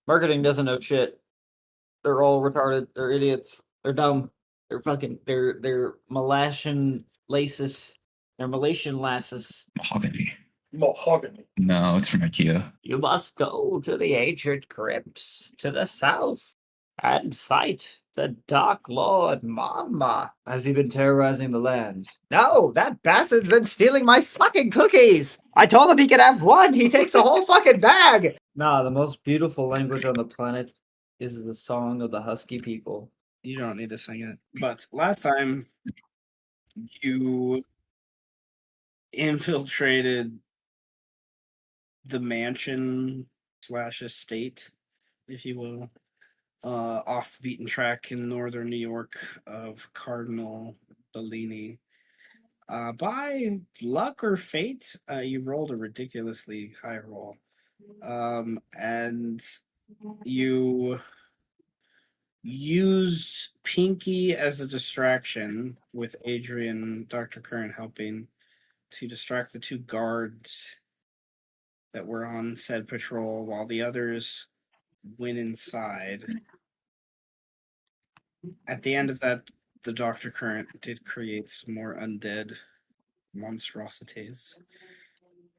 Marketing doesn't know shit. They're all retarded. They're idiots. They're dumb. They're Malaysian laces. They're Malaysian lasses. Mahogany. Mahogany. No, it's from IKEA. You must go to the ancient crypts to the south and fight the Dark Lord Mama. Has he been terrorizing the lands? No, that bastard's been stealing my fucking cookies. I told him he could have one. He takes the whole fucking bag. Nah, the most beautiful language on the planet is the song of the husky people. You don't need to sing it. But last time you infiltrated the mansion / estate, if you will, off the beaten track in northern New York of Cardinal Bellini. By luck or fate, you rolled a ridiculously high roll. And you used Pinky as a distraction with Adrian, Dr. Curran helping to distract the two guards that were on said patrol while the others went inside. At the end of that, the Dr. Current did create some more undead monstrosities.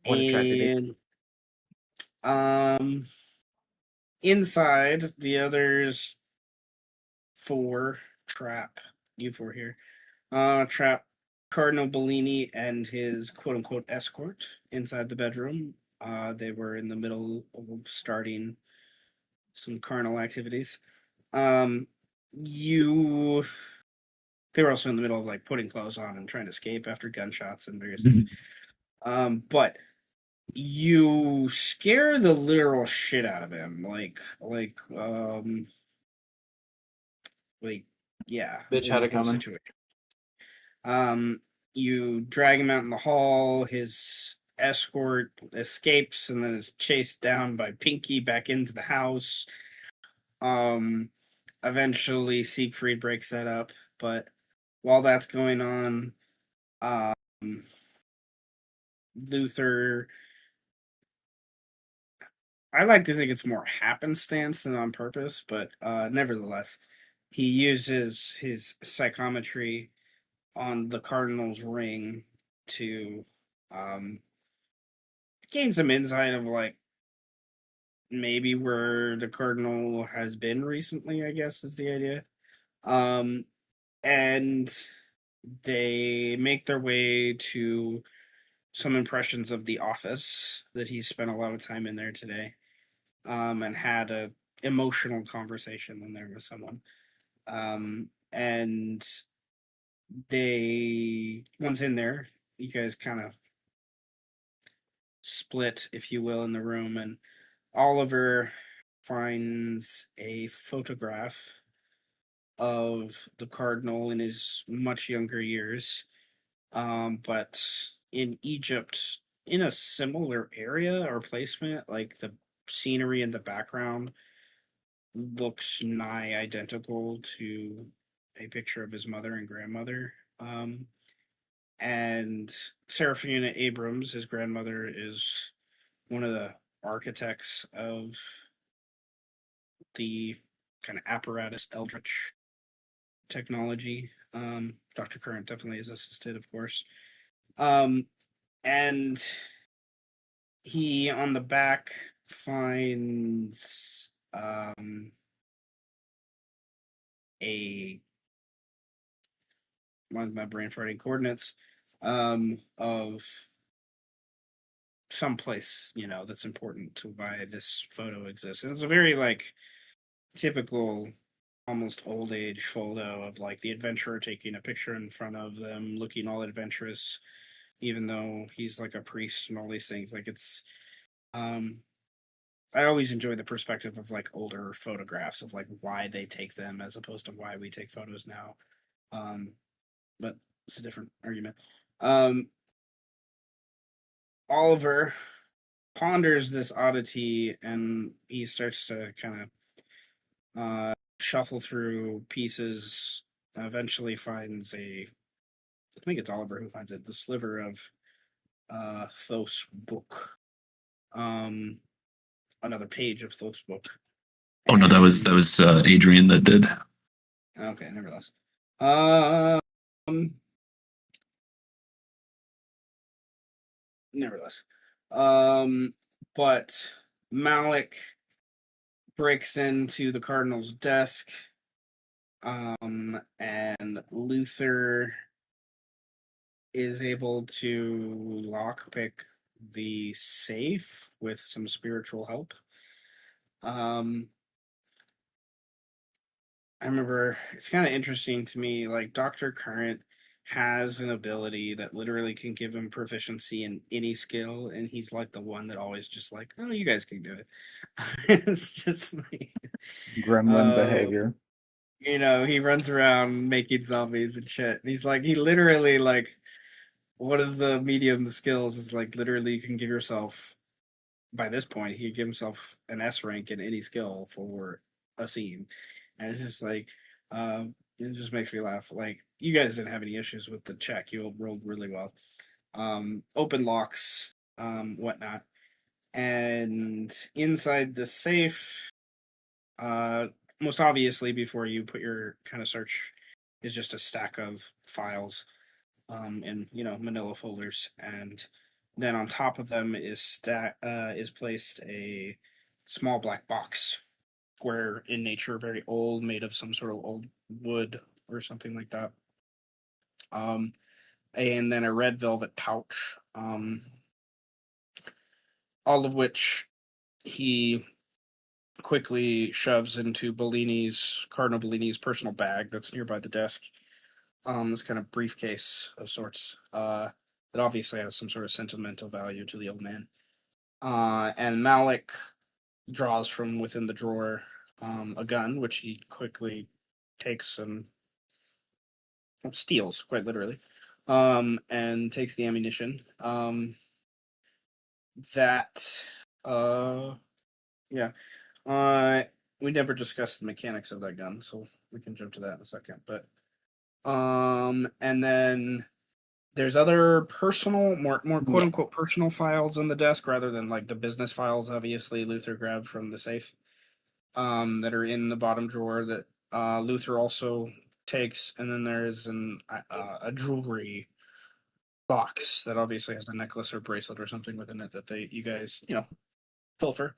What attracted it? And inside, the others four trap you four here. Trap Cardinal Bellini and his quote unquote escort inside the bedroom. They were in the middle of starting some carnal activities. They were also in the middle of like putting clothes on and trying to escape after gunshots and various things. But you scare the literal shit out of him. Yeah. Bitch had it coming. You drag him out in the hall. His escort escapes and then is chased down by Pinky back into the house. Eventually Siegfried breaks that up, but while that's going on, Luther, I like to think it's more happenstance than on purpose, but nevertheless, he uses his psychometry on the Cardinal's ring to gain some insight of like maybe where the Cardinal has been recently, I guess is the idea. And they make their way to some impressions of the office that he spent a lot of time in there today, and had a emotional conversation in there with someone. And they, once in there, you guys kind of split, if you will, in the room, and Oliver finds a photograph of the Cardinal in his much younger years, but in Egypt, in a similar area or placement, like the scenery in the background looks nigh identical to a picture of his mother and grandmother. And Seraphina Abrams, his grandmother, is one of the architects of the kind of apparatus Eldritch technology. Dr. Current definitely is assisted, of course. And he, on the back, finds one's my brain farting coordinates of someplace, that's important to why this photo exists. And it's a very like typical, almost old age photo of like the adventurer taking a picture in front of them, looking all adventurous, even though he's like a priest and all these things. Like it's I always enjoy the perspective of like older photographs of like why they take them as opposed to why we take photos now. But it's a different argument. Oliver ponders this oddity and he starts to kind of shuffle through pieces. Eventually finds I think it's Oliver who finds it, the sliver of Thoth's book. Another page of Thoth's book. Oh no, that And was Adrian that did. okay, nevertheless. Um, nevertheless. Um, but Malik breaks into the Cardinal's desk, and Luther is able to lockpick the safe with some spiritual help. Um, I remember it's kind of interesting to me, like Dr. Current has an ability that literally can give him proficiency in any skill, and he's like the one that always just like, oh, you guys can do it. It's just like, Gremlin uh, behavior. he runs around making zombies and shit. And he's like, he literally like one of the medium skills is like literally you can give yourself by this point he could give himself an S rank in any skill for a scene. And it's just like it just makes me laugh. Like you guys didn't have any issues with the check. You all rolled really well. Open locks, whatnot. And inside the safe, uh most obviously before you put your kind of search is just a stack of files in manila folders, and then on top of them is placed a small black box, square in nature, very old, made of some sort of old wood or something like that. Um, and then a red velvet pouch, all of which he quickly shoves into Cardinal Bellini's personal bag that's nearby the desk. This kind of briefcase of sorts, that obviously has some sort of sentimental value to the old man. And Malik draws from within the drawer a gun, which he quickly takes and steals, quite literally, and takes the ammunition. That, uh, yeah. Uh, we never discussed the mechanics of that gun, so we can jump to that in a second. But, and then there's other personal, more quote Yes. unquote personal files on the desk rather than like the business files. Obviously, Luther grabbed from the safe, that are in the bottom drawer that Luther also takes, and then there's a jewelry box that obviously has a necklace or bracelet or something within it that you guys pilfer.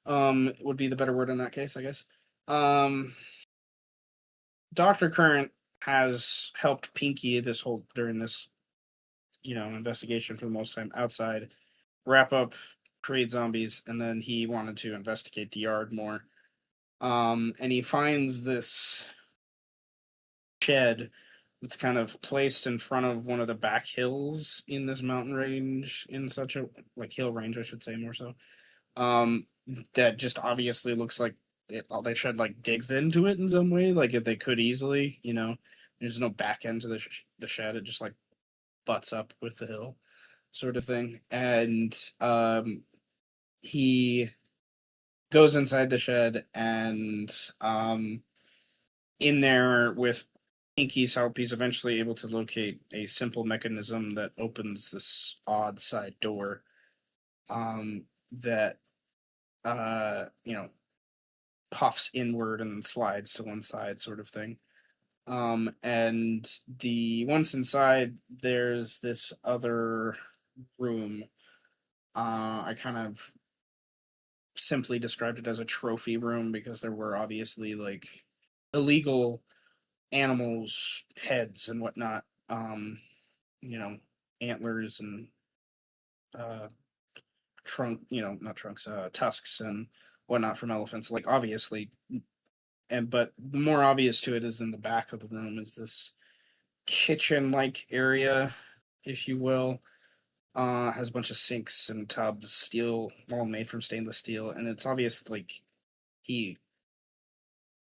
Would be the better word in that case, I guess. Um, Doctor Current has helped Pinky during this investigation for the most time outside, wrap up, create zombies, and then he wanted to investigate the yard more. And he finds this shed that's kind of placed in front of one of the back hills in this mountain range, in such a like hill range, I should say more so. Um, that just obviously looks like they shed like digs into it in some way, like if they could easily, there's no back end to the shed, it just like butts up with the hill, sort of thing. And he goes inside the shed, and in there with Pinky's help, he's eventually able to locate a simple mechanism that opens this odd side door, that puffs inward and slides to one side, sort of thing. And the once inside, there's this other room. I kind of simply described it as a trophy room because there were obviously like illegal animals' heads and whatnot. You know, antlers and uh, not trunks, tusks and whatnot from elephants. Like obviously, but the more obvious to it is in the back of the room is this kitchen-like area, if you will. Has a bunch of sinks and tubs, steel, all made from stainless steel, and it's obvious like he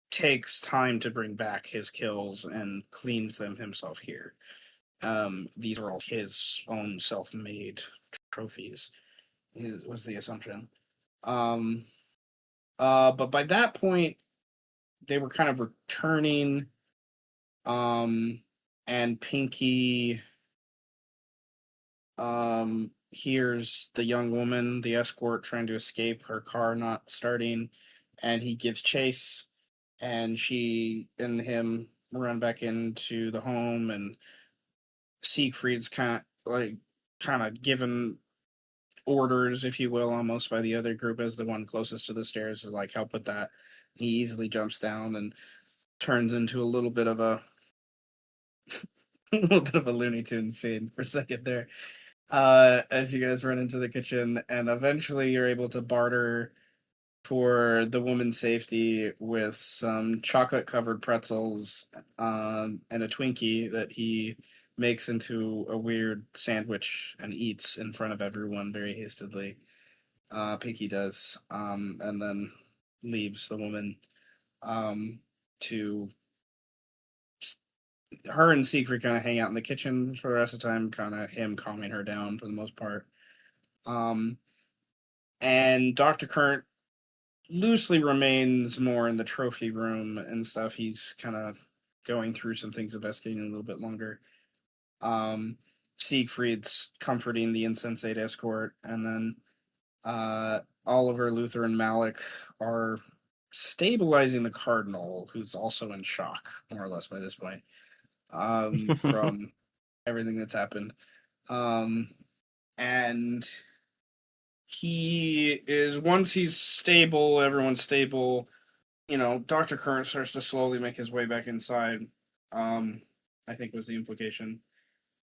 takes time to bring back his kills and cleans them himself here. These are all his own self-made trophies, was the assumption. Um, but by that point, they were kind of returning, and Pinky hears the young woman, the escort, trying to escape, her car not starting, and he gives chase, and she and him run back into the home, and Siegfried's kind of given orders, if you will, almost by the other group as the one closest to the stairs to like help with that. He easily jumps down and turns into a little bit of a a little bit of a Looney Tunes scene for a second there. As you guys run into the kitchen, and eventually you're able to barter for the woman's safety with some chocolate covered pretzels and a Twinkie that he makes into a weird sandwich and eats in front of everyone very hastily. Pinky does, and then leaves the woman to her and Siegfried kind of hang out in the kitchen for the rest of the time, kind of him calming her down for the most part. Um, and Dr. Current loosely remains more in the trophy room and stuff. He's kind of going through some things, investigating a little bit longer. Um, Siegfried's comforting the insensate escort, and then Oliver, Luther, and Malik are stabilizing the Cardinal, who's also in shock, more or less, by this point, from everything that's happened. Um, and he is, once he's stable, everyone's stable, Dr. Current starts to slowly make his way back inside. Um, I think was the implication.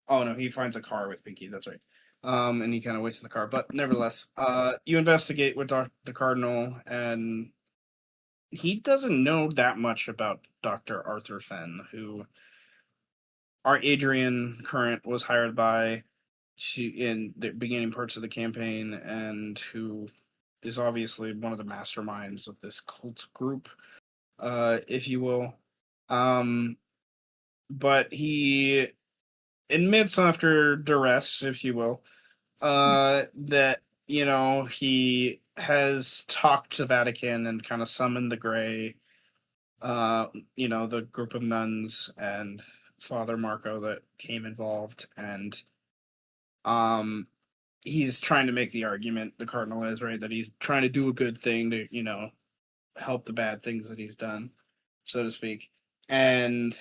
Oh no, he finds a car with Pinky. That's right. And he kind of waits in the car, but nevertheless, you investigate with the Cardinal, and he doesn't know that much about Doctor Arthur Fenn, who our Adrian Current was hired by in the beginning parts of the campaign, and who is obviously one of the masterminds of this cult group, if you will. Um, but he admits after duress, if you will, that he has talked to Vatican and kind of summoned the Grey, the group of nuns and Father Marco that came involved, and um, he's trying to make the argument, the Cardinal is, right, that he's trying to do a good thing to help the bad things that he's done, so to speak, and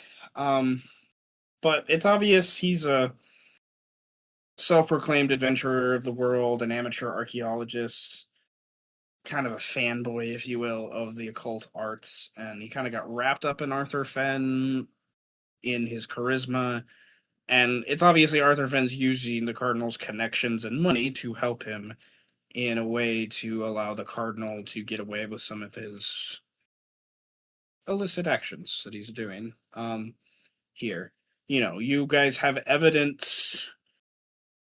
but it's obvious he's a self-proclaimed adventurer of the world, an amateur archaeologist, kind of a fanboy, if you will, of the occult arts, and he kind of got wrapped up in Arthur Fenn, in his charisma, and it's obviously Arthur Fenn's using the Cardinal's connections and money to help him in a way to allow the Cardinal to get away with some of his illicit actions that he's doing here. You guys have evidence,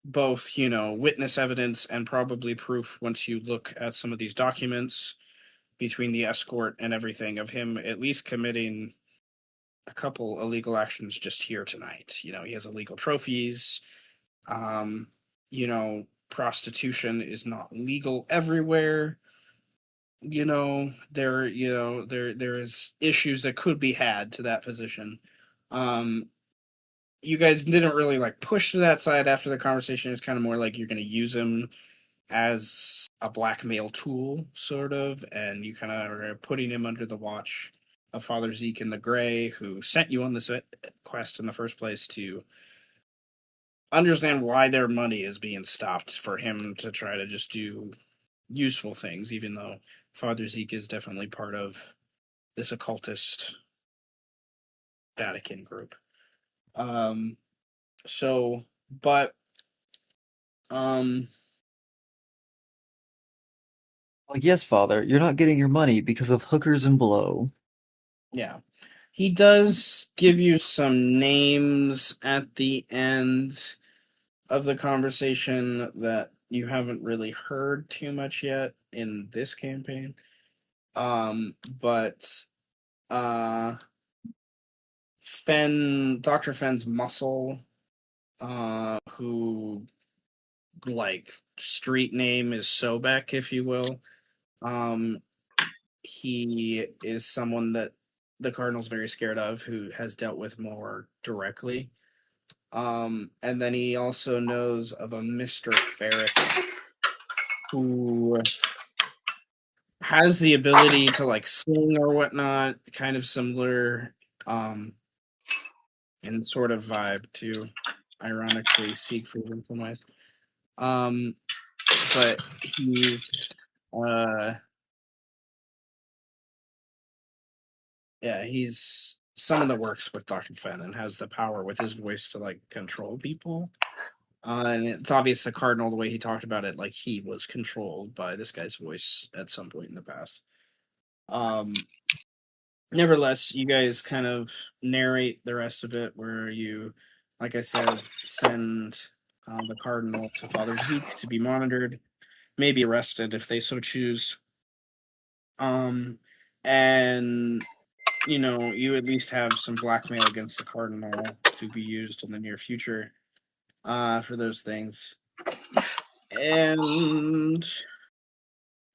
both, witness evidence and probably proof once you look at some of these documents between the escort and everything, of him at least committing a couple illegal actions just here tonight. He has illegal trophies. Um, Prostitution is not legal everywhere. There is issues that could be had to that position. Um, you guys didn't really like push to that side after the conversation. It's kind of more like you're going to use him as a blackmail tool, sort of, and you kind of are putting him under the watch of Father Zeke and the Grey, who sent you on this quest in the first place to understand why their money is being stopped for him to try to just do useful things, even though Father Zeke is definitely part of this occultist Vatican group. Um, so, but, um, Well, yes, Father, you're not getting your money because of hookers and blow. yeah. He does give you some names at the end of the conversation that you haven't really heard too much yet in this campaign. But Dr. Fenn's muscle, who like street name is Sobek, if you will. Um, he is someone that the Cardinal's very scared of, who has dealt with more directly. And then he also knows of a Mr. Ferrick who has the ability to like sing or whatnot, kind of similar in sort of vibe to ironically Siegfried in some ways. But he's uh yeah, he's someone that works with Dr. Fenn and has the power with his voice to like control people. And it's obvious the Cardinal, the way he talked about it, like he was controlled by this guy's voice at some point in the past. Nevertheless, you guys kind of narrate the rest of it, where you, like I said, send the Cardinal to Father Zeke to be monitored, maybe arrested if they so choose. And you at least have some blackmail against the Cardinal to be used in the near future for those things. And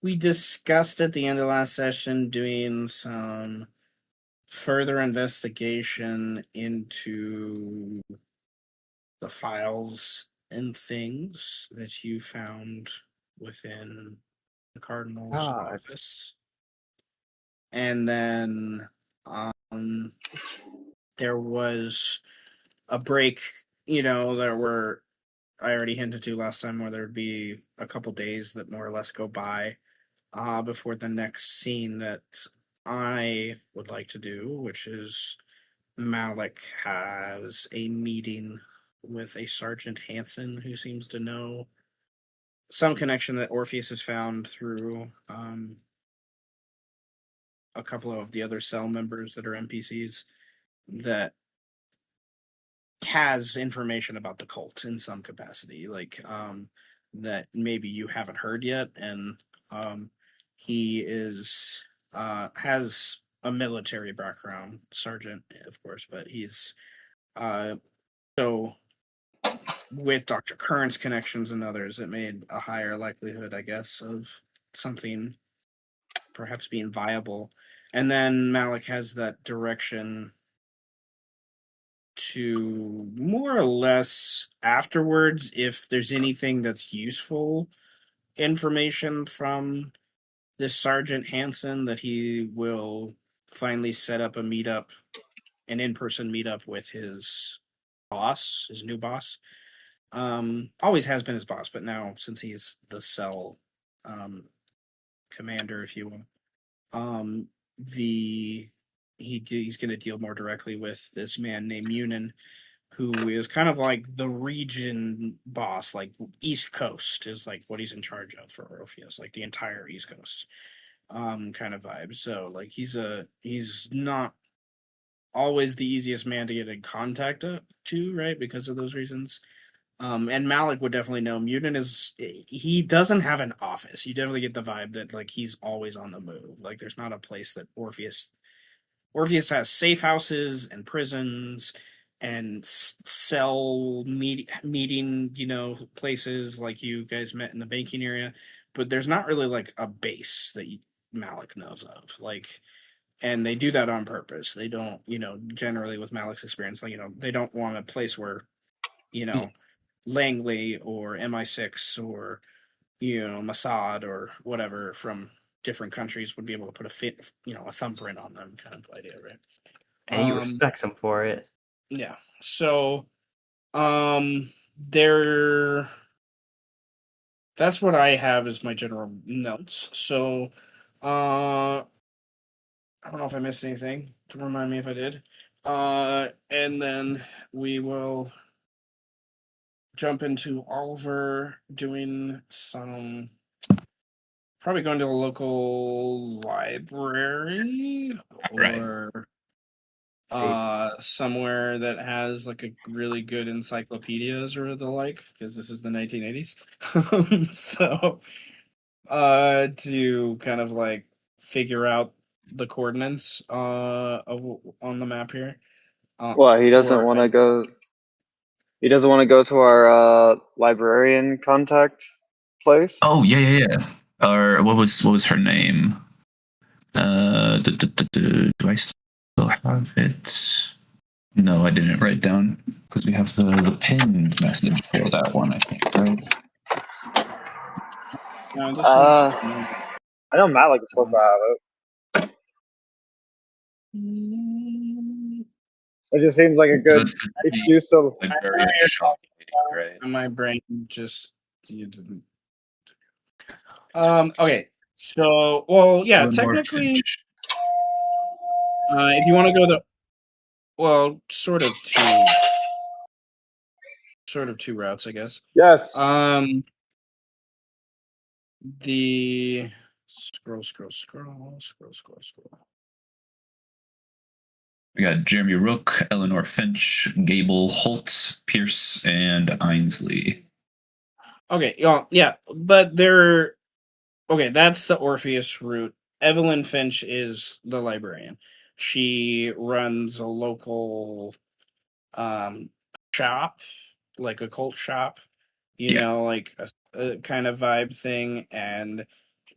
we discussed at the end of last session doing some further investigation into the files and things that you found within the Cardinal's office. And then there was a break, there were, I already hinted to last time, where there'd be a couple days that more or less go by before the next scene that I would like to do, which is Malik has a meeting with a Sergeant Hansen who seems to know some connection that Orpheus has found through a couple of the other cell members that are NPCs that has information about the cult in some capacity, like that maybe you haven't heard yet, and he is has a military background, sergeant, of course, but he's so with Dr. Current's connections and others, it made a higher likelihood, I guess, of something perhaps being viable. And then Malik has that direction to more or less afterwards, if there's anything that's useful information from this Sergeant Hansen, that he will finally set up a meetup, an in-person meetup with his boss, his new boss. Always has been his boss, but now since he's the cell commander, if you will, he's going to deal more directly with this man named Munin, who is kind of like the region boss, like East Coast is like what he's in charge of for Orpheus, like the entire East Coast kind of vibe. So like he's not always the easiest man to get in contact to, right? Because of those reasons. And Malik would definitely know. He doesn't have an office. You definitely get the vibe that like he's always on the move. Like there's not a place that Orpheus has safe houses and prisons and cell meeting, places like you guys met in the banking area, but there's not really like a base that Malik knows of. Like, and they do that on purpose. They don't, generally with Malik's experience, like, they don't want a place where, Langley or MI6 or Mossad or whatever from different countries would be able to put a thumbprint on them, kind of idea, right? And he respects him for it. Yeah. So, there. That's what I have as my general notes. So, I don't know if I missed anything to remind me if I did. And then we will jump into Oliver doing some, probably going to a local library or somewhere that has like a really good encyclopedias or the like, because this is the 1980s. So to kind of like figure out the coordinates on the map here. Well, he doesn't want to go. He doesn't want to go to our librarian contact place. Oh yeah. Or what was her name? Do I still have it? No, I didn't write down because we have the pinned message for that one, I think, right? No, this is. I know Malik is supposed to have it. It just seems like a good That's the excuse to. librarian shop lady, right? My brain just you didn't. Okay. So, well, yeah. Eleanor Technically, Finch. if you want to go sort of two routes, I guess. Yes. The scroll. We got Jeremy Rook, Eleanor Finch, Gable Holt, Pierce, and Ainsley. Okay, yeah, but they're okay. That's the Orpheus route. Evelyn Finch is the librarian. She runs a local shop, like a cult shop, like a kind of vibe thing,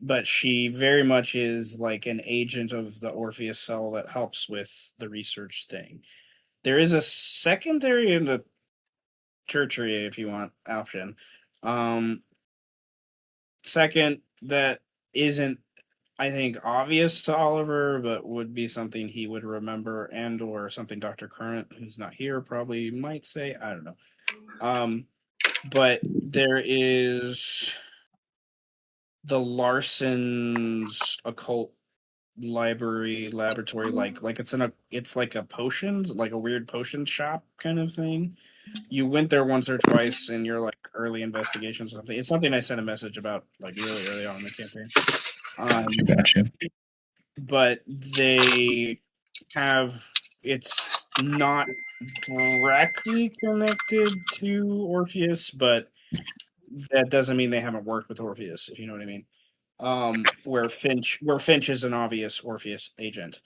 but she very much is like an agent of the Orpheus cell that helps with the research thing. There is a secondary and a tertiary, if you want, option. Second, that isn't, I think, obvious to Oliver, but would be something he would remember, and or something Dr. Current, who's not here, probably might say. I don't know. But there is the Larson's occult laboratory, like it's like a potions, like a weird potion shop kind of thing. You went there once or twice in your like early investigation or something. It's something I sent a message about like really early on in the campaign. Gotcha. But they have, it's not directly connected to Orpheus, but that doesn't mean they haven't worked with Orpheus, if you know what I mean. Where Finch is an obvious Orpheus agent.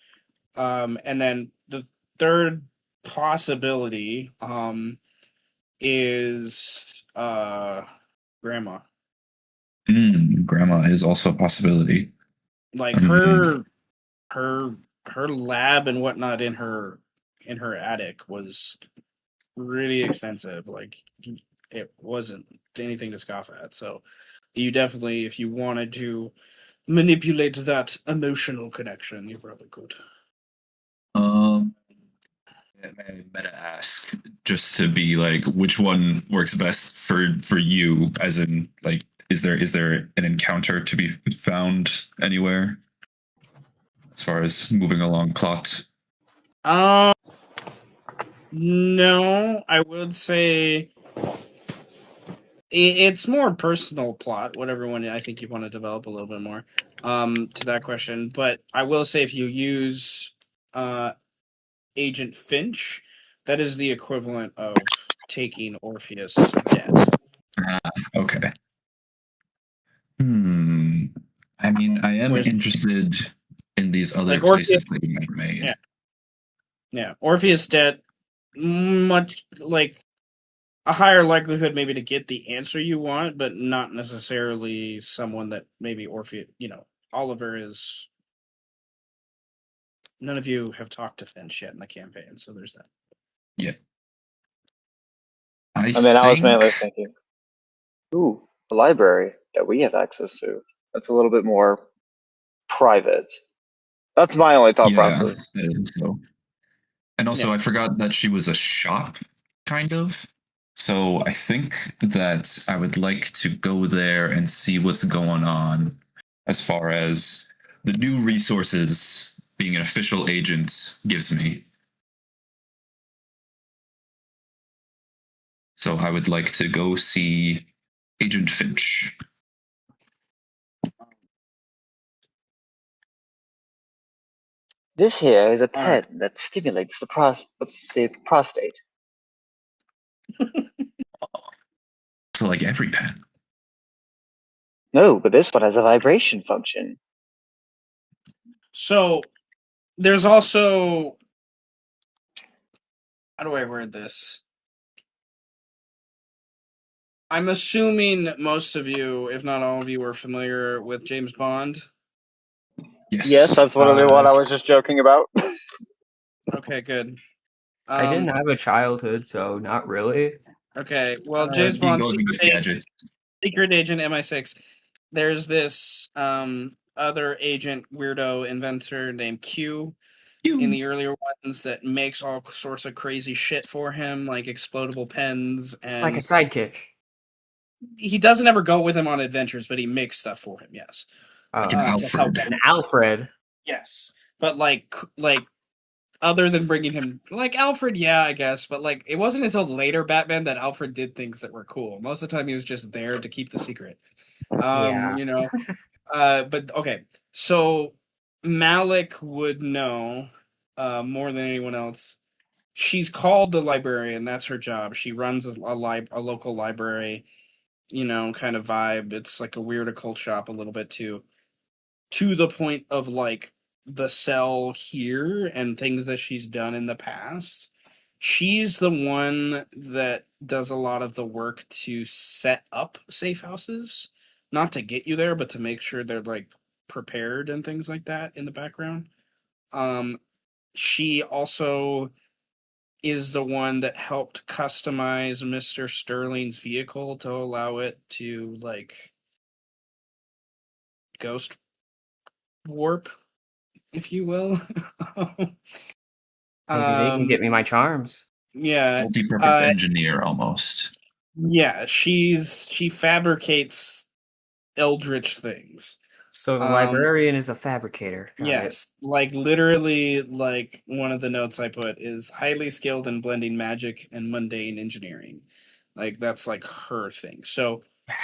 And then the third possibility is Grandma. Grandma is also a possibility. Like her lab and whatnot in her attic was really extensive. Like it wasn't anything to scoff at. So you definitely, if you wanted to manipulate that emotional connection, you probably could. May I meta ask just to be like, which one works best for you? As in, like, is there an encounter to be found anywhere as far as moving along plot? No, I would say it's more personal plot. Whatever one I think you want to develop a little bit more to that question. But I will say if you use Agent Finch, that is the equivalent of taking Orpheus' debt. Okay. I mean, I am interested in these other like places that you might have made. Yeah. Orpheus' debt, much like a higher likelihood maybe to get the answer you want, but not necessarily someone that maybe Orpheus, Oliver is. None of you have talked to Finch yet in the campaign, so there's that. Yeah. I was mainly thinking, ooh, a library that we have access to. That's a little bit more private. That's my only thought process. So. And also, I forgot that she was a shop, kind of. So I think that I would like to go there and see what's going on as far as the new resources being an official agent gives me. So I would like to go see Agent Finch. This here is a pen that stimulates the prostate. So like every pen. No, but this one has a vibration function. So there's also, how do I word this? I'm assuming most of you, if not all of you, are familiar with James Bond. Yes, that's literally what I was just joking about. Okay, good. I didn't have a childhood, so not really. Okay, well, James Bond's Secret Agent MI6. There's this other agent weirdo inventor named Q in the earlier ones that makes all sorts of crazy shit for him, like explodable pens, Like a and sidekick. he doesn't ever go with him on adventures, but he makes stuff for him. Yes, Like an to help Alfred. him. And Alfred. Yes, but like other than bringing him like Alfred, yeah, I guess, but like it wasn't until later Batman that Alfred did things that were cool. Most of the time, he was just there to keep the secret. Yeah. You know, but okay, so Malik would know more than anyone else. She's called the librarian. That's her job. She runs a local library. You know, kind of vibe. It's like a weird occult shop a little bit too, to the point of like the cell here and things that she's done in the past. She's the one that does a lot of the work to set up safe houses, not to get you there, but to make sure they're like prepared and things like that in the background. She also is the one that helped customize Mr. Sterling's vehicle to allow it to like ghost warp, if you will. Maybe they can get me my charms. Yeah. Multi-purpose engineer almost. Yeah, she fabricates eldritch things. So the librarian is a fabricator. Got it. Yes, like literally, like one of the notes I put is highly skilled in blending magic and mundane engineering. Like that's like her thing. So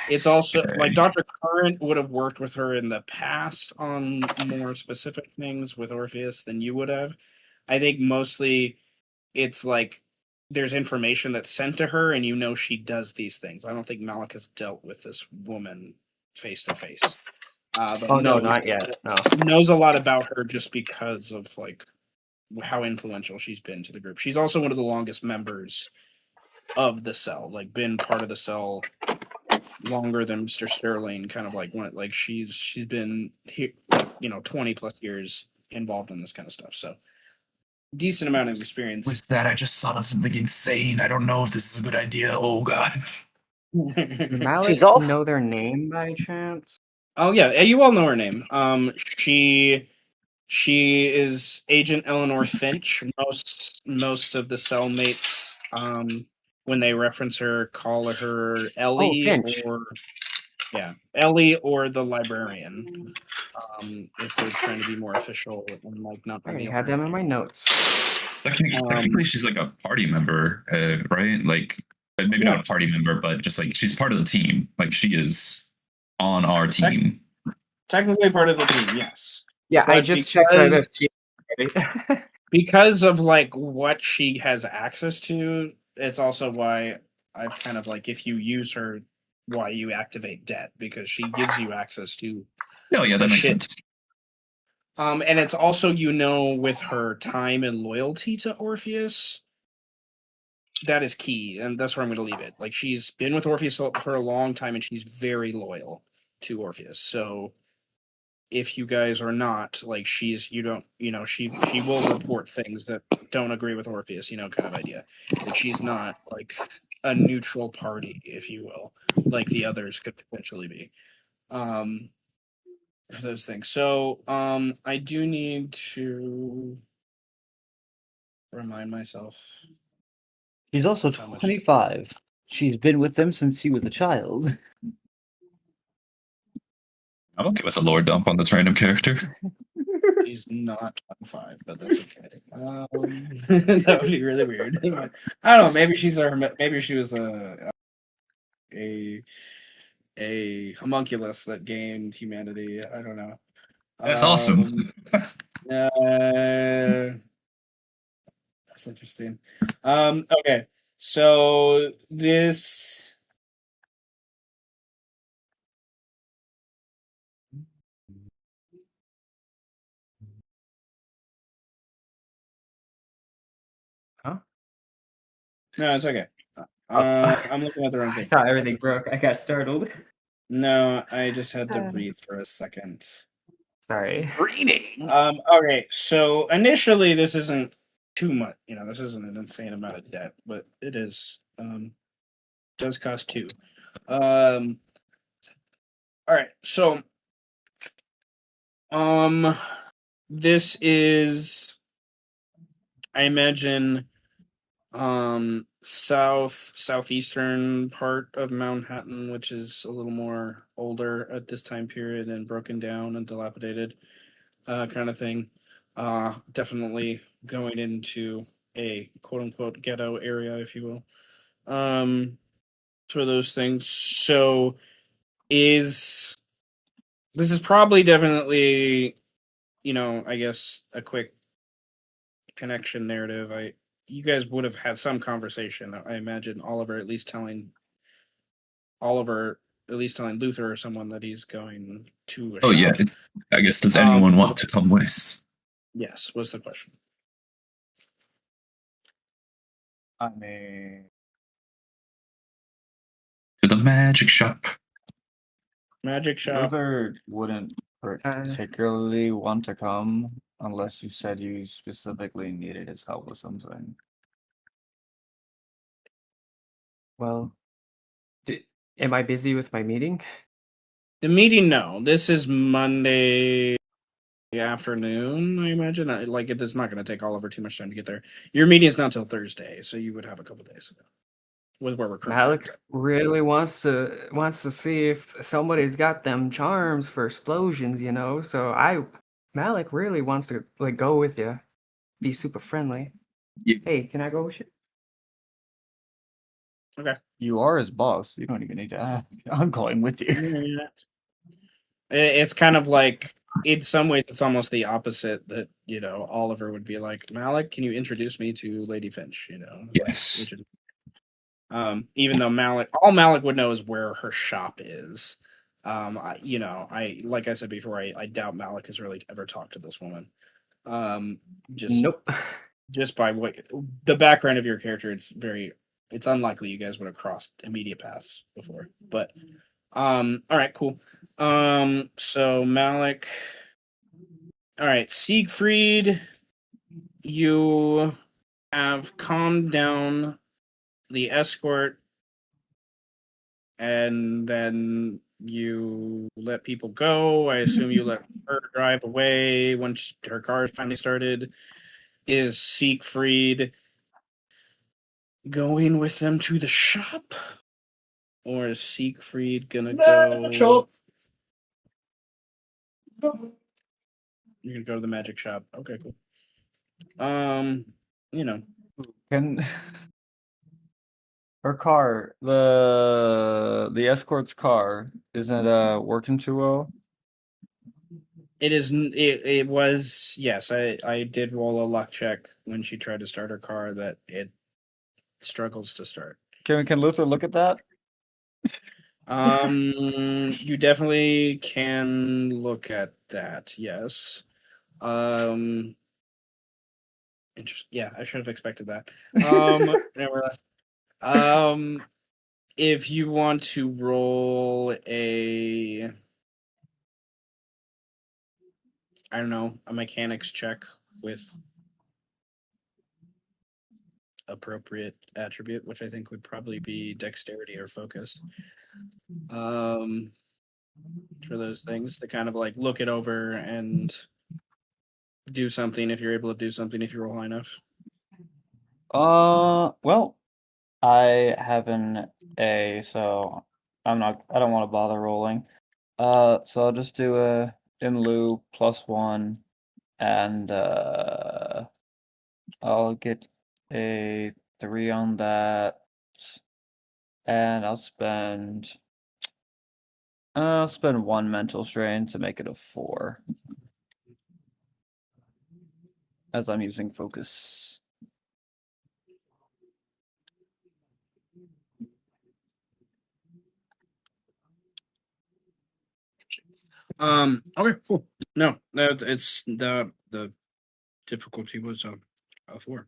it's also Okay. like Dr. Current would have worked with her in the past on more specific things with Orpheus than you would have. I think mostly it's like there's information that's sent to her and you know she does these things. I don't think Malik has dealt with this woman face to face. But Oh no, not yet. No. knows a lot about her just because of like how influential she's been to the group. She's also one of the longest members of the cell, like been part of the cell longer than Mr. Sterling, kind of like one like she's been here like, 20 plus years involved in this kind of stuff. So decent amount of experience. With that, I just thought of something insane. I don't know if this is a good idea. Oh god. Does Malik She's also- know their name by chance? Oh yeah, you all know her name. She is Agent Eleanor Finch. Most of the cellmates, when they reference her, call her Ellie Finch. Ellie or the librarian. If they're trying to be more official and like not I already reveal had her them in name. my notes. Technically, she's like a party member, right? Like, maybe not a party member, but just like she's part of the team. Like, she is on our team. Technically part of the team, yes. Yeah, I But just checked right because of like what she has access to, it's also why I've kind of like if you use her, why you activate debt, because she gives you access to Oh yeah, that makes shit. sense. And it's also with her time and loyalty to Orpheus, that is key, and that's where I'm going to leave it. Like she's been with Orpheus for a long time, and she's very loyal to Orpheus. So if you guys are not like she will report things that don't agree with Orpheus, kind of idea. Like she's not like a neutral party, if you will, like the others could potentially be. For those things. So I do need to remind myself. She's also How much- 25. She's been with them since she was a child. I'm okay with a lore dump on this random character. She's not 25, but that's okay. That would be really weird. I don't know. Maybe maybe she was a homunculus that gained humanity. I don't know. That's awesome. That's interesting. Okay, so this. Huh? No, it's okay. Oh. I'm looking at the wrong I thing. thought everything broke. I got startled. No, I just had to read for a second. Sorry. Reading. Okay, so initially this isn't too much, this isn't an insane amount of debt, but it is does cost 2. All right, so This is, I imagine, southeastern part of Manhattan, which is a little more older at this time period and broken down and dilapidated, kind of thing. Definitely going into a quote unquote ghetto area, if you will. For those things. So is this is probably definitely, I guess a quick connection narrative. You guys would have had some conversation. I imagine Oliver at least telling Luther or someone that he's going to a Oh yeah, shop. I guess does anyone want to come with? Yes, was the question. I mean, To the magic shop. Magic shop. Luther wouldn't particularly want to come unless you said you specifically needed his help with something. Well, am I busy with my meeting? The meeting, no. This is Monday afternoon, I imagine. It is not going to take Oliver too much time to get there. Your meeting is not till Thursday, so you would have a couple days with where we're currently. Malik really wants to see if somebody's got them charms for explosions, So Malik really wants to go with you, be super friendly. Yeah. Hey, can I go with you? Okay. You are his boss. You don't even need to ask. I'm going with you. Yeah. It's kind of like, in some ways, it's almost the opposite. That Oliver would be like, Malik, can you introduce me to Lady Finch? Yes. Even though all Malik would know is where her shop is. I like I said before, I doubt Malik has really ever talked to this woman. Nope. Just by the background of your character, it's unlikely you guys would have crossed immediate paths before. But all right, cool. So Malik, all right, Siegfried, you have calmed down the escort, and then you let people go. I assume you let her drive away once her car finally started. Is Siegfried going with them to the shop? Or is Siegfried gonna go? Shop. You're gonna go to the magic shop. Okay, cool. Can her car, the escort's car, isn't working too well? It is. It was. Yes, I did roll a luck check when she tried to start her car that it struggles to start. Can Luther look at that? You definitely can look at that. Yes. Interesting. Yeah, I should have expected that. Nevertheless, if you want to roll a, I don't know, a mechanics check with appropriate attribute, which I think would probably be dexterity or focus. For those things to kind of look it over and do something if you're able to do something if you roll high enough. Well, I have an A, so I don't want to bother rolling. So I'll just do a in lieu +1, and I'll get a 3 on that, and I'll spend 1 mental strain to make it a 4, as I'm using focus. Okay, cool. No, it's the difficulty was a 4.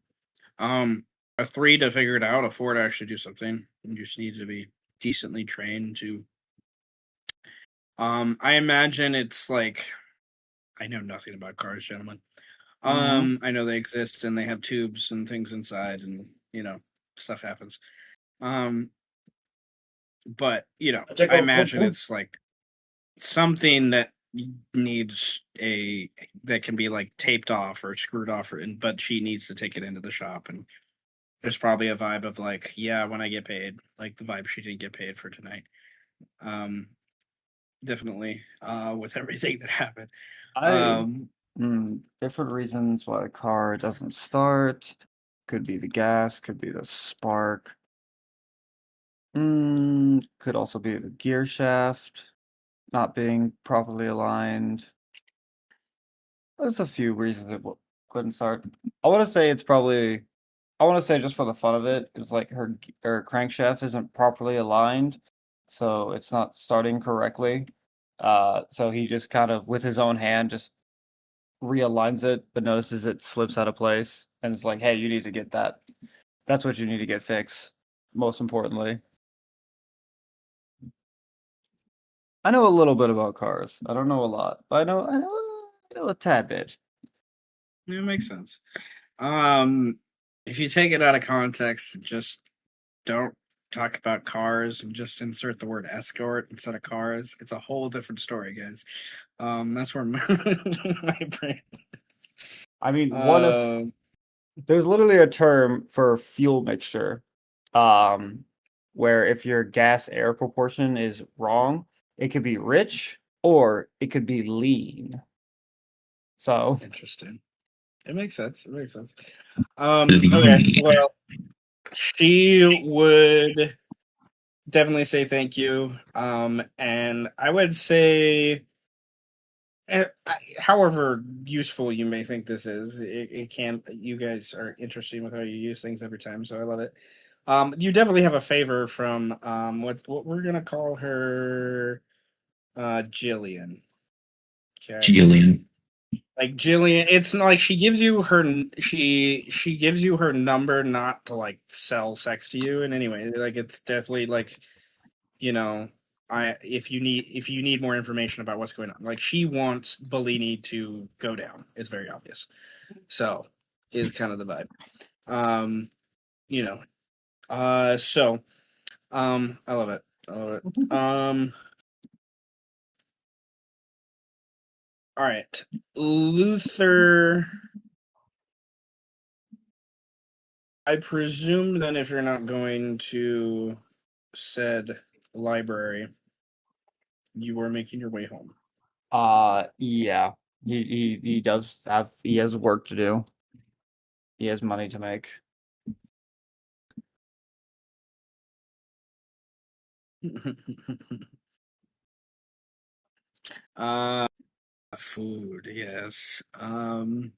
A 3 to figure it out, a 4 to actually do something. You just need to be decently trained to. I imagine it's like, I know nothing about cars, gentlemen. I know they exist and they have tubes and things inside, and stuff happens. But I imagine it's like something that needs a that can be like taped off or screwed off, but she needs to take it into the shop, and there's probably a vibe of like, yeah, when I get paid, like the vibe she didn't get paid for tonight. Um, definitely. With everything that happened. I different reasons why the car doesn't start. Could be the gas, could be the spark. Could also be the gear shaft not being properly aligned. There's a few reasons it couldn't start. I want to say it's probably. I want to say just for the fun of it, is like her crankshaft isn't properly aligned, so it's not starting correctly. So he just kind of with his own hand just realigns it, but notices it slips out of place, and it's like, hey, you need to get that. That's what you need to get fixed. Most importantly, I know a little bit about cars. I don't know a lot, but I know a tad bit. Yeah, it makes sense. If you take it out of context, just don't talk about cars and just insert the word escort instead of cars. It's a whole different story, guys. That's where my brain. I mean, one of there's literally a term for fuel mixture, um, where if your gas air proportion is wrong, it could be rich or it could be lean. So Interesting. It makes sense. It makes sense. Okay. Well, she would definitely say thank you. And I would say, however useful you may think this is, it can. You guys are interesting with how you use things every time, so I love it. You definitely have a favor from what we're gonna call her, Jillian. Okay. Jillian. Like Jillian, it's not like she gives you her she gives you her number not to like sell sex to you in any way. Like it's definitely like, you know, if you need more information about what's going on. Like she wants Bellini to go down. It's very obvious. So is kind of the vibe. You know. So I love it. I love it. All right. Luther, I presume then if you're not going to said library, you are making your way home. yeah, he has work to do. He has money to make. uh Food, yes. I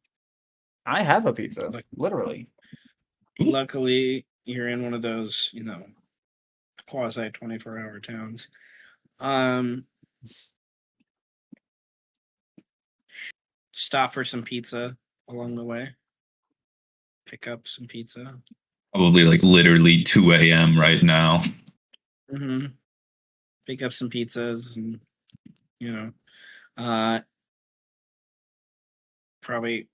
have a pizza, Like, literally. luckily you're in one of those, quasi 24-hour towns. Stop for some pizza along the way. Pick up some pizza. Probably like literally 2 a.m. right now. Mm-hmm. Pick up some pizzas and, uh, probably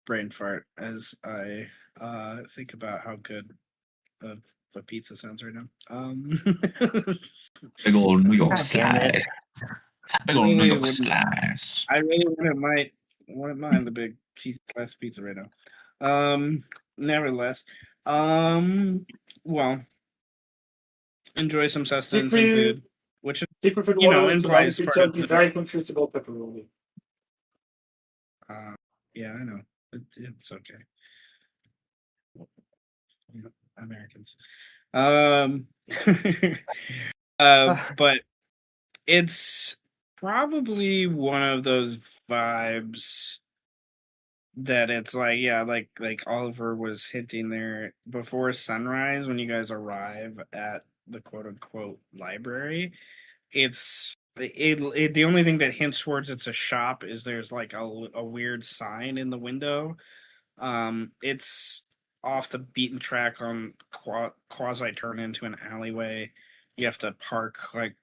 brain fart as I think about how good of a pizza sounds right now. Big old New York God damn it. slice. Big old New York slice. I really wouldn't mind the big cheese slice pizza right now. Nevertheless, well, enjoy some sustenance and food, which Secret food implies part of the. very confused about pepperoni. Yeah, I know. It's okay. Americans. But it's probably one of those vibes that it's like, yeah, like Oliver was hinting there before sunrise when you guys arrive at the quote unquote library. The only thing that hints towards it's a shop is there's like a weird sign in the window. It's off the beaten track on quasi turn into an alleyway. You have to park like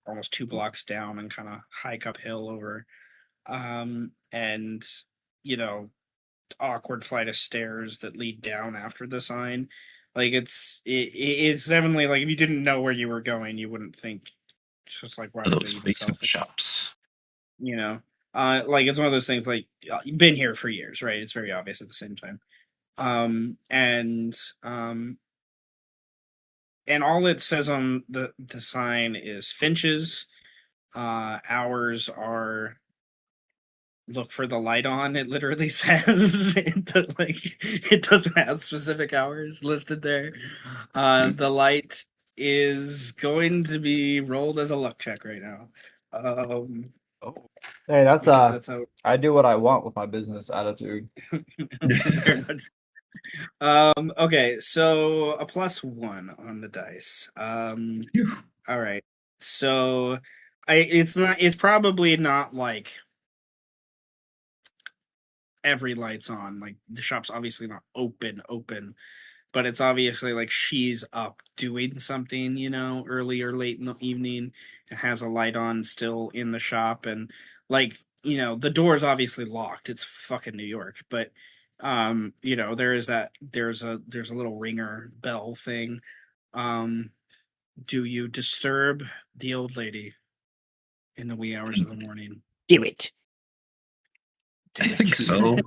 almost 2 blocks down and kind of hike uphill over. And awkward flight of stairs that lead down after the sign. Like it's definitely like if you didn't know where you were going, you wouldn't think just like why would they Those even sell retail things? shops. You know, like it's one of those things like you've been here for years, right? It's very obvious at the same time. And and all it says on the sign is Finch's. Hours are look for the light on. It literally says it doesn't have specific hours listed there. The light is going to be rolled as a luck check right now. Oh. Hey, that's Because that's how I do what I want with my business attitude. very much. Okay, so a +1 on the dice. All right. So it's probably not like every light's on. Like the shop's obviously not open, but it's obviously like she's up doing something, early or late in the evening and has a light on still in the shop. And like, the door's obviously locked. It's fucking New York. But there's a little ringer bell thing. Do you disturb the old lady in the wee hours of the morning? Do it. I think so.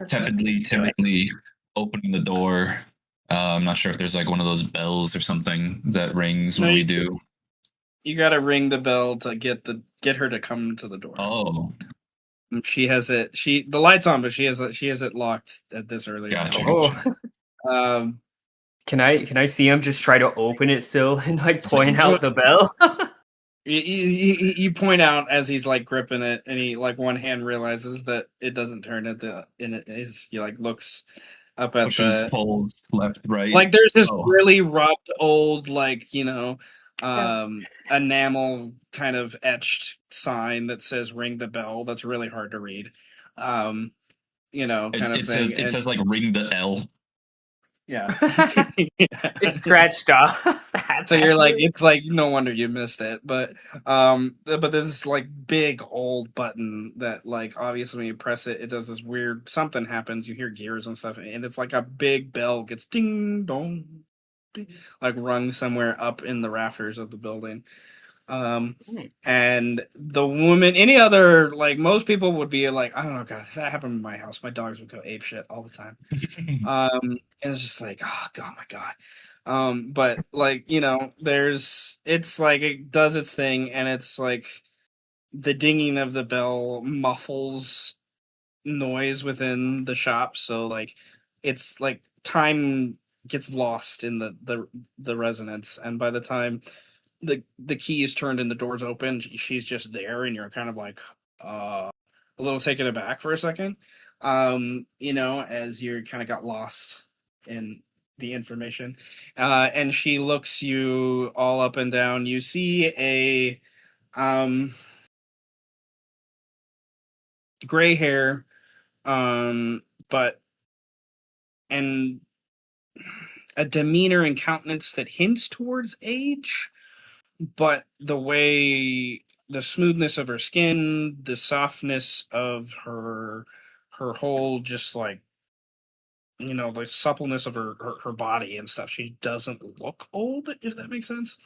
Timidly opening the door. I'm not sure if there's like one of those bells or something that rings when No, we do. You gotta ring the bell to get her to come to the door. Oh, She has it. The light's on, but she has it locked at this early. gotcha. Oh, Um, can I see him just try to open it still and like It's like, point out the bell? you point out as he's like gripping it, and he like one hand realizes that it doesn't turn at the in it. He like looks up at pushes, pulls, left, right. like there's this Oh. really rubbed old like Yeah. enamel kind of etched sign that says ring the bell that's really hard to read, kind of It thing. says like ring the L. Yeah. It's scratched off. So you're like, it's like no wonder you missed it. But there's this like big old button that like obviously when you press it, it does this weird something happens. You hear gears and stuff, and it's like a big bell gets ding dong, ding, like rung somewhere up in the rafters of the building. And the woman, any other like most people would be like, I don't know, God, if that happened in my house, my dogs would go ape shit all the time. And it's just like, oh god, my god. But like, it's like it does its thing, and it's like the dinging of the bell muffles noise within the shop, so like it's like time gets lost in the resonance, and by the time the key is turned and the doors open, she's just there, and you're kind of like a little taken aback for a second, as you're kind of got lost in the information, and she looks you all up and down. You see a gray hair, but and a demeanor and countenance that hints towards age, but the smoothness of her skin, the softness of her whole just like the suppleness of her body and stuff, she doesn't look old, if that makes sense.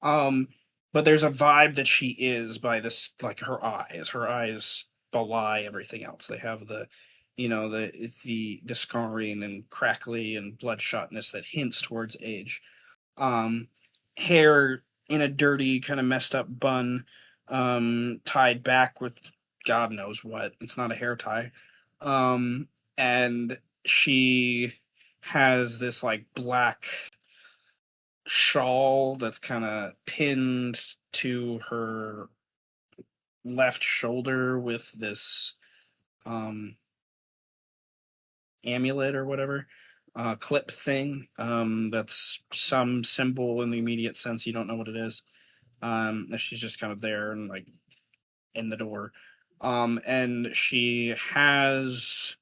Um, but there's a vibe that she is by this, like her eyes. Her eyes belie everything else. They have the scarring and crackly and bloodshotness that hints towards age. Um, Hair in a dirty, kind of messed up bun, tied back with God knows what. It's not a hair tie. And she has this like black shawl that's kind of pinned to her left shoulder with this amulet or whatever, clip thing, that's some symbol in the immediate sense. You don't know what it is. She's just kind of there and like in the door. And she has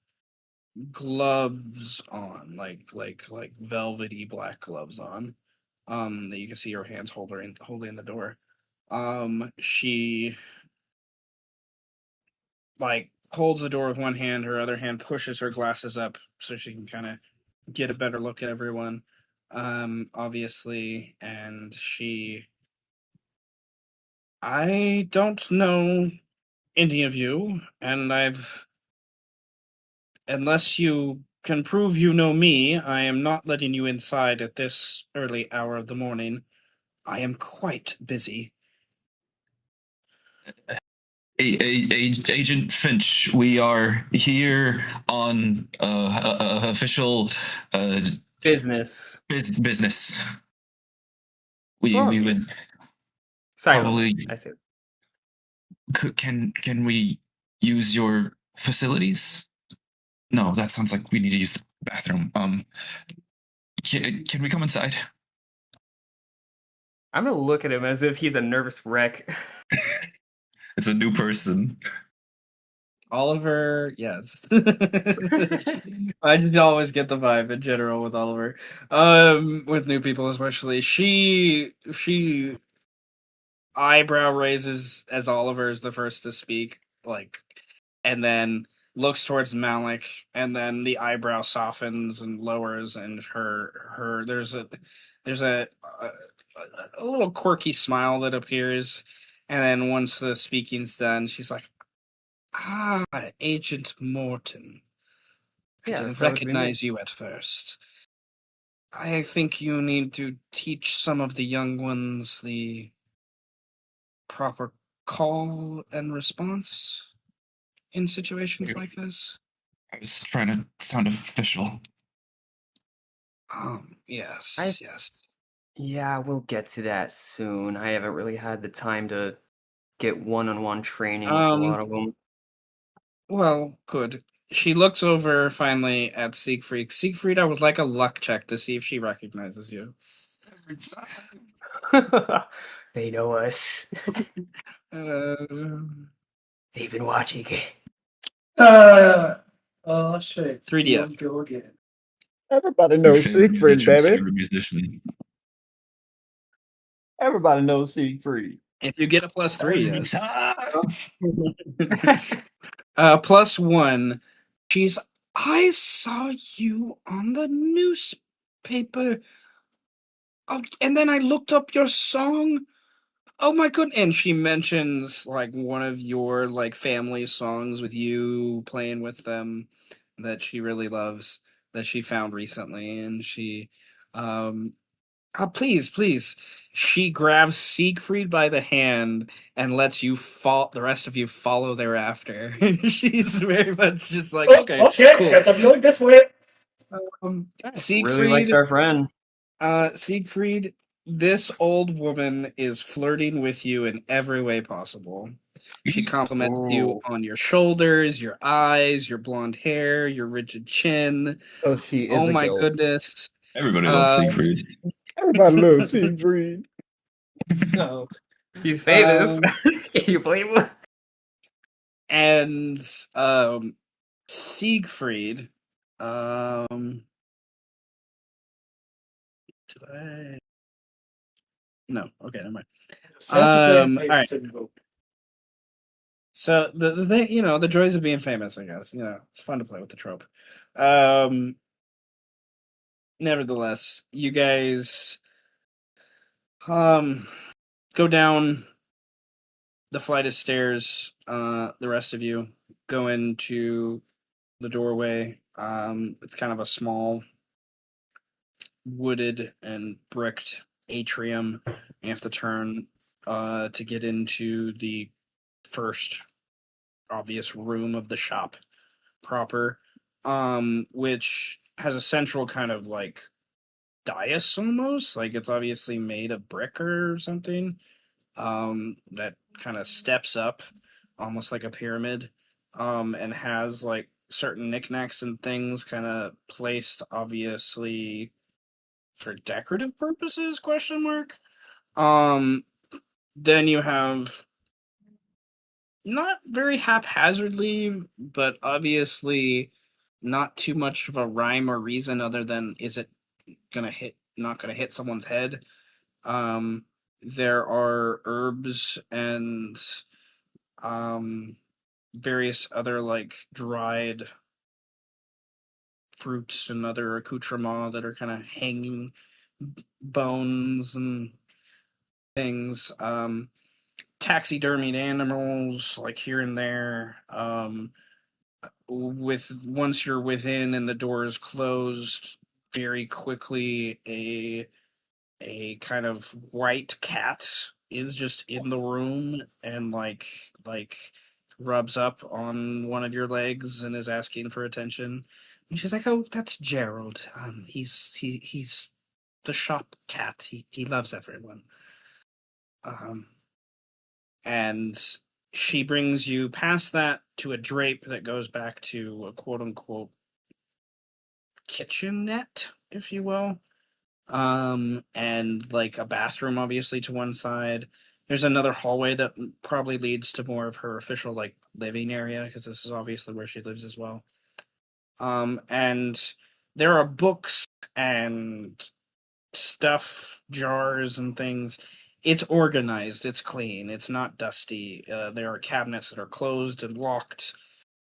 gloves on, like velvety black gloves on, that you can see her hands holding the door. She like holds the door with one hand, her other hand pushes her glasses up so she can kind of get a better look at everyone, obviously, and I don't know any of you, and unless you can prove you know me, I am not letting you inside at this early hour of the morning. I am quite busy. Agent Finch, we are here on official Business. business. Oh, We would yes. Silently, probably I say. can we use your facilities? No, that sounds like we need to use the bathroom. Can we come inside? I'm gonna look at him as if he's a nervous wreck. It's a new person. Oliver, yes. I just always get the vibe in general with Oliver. With new people especially. She eyebrow raises as Oliver is the first to speak, like, and then looks towards Malik, and then the eyebrow softens and lowers, and her there's a, a little quirky smile that appears, and then once the speaking's done, she's like, "Ah, Agent Morton. I Yes, didn't that would be me. recognize you at first. I think you need to teach some of the young ones the proper call and response in situations like this." I was trying to sound official. Yes, yes. Yeah, we'll get to that soon. I haven't really had the time to get one-on-one training with a lot of them. Well, good. She looks over finally at Siegfried. Siegfried, I would like a luck check to see if she recognizes you. They know us. Uh, They've been watching it. Oh shit. 3DF. Go again. Everybody Your knows favorite Siegfried, musician's baby. favorite musician. Everybody knows Siegfried. If you get a +3, yes. Ah! +1. I saw you on the newspaper. Oh, and then I looked up your song. Oh my goodness. And she mentions like one of your like family songs with you playing with them that she really loves, that she found recently, and she please. She grabs Siegfried by the hand and lets the rest of you follow thereafter. She's very much just like, okay, cool. Guess I'm going this way. Really likes Siegfried, our friend. Siegfried, this old woman is flirting with you in every way possible. She compliments you Ooh. on your shoulders, your eyes, your blonde hair, your rigid chin. Oh, she is Oh a my ghost. goodness. Everybody loves Uh, Siegfried. Everybody loves Siegfried. So, He's famous. Um, Can you blame him? and Siegfried, did I? No, okay, never mind. All right. So the thing, the joys of being famous, I guess. It's fun to play with the trope. Nevertheless, you guys go down the flight of stairs, the rest of you go into the doorway. It's kind of a small wooded and bricked atrium. You have to turn to get into the first obvious room of the shop proper, which has a central kind of like dais almost, like it's obviously made of brick or something, that kind of steps up almost like a pyramid, and has like certain knickknacks and things kind of placed obviously for decorative purposes, question mark. Then you have, not very haphazardly, but obviously not too much of a rhyme or reason other than, is it not gonna hit someone's head. There are herbs and various other like dried fruits and other accoutrements that are kind of hanging, bones and things. Taxidermied animals like here and there. With once you're within and the door is closed, very quickly a kind of white cat is just in the room and like rubs up on one of your legs and is asking for attention. And she's like, "Oh, that's Gerald. He's the shop cat. He loves everyone." And she brings you past that to a drape that goes back to a quote unquote kitchenette, if you will. And like a bathroom obviously to one side. There's another hallway that probably leads to more of her official like living area, because this is obviously where she lives as well. And there are books and stuff, jars and things. It's organized, it's clean, it's not dusty. There are cabinets that are closed and locked.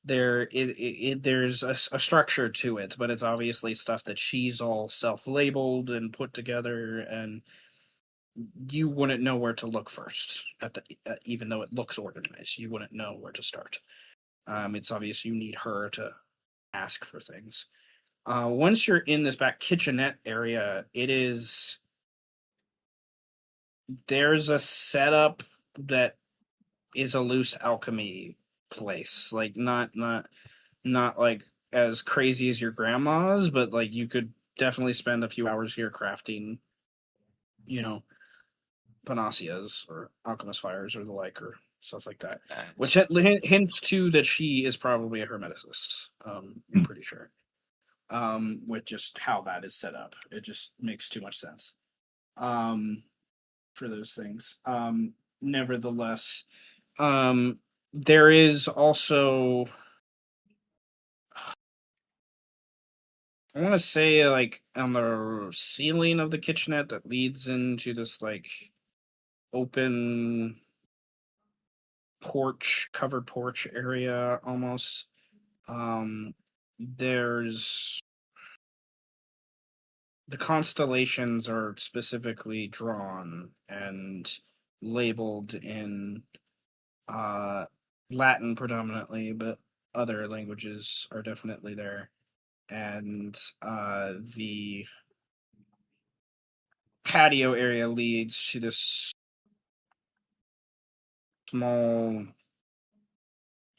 There's a structure to it, but it's obviously stuff that she's all self-labeled and put together, and you wouldn't know where to look first. Even though it looks organized, you wouldn't know where to start. It's obvious you need her to ask for things. Once you're in this back kitchenette area, there's a setup that is a loose alchemy place. Like not like as crazy as your grandma's, but like you could definitely spend a few hours here crafting, panaceas or alchemist fires or the like, or stuff like that. Which hints to that she is probably a hermeticist. I'm pretty sure. With just how that is set up, it just makes too much sense. For those things. Nevertheless, there is also, I want to say, like on the ceiling of the kitchenette that leads into this like open covered porch area almost. There's the constellations are specifically drawn and labeled in Latin predominantly, but other languages are definitely there. And the patio area leads to this small,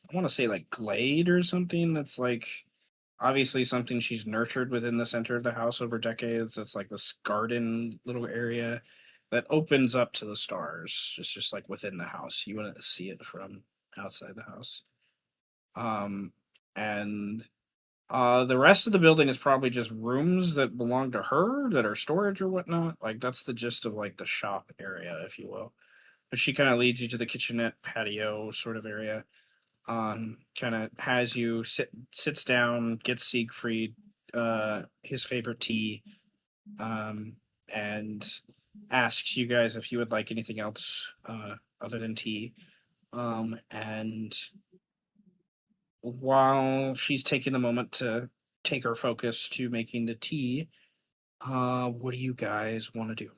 I want to say like glade or something that's like obviously something she's nurtured within the center of the house over decades. It's like this garden little area that opens up to the stars. It's just like within the house. You wouldn't see it from outside the house. And the rest of the building is probably just rooms that belong to her that are storage or whatnot. Like that's the gist of like the shop area, if you will. But she kind of leads you to the kitchenette patio sort of area. Kind of has you sits down, gets Siegfried his favorite tea, and asks you guys if you would like anything else other than tea. And while she's taking a moment to take her focus to making the tea, what do you guys want to do?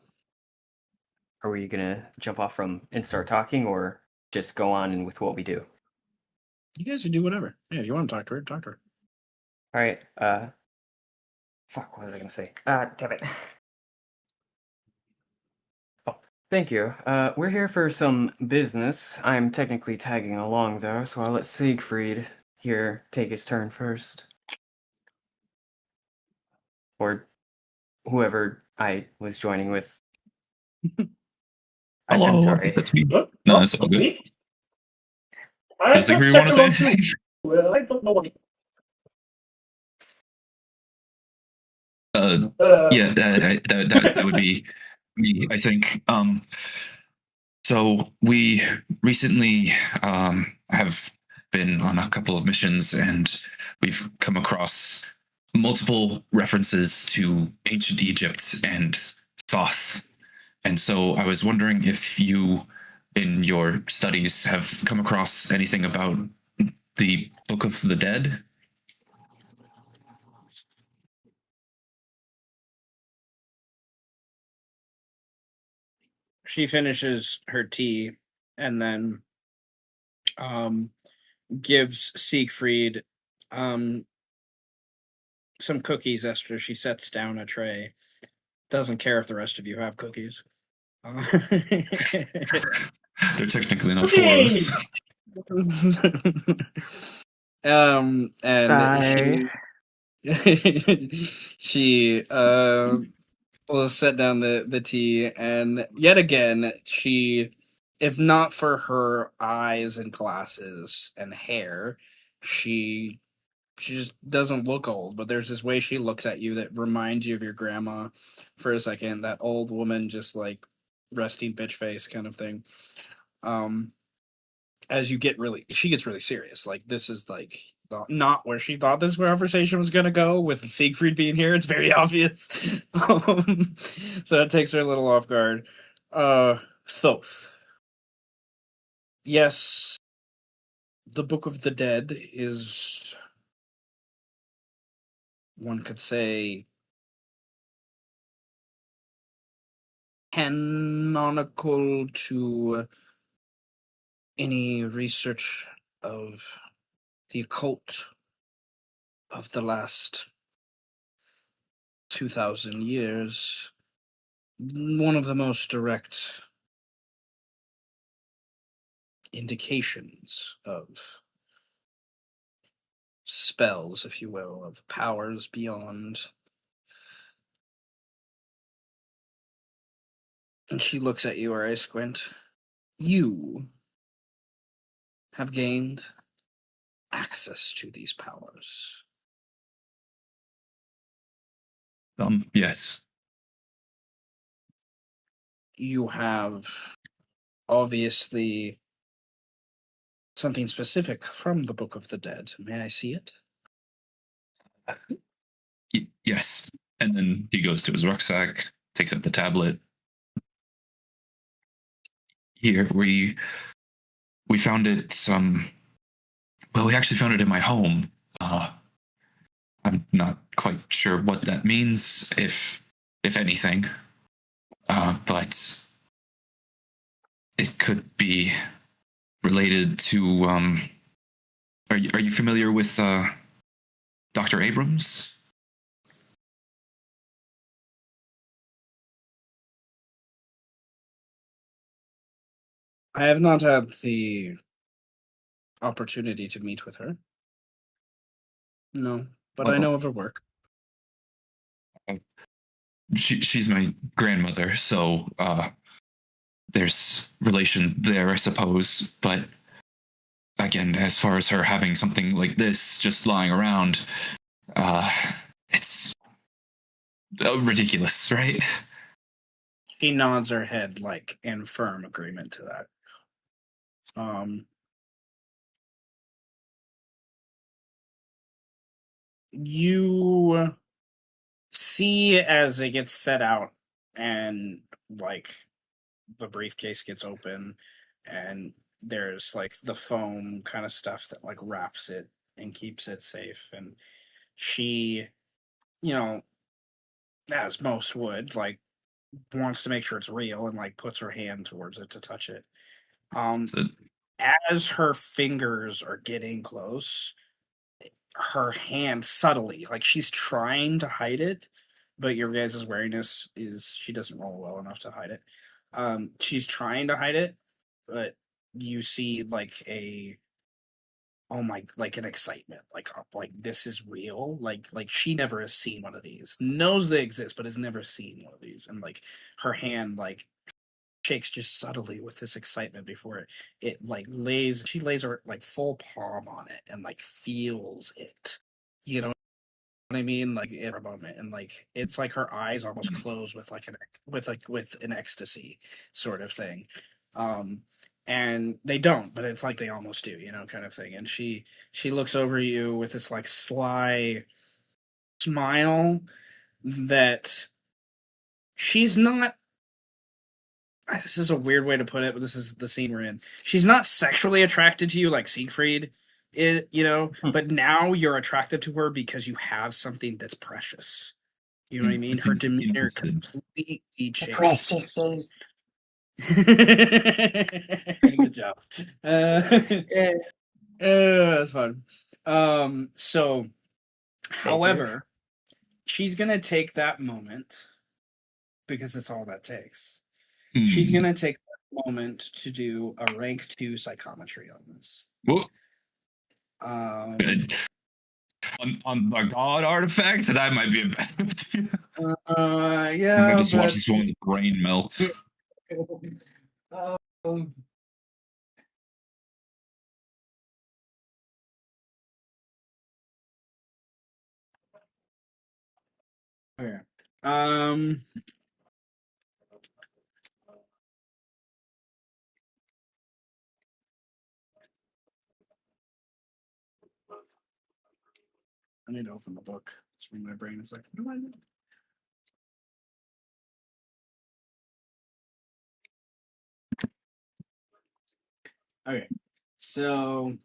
Are we gonna jump off from and start talking, or just go on and with what we do? You guys can do whatever. Yeah, if you want to talk to her, talk to her. All right. Fuck. What was I gonna say? Damn it. Oh, thank you. We're here for some business. I'm technically tagging along though, so I'll let Siegfried here take his turn first, or whoever I was joining with. Hello, I'm sorry. that's me. What? No, that's all good. Me? I Does Siegfried want to say anything? Well, I don't know what. Yeah, that would be me, I think. So we recently have been on a couple of missions, and we've come across multiple references to ancient Egypt and Thoth. And so I was wondering if you, in your studies, have come across anything about the Book of the Dead? she finishes her tea and then gives Siegfried some cookies after she sets down a tray. Doesn't care if the rest of you have cookies. They're technically not for us. And Sigh. she will set down the tea, and yet again she, if not for her eyes and glasses and hair, she just doesn't look old. But there's this way she looks at you that reminds you of your grandma for a second, that old woman, just like resting bitch face kind of thing. As you get really, she gets really serious. Like, this is like not where she thought this conversation was going to go with Siegfried being here. It's very obvious. So it takes her a little off guard. Thoth. Yes, the Book of the Dead is, one could say, canonical to any research of the occult of the last 2,000 years. One of the most direct indications of spells, if you will, of powers beyond. And she looks at you, her eyes squint. You have gained access to these powers. Yes. You have obviously something specific from the Book of the Dead. May I see it? Yes. And then he goes to his rucksack, takes out the tablet. Here, we found it, well, we actually found it in my home. I'm not quite sure what that means, if anything. But it could be related to, are you familiar with Dr. Abrams? I have not had the opportunity to meet with her. No, but I Well- know of her work. She's my grandmother, so there's relation there, I suppose. But again, as far as her having something like this just lying around, it's ridiculous, right? She nods her head, like, in firm agreement to that. You see as it gets set out, and like the briefcase gets open, and there's like the foam kind of stuff that like wraps it and keeps it safe. And she, you know, as most would, like, wants to make sure it's real and like puts her hand towards it to touch it. So, As her fingers are getting close, her hand subtly, like she's trying to hide it, but your guys' awareness is she doesn't roll well enough to hide it. She's trying to hide it, but you see like like an excitement, like this is real, like she never has seen one of these, knows they exist, but has never seen one of these, and like her hand like shakes just subtly with this excitement before it like she lays her like full palm on it and like feels it, you know what I mean, like in a moment, and like it's like her eyes almost close with like with an ecstasy sort of thing. And they don't, but it's like they almost do, kind of thing. And she looks over you with this like sly smile that she's not, this is a weird way to put it, but this is the scene we're in. She's not sexually attracted to you like Siegfried is, but now you're attracted to her because you have something that's precious. You know what I mean? Her demeanor completely changed. Precious is Good job. Yeah. That's fun. So, however, she's gonna take that moment because that's all that takes. She's Hmm. gonna take that moment to do a rank 2 psychometry on this. Whoa. Um, On the god artifact, that might be a bad idea. I yeah, might just watch but this woman's brain melt. um, okay. I need to open the book. It's in my brain. It's like, what do I do? Okay, so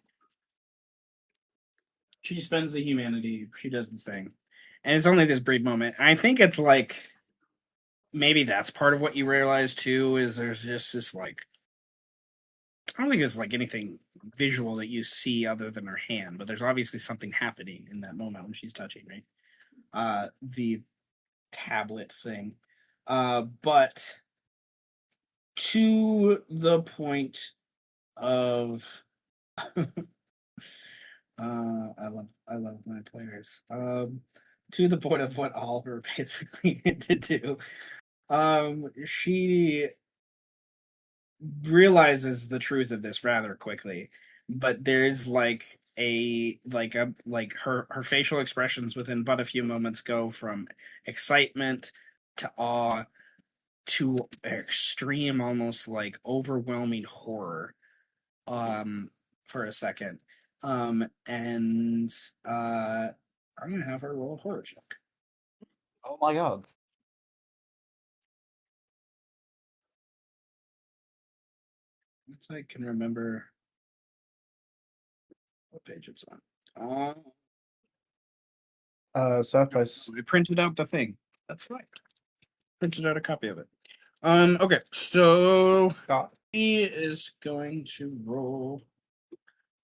she spends the humanity. She does the thing, and it's only this brief moment. I think it's like maybe that's part of what you realize too. Is there's just this like I don't think there's like anything visual that you see other than her hand, but there's obviously something happening in that moment when she's touching, right? The tablet thing. But to the point of I love my players. To the point of what Oliver basically had to do. She realizes the truth of this rather quickly, but there's like her facial expressions within but a few moments go from excitement to awe to extreme, almost like overwhelming horror for a second. And I'm gonna have her roll a horror check. Oh my god. Once I can remember what page it's on. Seth, I printed out the thing. That's right. Printed out a copy of it. Okay, so God. he is going to roll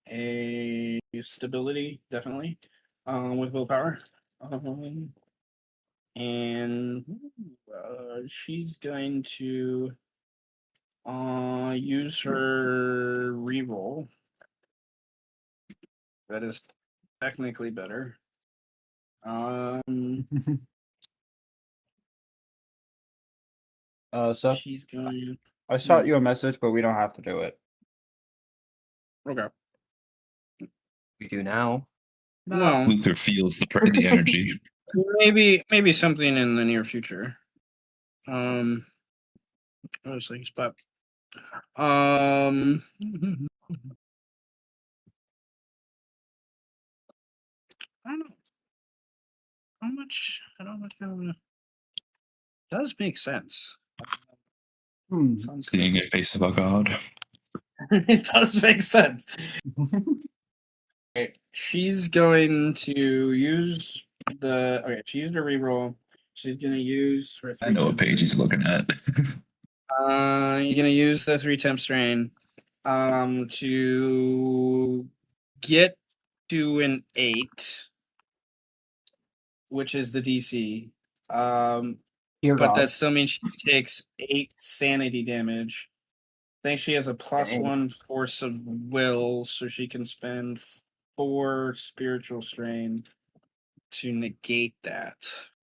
a stability, definitely, with willpower. And she's going to use her reroll. That is technically better. Seth, She's going. I shot you a message, but we don't have to do it. Okay. We do now. Well, Luther feels the energy. maybe something in the near future. Those things, but I don't know how much. I don't know. Does make sense. Sounds Seeing a good. face of a god. It does make sense. Okay, she's going to use the. Okay, she used a reroll. She's gonna use her I three know what temp page he's strain. looking at. You're gonna use the 3 temp strain, to get to an 8, which is the DC. Here, But God. that still means she takes 8 sanity damage. I think she has a +1 force of will, so she can spend 4 spiritual strain to negate that.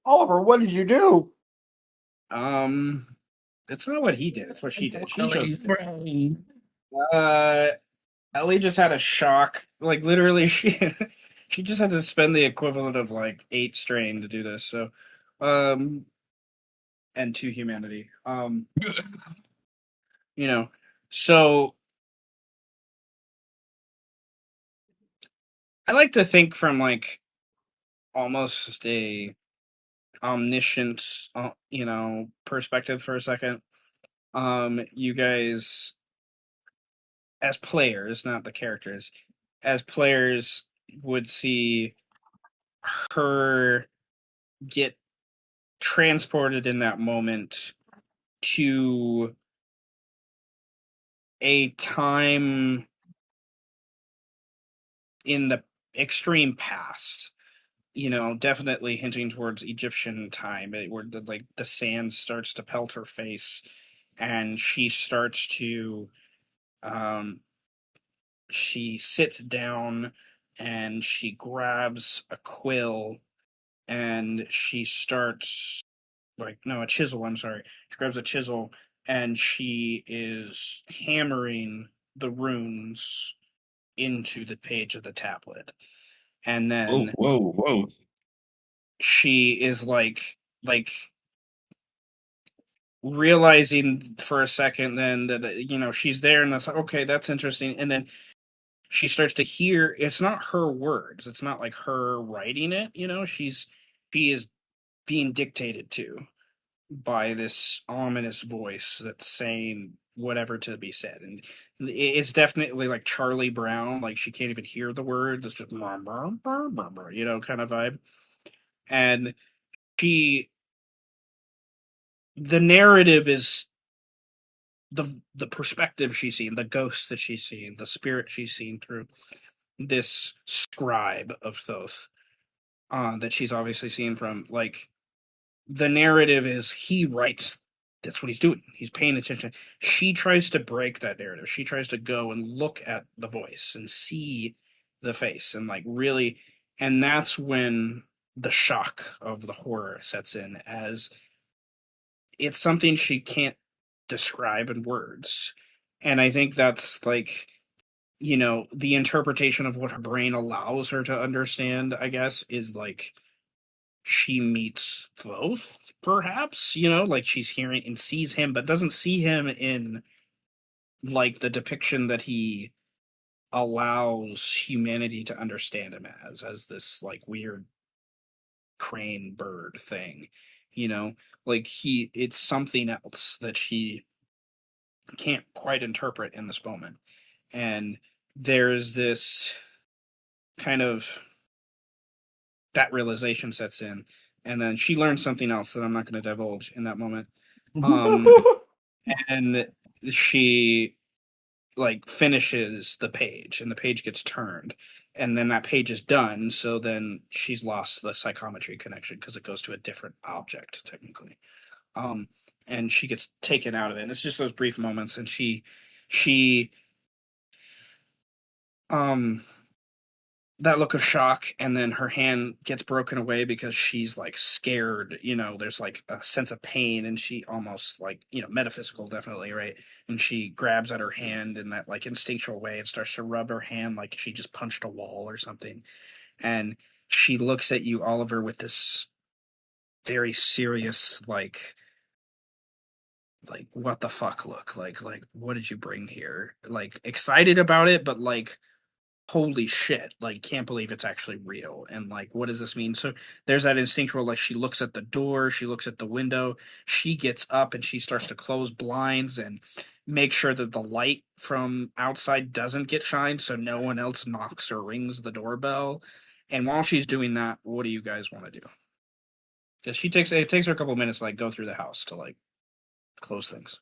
Oliver, what did you do? It's not what he did, it's what she did. She chose Ellie's to do it. brain. Ellie just had a shock. Like literally she just had to spend the equivalent of like 8 strain to do this. So and 2 humanity. You know. So I like to think from like almost a omniscient perspective for a second. You guys as players, not the characters, as players would see her get transported in that moment to a time in the extreme past. Definitely hinting towards Egyptian time, where the sand starts to pelt her face, and she starts to she sits down and she grabs a quill and she starts no, a chisel, I'm sorry. She grabs a chisel and she is hammering the runes into the page of the tablet. And Whoa, then whoa, whoa. she is like realizing for a second then that she's there, and that's like, okay, that's interesting. And then she starts to hear, it's not her words, it's not like her writing it, she is being dictated to by this ominous voice that's saying whatever to be said. And it's definitely like Charlie Brown, like she can't even hear the words, it's just kind of vibe. And she the narrative is the perspective she's seeing, the ghost that she's seeing, the spirit she's seeing through this scribe of Thoth, that she's obviously seen from. Like, the narrative is he writes. That's what he's doing. He's paying attention. She tries to break that narrative. She tries to go and look at the voice and see the face and really, and that's when the shock of the horror sets in, as it's something she can't describe in words. And I think that's the interpretation of what her brain allows her to understand, I guess, is she meets Thoth, perhaps, she's hearing and sees him, but doesn't see him in the depiction that he allows humanity to understand him as this weird crane bird thing, it's something else that she can't quite interpret in this moment. And there's this kind of that realization sets in, and then she learns something else that I'm not going to divulge in that moment. And she finishes the page, and the page gets turned, and then that page is done. So then she's lost the psychometry connection because it goes to a different object technically. And she gets taken out of it. And it's just those brief moments, and she that look of shock, and then her hand gets broken away because she's scared. There's a sense of pain, and she almost metaphysical, definitely, right? And she grabs at her hand in that instinctual way and starts to rub her hand like she just punched a wall or something. And she looks at you, Oliver, with this very serious what the fuck look, what did you bring here, excited about it, but holy shit, can't believe it's actually real. And what does this mean? So there's that instinctual, she looks at the door, she looks at the window, she gets up and she starts to close blinds and make sure that the light from outside doesn't get shined so no one else knocks or rings the doorbell. And while she's doing that, what do you guys want to do? Because it takes her a couple minutes to go through the house to close things.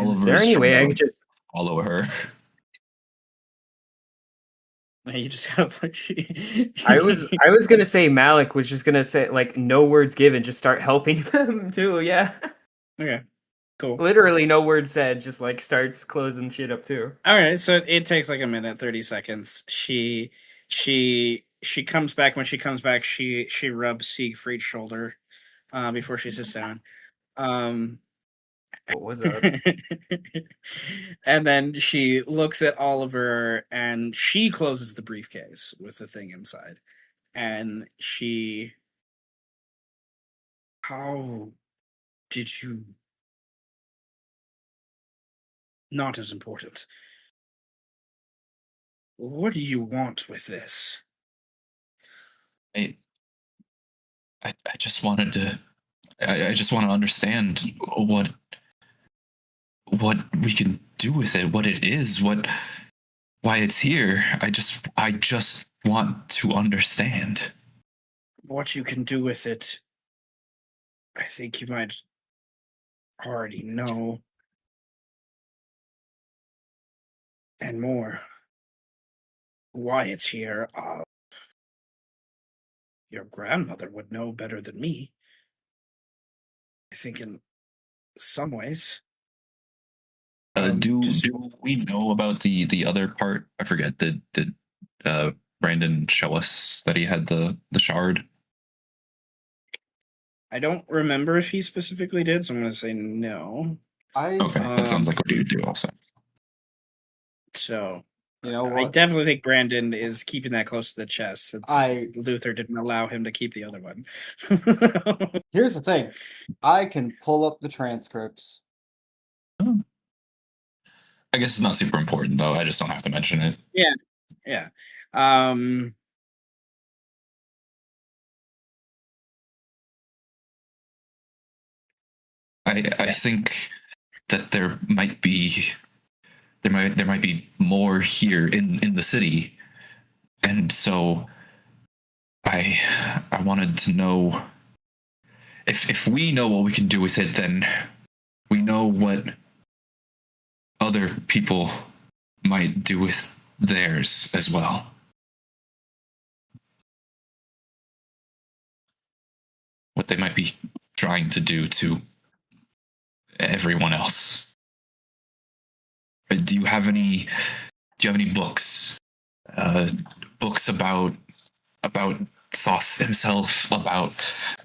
Is there any way I could just follow her? You just gotta put. I was gonna say Malik was just gonna say no words given, just start helping them too. Yeah, Okay, cool. literally no words said, just starts closing shit up too. All right, so it takes a minute, 30 seconds. She comes back. When she comes back, she rubs Siegfried's shoulder before she sits down. What was up? And then she looks at Oliver and she closes the briefcase with the thing inside. And how did you? Not as important. What do you want with this? I just wanted to. I just want to understand what we can do with it, what it is, why it's here. I just want to understand. What you can do with it, I think you might already know. and more. Why it's here, your grandmother would know better than me. I think in some ways. Do Just do we know about the other part? I forget. Did Brandon show us that he had the shard? I don't remember if he specifically did, so I'm going to say no. Okay, that sounds like what he would do also. So You know I what? definitely think Brandon is keeping that close to the chest since I Luther didn't allow him to keep the other one. Here's the thing. I can pull up the transcripts. I guess it's not super important though. I just don't have to mention it. Yeah. I think that there might be more here in the city, and so I wanted to know if we know what we can do with it, then we know what other people might do with theirs as well. What they might be trying to do to everyone else. Do you have any books? Books about Thoth himself, about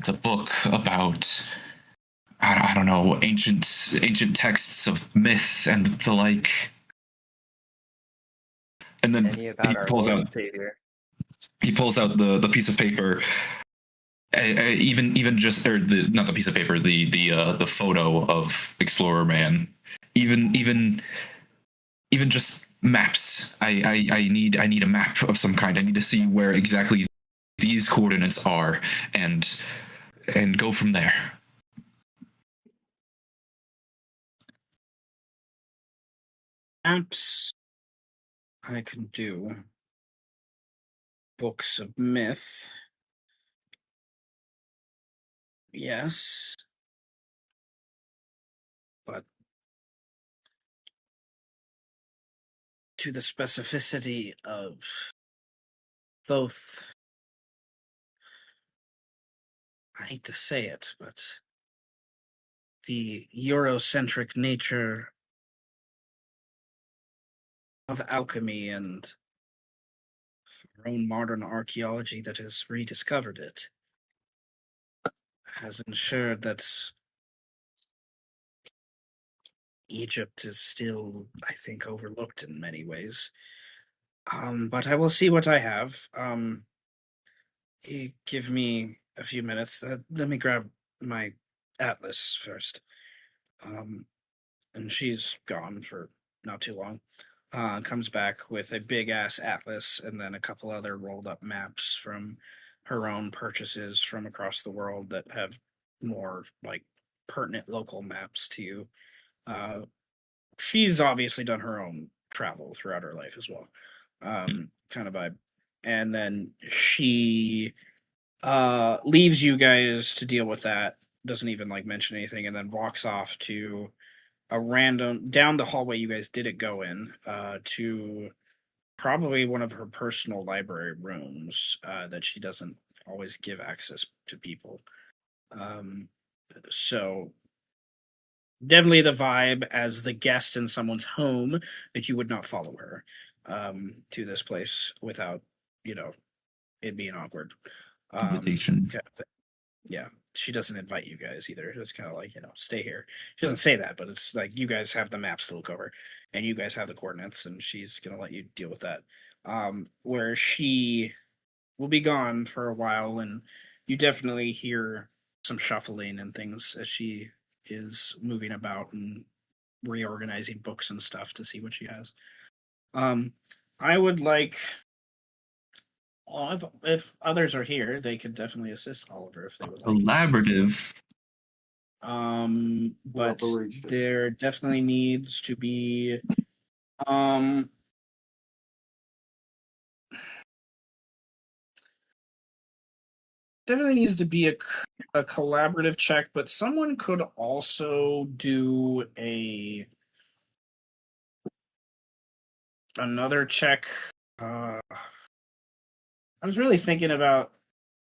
the book, about I don't know, ancient texts of myth and the like. And then Any about our Lord and Savior. he pulls out the piece of paper. Even just or the not the piece of paper, the photo of Explorer Man. Even just maps. I need a map of some kind. I need to see where exactly these coordinates are and go from there. Apps I can do. Books of myth. Yes. But to the specificity of Thoth, I hate to say it, but the Eurocentric nature of alchemy and our own modern archaeology that has rediscovered it has ensured that Egypt is still, I think, overlooked in many ways. But I will see what I have. Give me a few minutes. Let me grab my atlas first. And she's gone for not too long. Comes back with a big ass atlas and then a couple other rolled up maps from her own purchases from across the world that have more like pertinent local maps to you. She's obviously done her own travel throughout her life as well. Kind of vibe. And then she leaves you guys to deal with that, doesn't even like mention anything, and then walks off to a random down the hallway you guys didn't go in, to probably one of her personal library rooms that she doesn't always give access to people. So definitely the vibe as the guest in someone's home that you would not follow her to this place without, it being awkward. Invitation. Yeah, she doesn't invite you guys either. It's kind of like, stay here. She doesn't say that, but it's like you guys have the maps to look over and you guys have the coordinates and she's going to let you deal with that. Where she will be gone for a while and you definitely hear some shuffling and things as she is moving about and reorganizing books and stuff to see what she has. I would like, well, if others are here, they could definitely assist Oliver if they would like. Collaborative. But there definitely needs to be definitely needs to be a collaborative check, but someone could also do a another check. I was really thinking about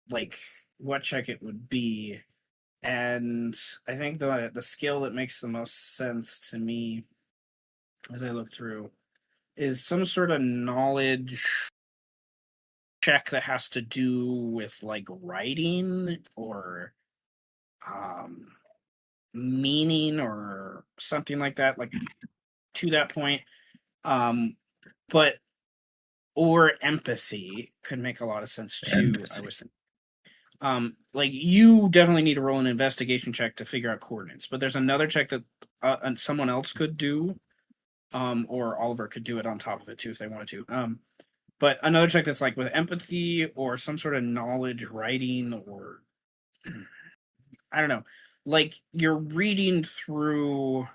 like what check it would be, and I think the skill that makes the most sense to me as I look through is some sort of knowledge check that has to do with like writing or meaning or something like that, like to that point. But or empathy could make a lot of sense too. I was thinking. Like you definitely need to roll an investigation check to figure out coordinates, but there's another check that someone else could do, or Oliver could do it on top of it too if they wanted to. But another check that's like with empathy or some sort of knowledge writing, or I don't know, like you're reading through.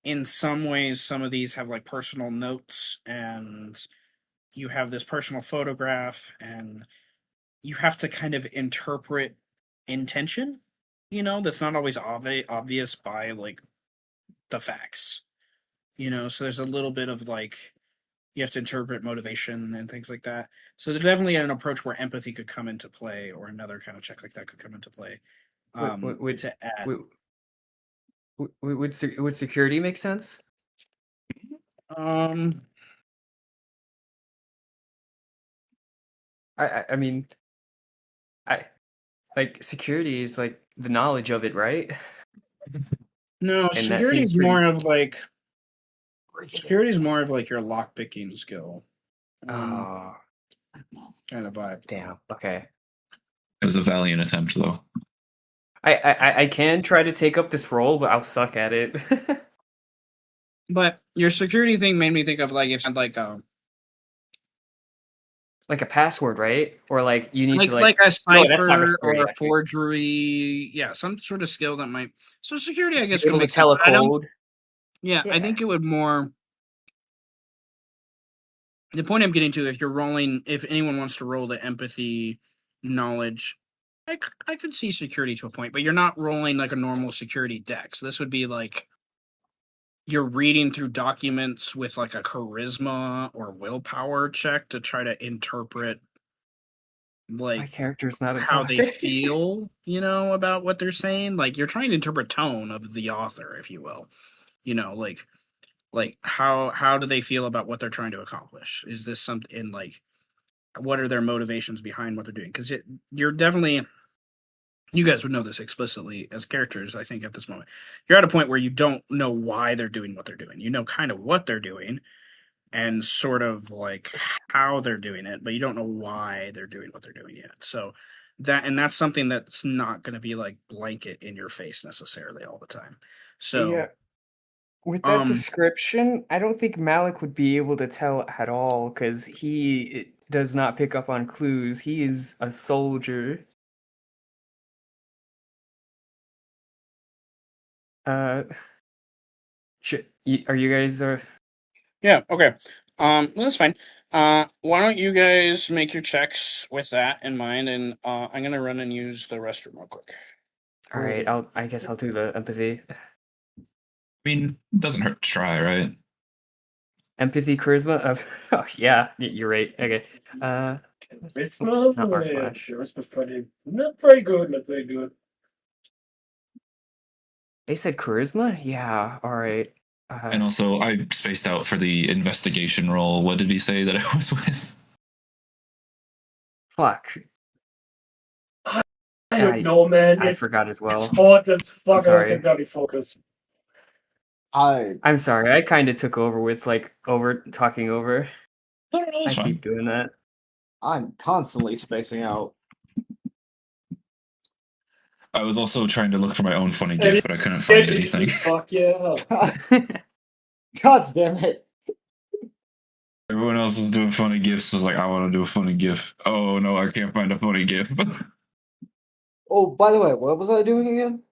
In some ways, some of these have like personal notes, and you have this personal photograph, and you have to kind of interpret intention, that's not always obvious by like the facts, so there's a little bit of like you have to interpret motivation and things like that. So there's definitely an approach where empathy could come into play, or another kind of check like that could come into play. Would To add would security make sense? um I mean, I like security is like the knowledge of it, right? no, And that security seems is more pretty. of like your lock picking skill. Oh, Kind of vibe. damn. Okay. It was a valiant attempt, though. I can try to take up this role, but I'll suck at it. But your security thing made me think of like if like Like a password, right? Or like you need to like a No, that's not cipher security, or a actually. forgery, yeah, some sort of skill that might. So security, I guess, Be could able to make sense. tell a I don't. code. Yeah, I think it would more. The point I'm getting to, if you're rolling, if anyone wants to roll the empathy knowledge, I could see security to a point, but you're not rolling like a normal security dex. This would be like you're reading through documents with like a charisma or willpower check to try to interpret My like character's not how they intelligent. feel, about what they're saying. Like you're trying to interpret tone of the author, if you will. Like how do they feel about what they're trying to accomplish? Is this something like what are their motivations behind what they're doing? Because you're definitely, you guys would know this explicitly as characters, I think, at this moment. You're at a point where you don't know why they're doing what they're doing. You know kind of what they're doing and sort of like how they're doing it, but you don't know why they're doing what they're doing yet. So that's something that's not going to be like blanket in your face necessarily all the time. So Yeah. With that description, I don't think Malik would be able to tell at all because he does not pick up on clues. He is a soldier. Are you guys yeah, okay. That's fine. Why don't you guys make your checks with that in mind, and I'm gonna run and use the restroom real quick. all right? I guess I'll do the empathy. I mean, it doesn't hurt to try, right? Empathy, charisma. Oh yeah, you're right. Okay. Charisma? Not r/. Charisma's not very good, not very good. They said charisma. Yeah. All right. And also, I spaced out for the investigation roll. What did he say that I was with? Fuck. I don't know, man. I forgot as well. It's hard as fuck. I sorry. can barely focus. I'm sorry. I kind of took over with like talking over. No, I keep doing that. I'm constantly spacing out. I was also trying to look for my own funny gift, but I couldn't find anything. Fuck yeah. God damn it. Everyone else was doing funny gifts. So I was like, I want to do a funny gift. Oh no, I can't find a funny gift. Oh, by the way, what was I doing again?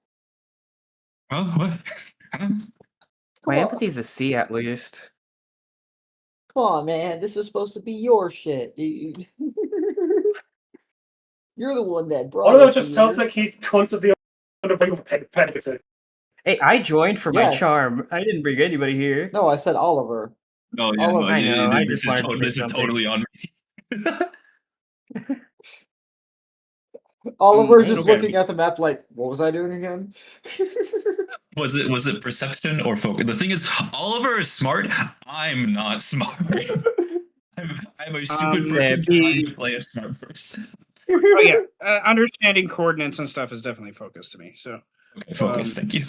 Huh? What? My empathy's a C at least. Come on, man. This is supposed to be your shit, dude. You're the one that brought Although it us just here. sounds like he's constantly on the brink of a panic attack. Hey, I joined for my Yes. charm. I didn't bring anybody here. No, I said Oliver. No, yeah, All no, of- I know, I this just is wanted to say this is something. totally on me. Oliver just okay. looking at the map like, what was I doing again? Was it perception or focus? The thing is, Oliver is smart. I'm not smart. I'm a stupid person trying to play a smart person. Oh yeah, understanding coordinates and stuff is definitely focus to me. So, Okay, focus. Thank you.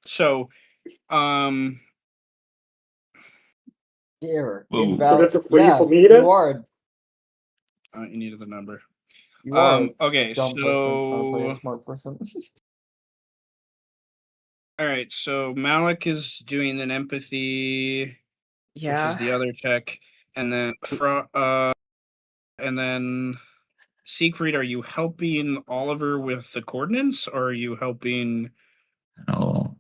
so, Here, Whoa. invalid. So that's a three Yeah, for me then? you are. you needed the number. You are a Okay, dumb person trying to play a so smart person. all right, so Malik is doing an empathy, which Yeah. is the other check, and then and then Siegfried, are you helping Oliver with the coordinates, or are you helping Oh.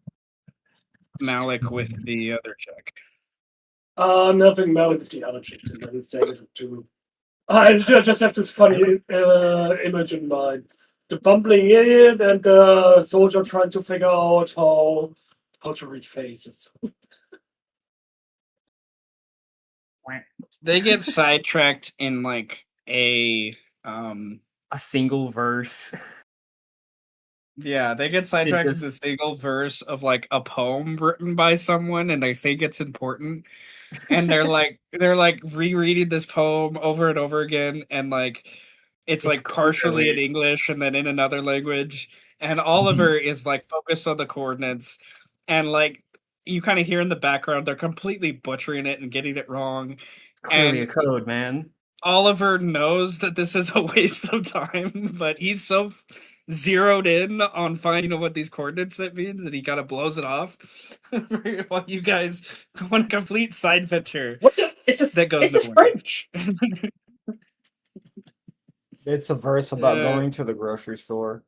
Malik with the other check? I'm helping Malik with the other chick and then saying it to. I just have this funny image in mind. The bumbling idiot and the soldier trying to figure out how to read faces. They get sidetracked in like a single verse. yeah, they get sidetracked in just- the single verse of like a poem written by someone and they think it's important. And they're like rereading this poem over and over again, and like it's like partially in clearly- English and then in another language. And Oliver is like focused on the coordinates, and like you kind of hear in the background they're completely butchering it and getting it wrong. Clearly a And code, man. Oliver knows that this is a waste of time, but he's so zeroed in on finding what these coordinates that means that he kind of blows it off while you guys go on a complete side venture. What the? It's just That goes it's just nowhere. French. It's a verse about Yeah. going to the grocery store.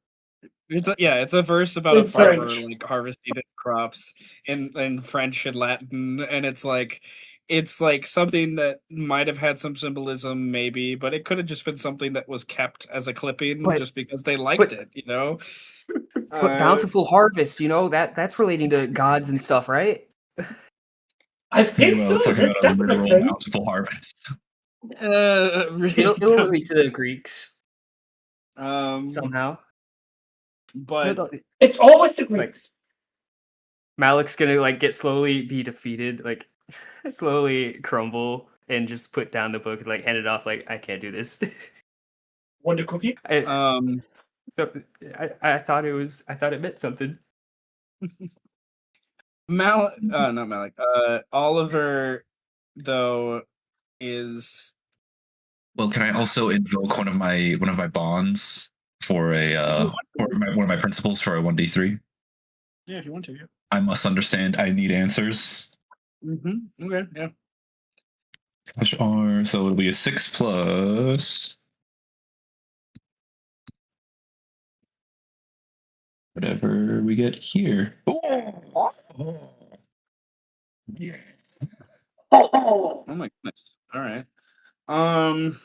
It's a verse about In a farmer French. like harvesting his crops in French and Latin, and it's like something that might have had some symbolism, maybe, but it could have just been something that was kept as a clipping But- just because they liked but- it, you know. But bountiful harvest, you know, that's relating to gods and stuff, right? I think Meanwhile, so. it's talking That about a doesn't make literal sense. bountiful harvest. It'll relate to the Greeks um, somehow. but It's always the Greeks. Malik's gonna like get slowly be defeated, like slowly crumble and just put down the book, like hand it off, like I can't do this. Want a cookie? I thought it meant something. not Malik. Oliver though is Well, can I also invoke one of my bonds for a one of my principles for a 1d3? yeah, if you want to, yeah. I must understand. I need answers. Okay, yeah. /R, so it'll be a 6 plus whatever we get here. Yeah. Oh, Oh my goodness. All right. 6-9.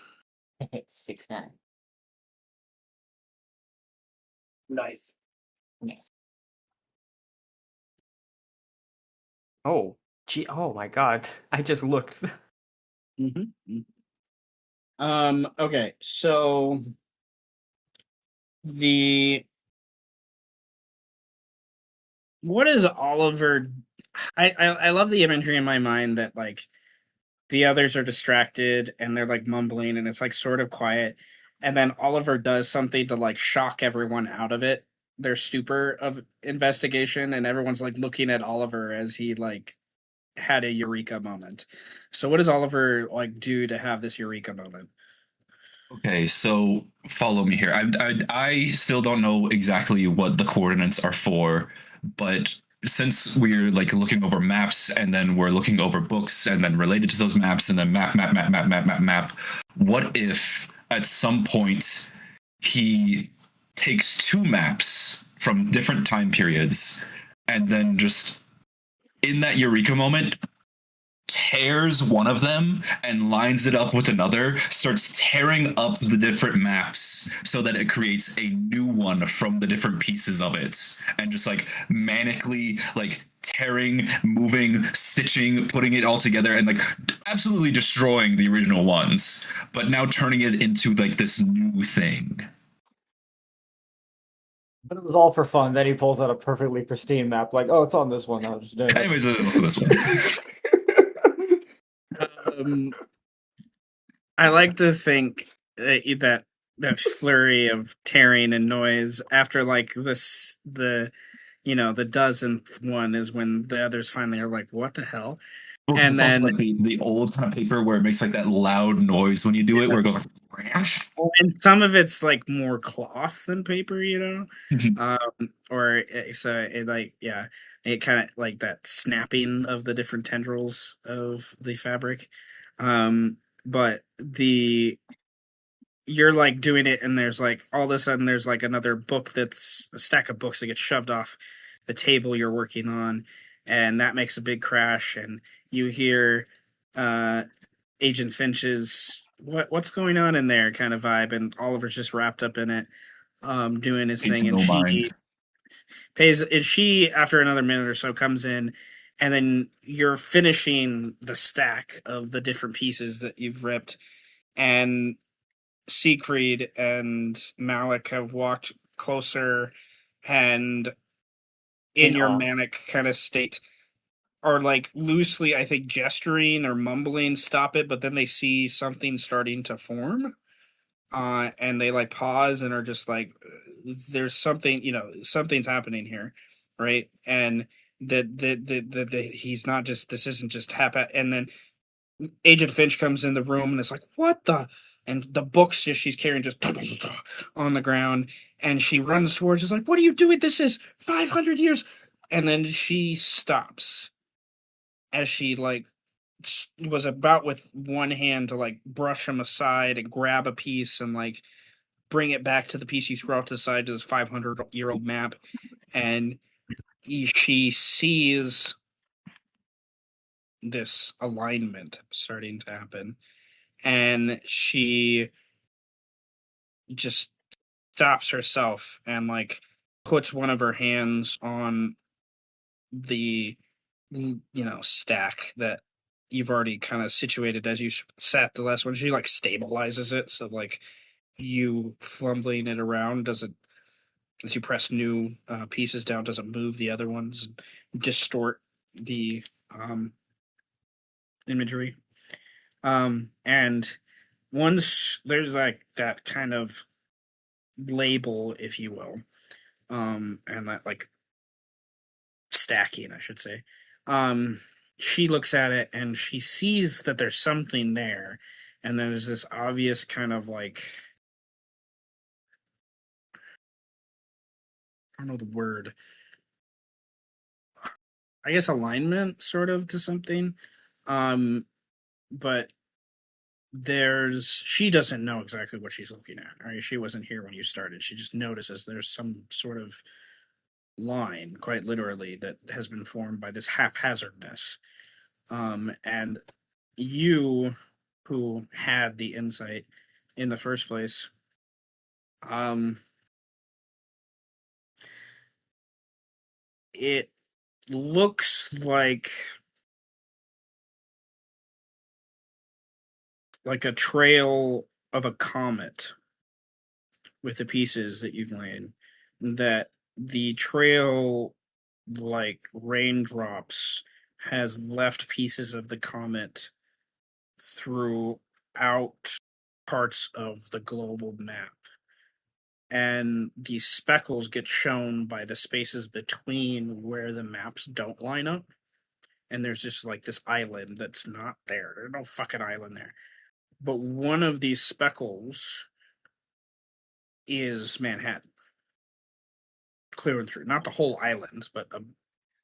nice. Oh, gee, oh my god. I just looked. Okay, so what is Oliver? I love the imagery in my mind that like the others are distracted and they're like mumbling and it's like sort of quiet, and then Oliver does something to like shock everyone out of it, their stupor of investigation, and everyone's like looking at Oliver as he like had a eureka moment. So what does Oliver like do to have this eureka moment? Okay, so follow me here. I still don't know exactly what the coordinates are for, but since we're like looking over maps and then we're looking over books and then related to those maps and then map, what if at some point he takes two maps from different time periods and then just in that eureka moment tears one of them and lines it up with another, starts tearing up the different maps so that it creates a new one from the different pieces of it, and just like manically like tearing, moving, stitching, putting it all together, and like absolutely destroying the original ones, but now turning it into like this new thing. But it was all for fun. Then he pulls out a perfectly pristine map, like, oh, it's on this one. I was just doing it. Anyways, there's also this one. I like to think that flurry of tearing and noise after like the dozenth one is when the others finally are like, what the hell? Well, 'cause And it's also then like the old kind of paper where it makes like that loud noise when you do it, where it goes like, and some of it's like more cloth than paper, or so it like it kind of like that snapping of the different tendrils of the fabric. But you're like doing it, and there's like all of a sudden there's like another book that's a stack of books that gets shoved off the table you're working on, and that makes a big crash, and you hear Agent Finch's what's going on in there kind of vibe, and Oliver's just wrapped up in it, doing his It's thing, and no mind. she after another minute or so comes in, and then you're finishing the stack of the different pieces that you've ripped, and Siegfried and Malik have walked closer, and in your manic kind of state are like loosely, I think, gesturing or mumbling, stop it, but then they see something starting to form. And they like pause and are just like, there's something, something's happening here, right? And that he's not just, this isn't just happen. And then Agent Finch comes in the room and it's like, what the? And the books she's carrying just on the ground, and she runs towards. Is like, what are you doing? This is 500 years. And then she stops as she like was about with one hand to like brush him aside and grab a piece and like bring it back to the piece you throw out to the side to this 500-year-old map, and she sees this alignment starting to happen, and she just stops herself and like puts one of her hands on the stack that you've already kind of situated as you sat the last one. She like stabilizes it, so like you fumbling it around doesn't, as you press new pieces down, doesn't move the other ones and distort the imagery. And once there's like that kind of label, if you will, and that like stacking, I should say, she looks at it and she sees that there's something there, and then there's this obvious kind of like, I don't know the word, I guess alignment sort of to something, but she doesn't know exactly what she's looking at. Right? She wasn't here when you started. She just notices there's some sort of line, quite literally, that has been formed by this haphazardness. And you, who had the insight in the first place, it looks like a trail of a comet with the pieces that you've laid, that the trail, like raindrops, has left pieces of the comet throughout parts of the global map. And these speckles get shown by the spaces between where the maps don't line up. And there's just like this island that's not there. There's no fucking island there. But one of these speckles is Manhattan. Clear and through. Not the whole island, but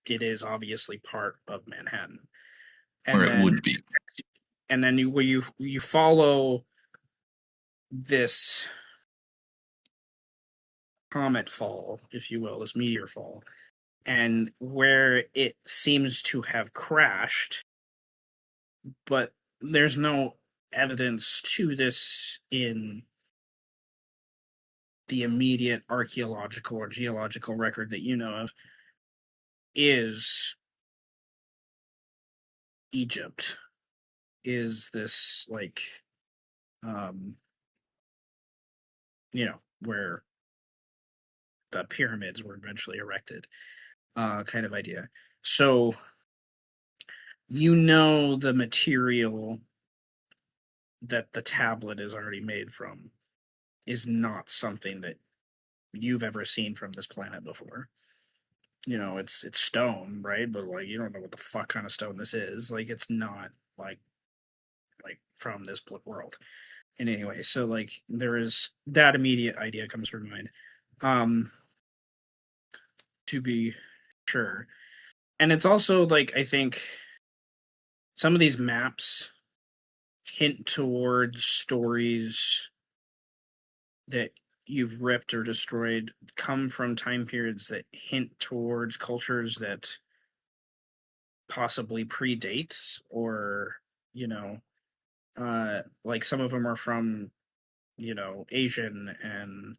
it is obviously part of Manhattan. And or it would be. And then you follow this comet fall, if you will, this meteor fall, and where it seems to have crashed, but there's no evidence to this in the immediate archaeological or geological record that you know of, is Egypt is this like where the pyramids were eventually erected, kind of idea. So the material that the tablet is already made from is not something that you've ever seen from this planet before. It's stone, right? But like you don't know what the fuck kind of stone this is. Like it's not like from this world. And anyway, so like there is that immediate idea comes to mind. To be sure. And it's also like I think some of these maps hint towards stories that you've ripped or destroyed come from time periods that hint towards cultures that possibly predates or like some of them are from Asian and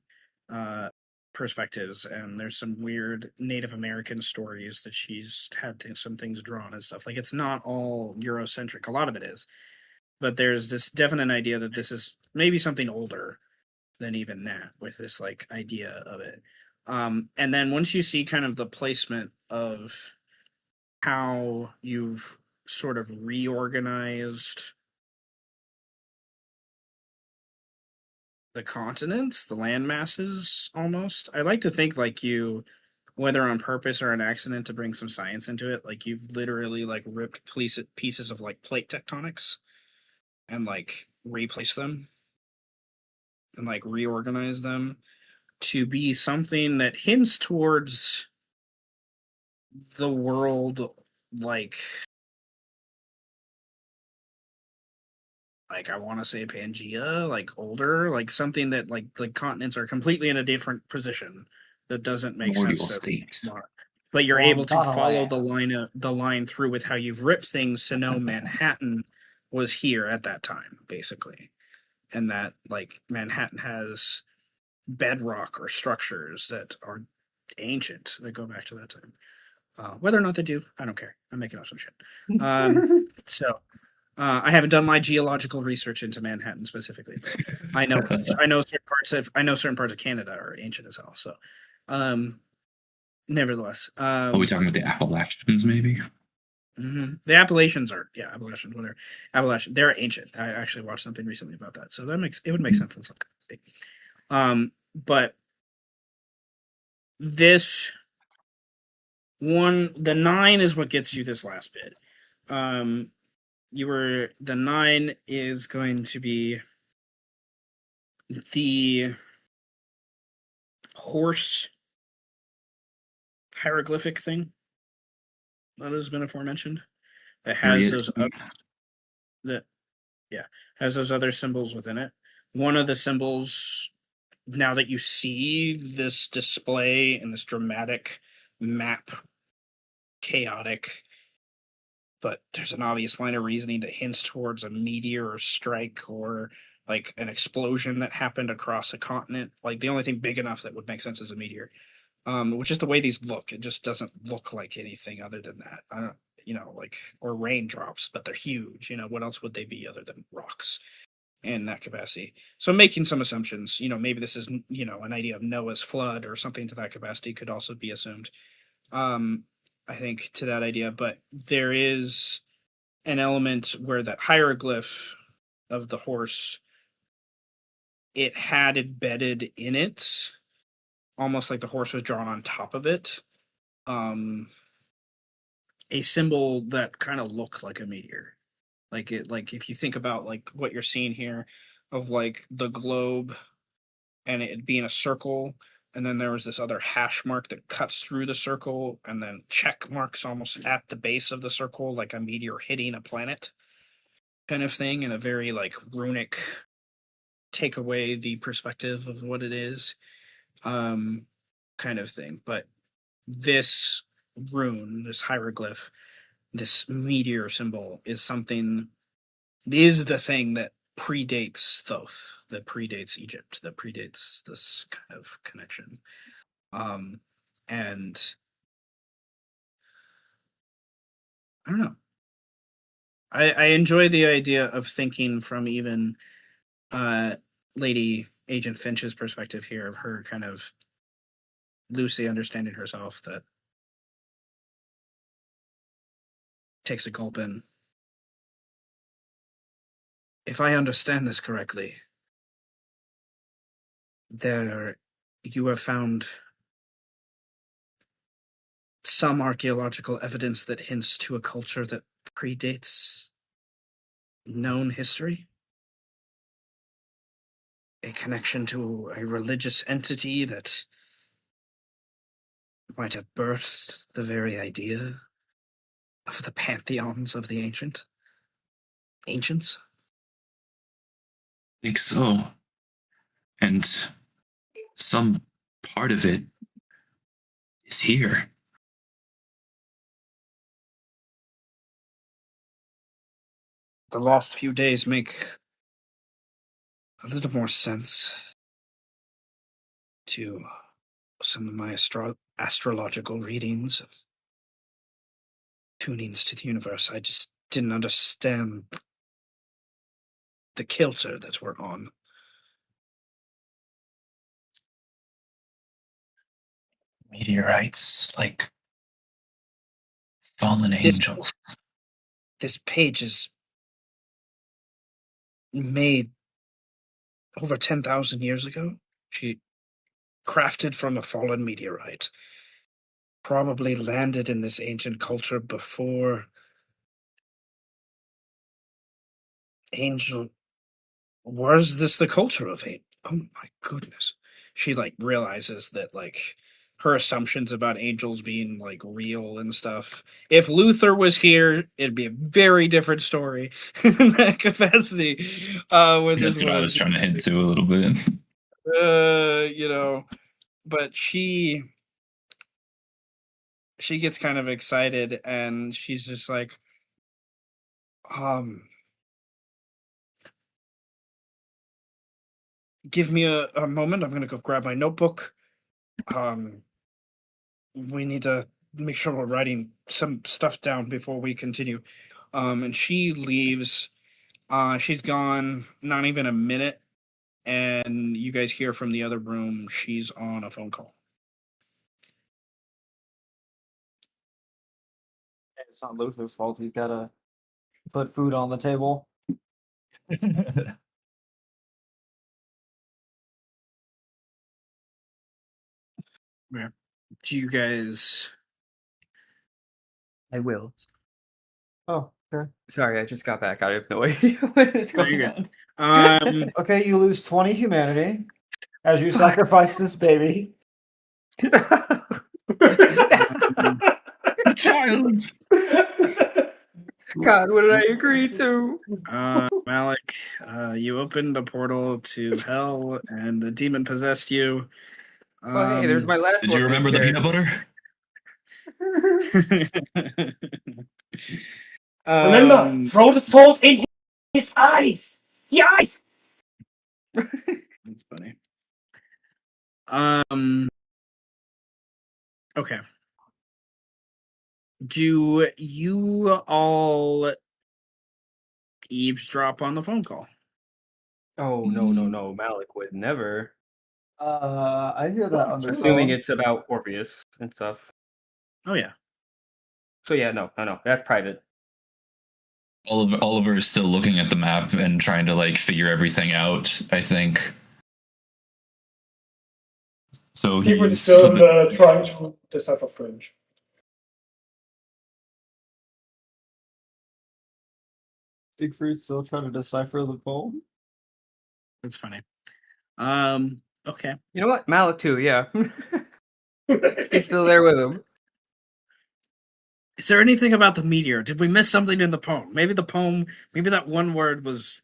perspectives, and there's some weird Native American stories that she's had some things drawn and stuff. Like it's not all Eurocentric. A lot of it is, but there's this definite idea that this is maybe something older than even that, with this like idea of it. And then once you see kind of the placement of how you've sort of reorganized the continents, the land masses almost. I like to think like you, whether on purpose or an accident to bring some science into it, like you've literally like ripped pieces of like plate tectonics and like replaced them and like reorganized them to be something that hints towards the world like I want to say Pangea, like older, like something that like continents are completely in a different position that doesn't make sense Primordial to state. but you're Well, able to gone follow away. the line through with how you've ripped things to know Manhattan was here at that time, basically. And that like Manhattan has bedrock or structures that are ancient that go back to that time. Whether or not they do, I don't care. I'm making up some shit. So I haven't done my geological research into Manhattan specifically, but I know certain parts of Canada are ancient as hell. So, nevertheless, Are we talking about the Appalachians, maybe? the Appalachians are Appalachians. Well, they're ancient. I actually watched something recently about that, so it would make sense in some capacity. But this the 9 is what gets you this last bit. The 9 is going to be the horse hieroglyphic thing that has been aforementioned that has those that has those other symbols within it. One of the symbols, now that you see this display and this dramatic map, chaotic, but there's an obvious line of reasoning that hints towards a meteor or strike or like an explosion that happened across a continent. Like the only thing big enough that would make sense is a meteor. Which is the way these look. It just doesn't look like anything other than that. I don't, like or raindrops, but they're huge. What else would they be other than rocks in that capacity? So making some assumptions. Maybe this is an idea of Noah's flood or something to that capacity could also be assumed. I think to that idea, but there is an element where that hieroglyph of the horse, it had embedded in it, almost like the horse was drawn on top of it, a symbol that kind of looked like a meteor. Like if you think about like what you're seeing here of like the globe and it being a circle, and then there was this other hash mark that cuts through the circle, and then check marks almost at the base of the circle, like a meteor hitting a planet kind of thing, in a very like runic, take away the perspective of what it is, kind of thing. But this rune, this hieroglyph, this meteor symbol is the thing that predates Thoth, that predates Egypt, that predates this kind of connection. And I don't know. I enjoy the idea of thinking from even Lady Agent Finch's perspective here, of her kind of loosely understanding herself, that takes a gulp in. If I understand this correctly, you have found some archaeological evidence that hints to a culture that predates known history? A connection to a religious entity that might have birthed the very idea of the pantheons of the ancients? I think so. And some part of it is here. The last few days make a little more sense to some of my astrological readings, tunings to the universe. I just didn't understand the kilter that we're on. Meteorites, like fallen angels. This page is made over 10,000 years ago. She crafted from a fallen meteorite. Probably landed in this ancient culture before Angel. Was this the culture of hate? Oh my goodness. She realizes that her assumptions about angels being real and stuff. If Luther was here, it'd be a very different story in that capacity. With That's this what I one. was trying to hint to a little bit. But she gets kind of excited, and she's just like, give me a moment. I'm gonna go grab my notebook. We need to make sure we're writing some stuff down before we continue. And she leaves. She's gone not even a minute, and you guys hear from the other room she's on a phone call. It's not Luther's fault. He's got to put food on the table. Yeah. Do you guys? I will. Oh, okay. Sorry, I just got back. I have no idea what is No, going you're on. good. Okay, you lose 20 humanity as you sacrifice this baby. Child. God, what did I agree to? Malik, you opened a portal to hell, and a demon possessed you. Oh, hey, there's my last. Did you remember the peanut butter? Remember, throw the salt in his eyes. The eyes. That's funny. Okay. Do you all eavesdrop on the phone call? Oh no! Malik would never. I hear that on the Assuming phone. it's about Orpheus and stuff. Oh yeah. So yeah, no, that's private. Oliver is still looking at the map and trying to figure everything out, I think. So Siegfried he's is still trying to decipher French. Siegfried's still trying to decipher the poem. That's funny. Okay. You know what? Malik too, yeah. He's still there with him. Is there anything about the meteor? Did we miss something in the poem? Maybe that one word was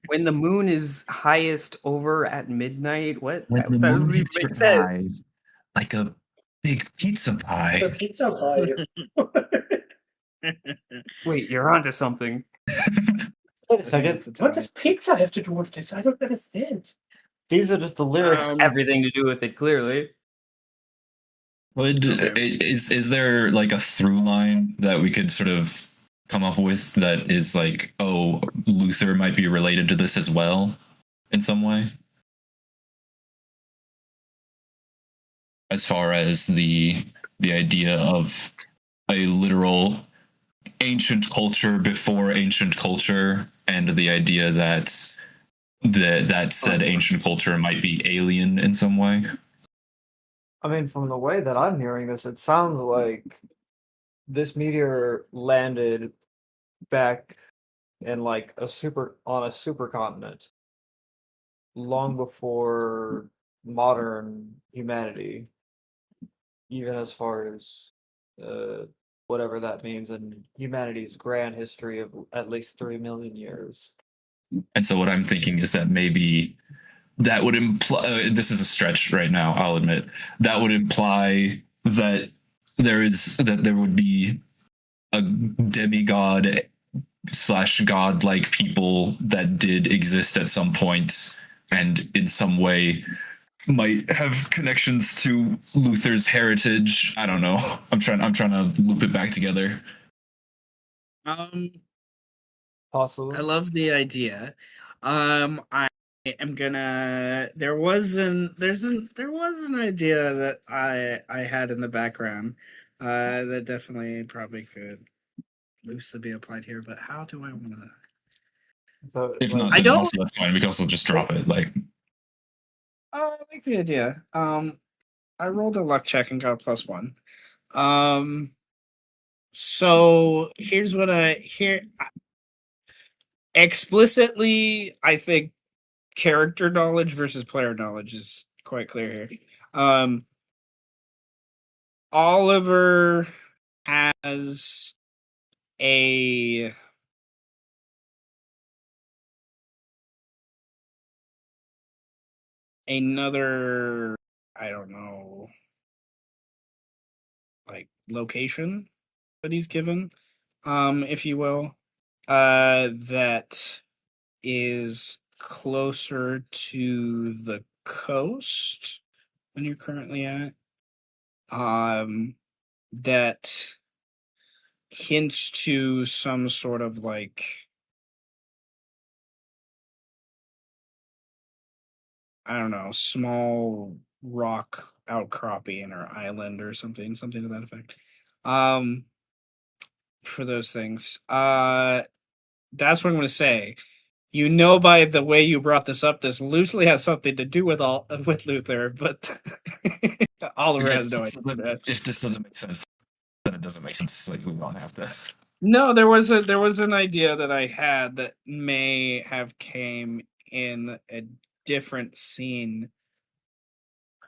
When the moon is highest over at midnight, what? When That the doesn't moon even hits make your sense. eyes, like a big pizza The pie. pizza pie. Wait, you're onto something. Wait a second. What does pizza have to do with this? I don't understand. These are just the lyrics. Everything to do with it, clearly. Is there a through line that we could sort of come up with that is like, oh, Luther might be related to this as well in some way? As far as the idea of a literal ancient culture before ancient culture, and the idea that that said ancient culture might be alien in some way. I mean, from the way that I'm hearing this, it sounds like this meteor landed back in like a supercontinent long before modern humanity, even as far as whatever that means in humanity's grand history of at least 3 million years. And so what I'm thinking is that maybe that would imply, this is a stretch right now, I'll admit, that would imply that there would be a demigod slash god-like people that did exist at some point, and in some way might have connections to Luther's heritage. I don't know. I'm trying to loop it back together. I Possibly. love the idea. I am gonna. There was an idea that I had in the background, that definitely probably could loosely be applied here. But how do I want to? So, If like, not, I then don't- also that's fine. We can also just drop it. Like, I like the idea. I rolled a luck check and got a +1. So here's what explicitly, I think character knowledge versus player knowledge is quite clear here. Oliver has a another, I don't know, like location that he's given, if you will, that is closer to the coast than you're currently at. That hints to some sort of like, I don't know, small rock outcropping or island or something to that effect. For those things. That's what I'm gonna say. You know, by the way you brought this up, this loosely has something to do with Luther, but Oliver has no idea. if this doesn't make sense, then it doesn't make sense. Like, we don't have to. No, there was an idea that I had that may have came in a different scene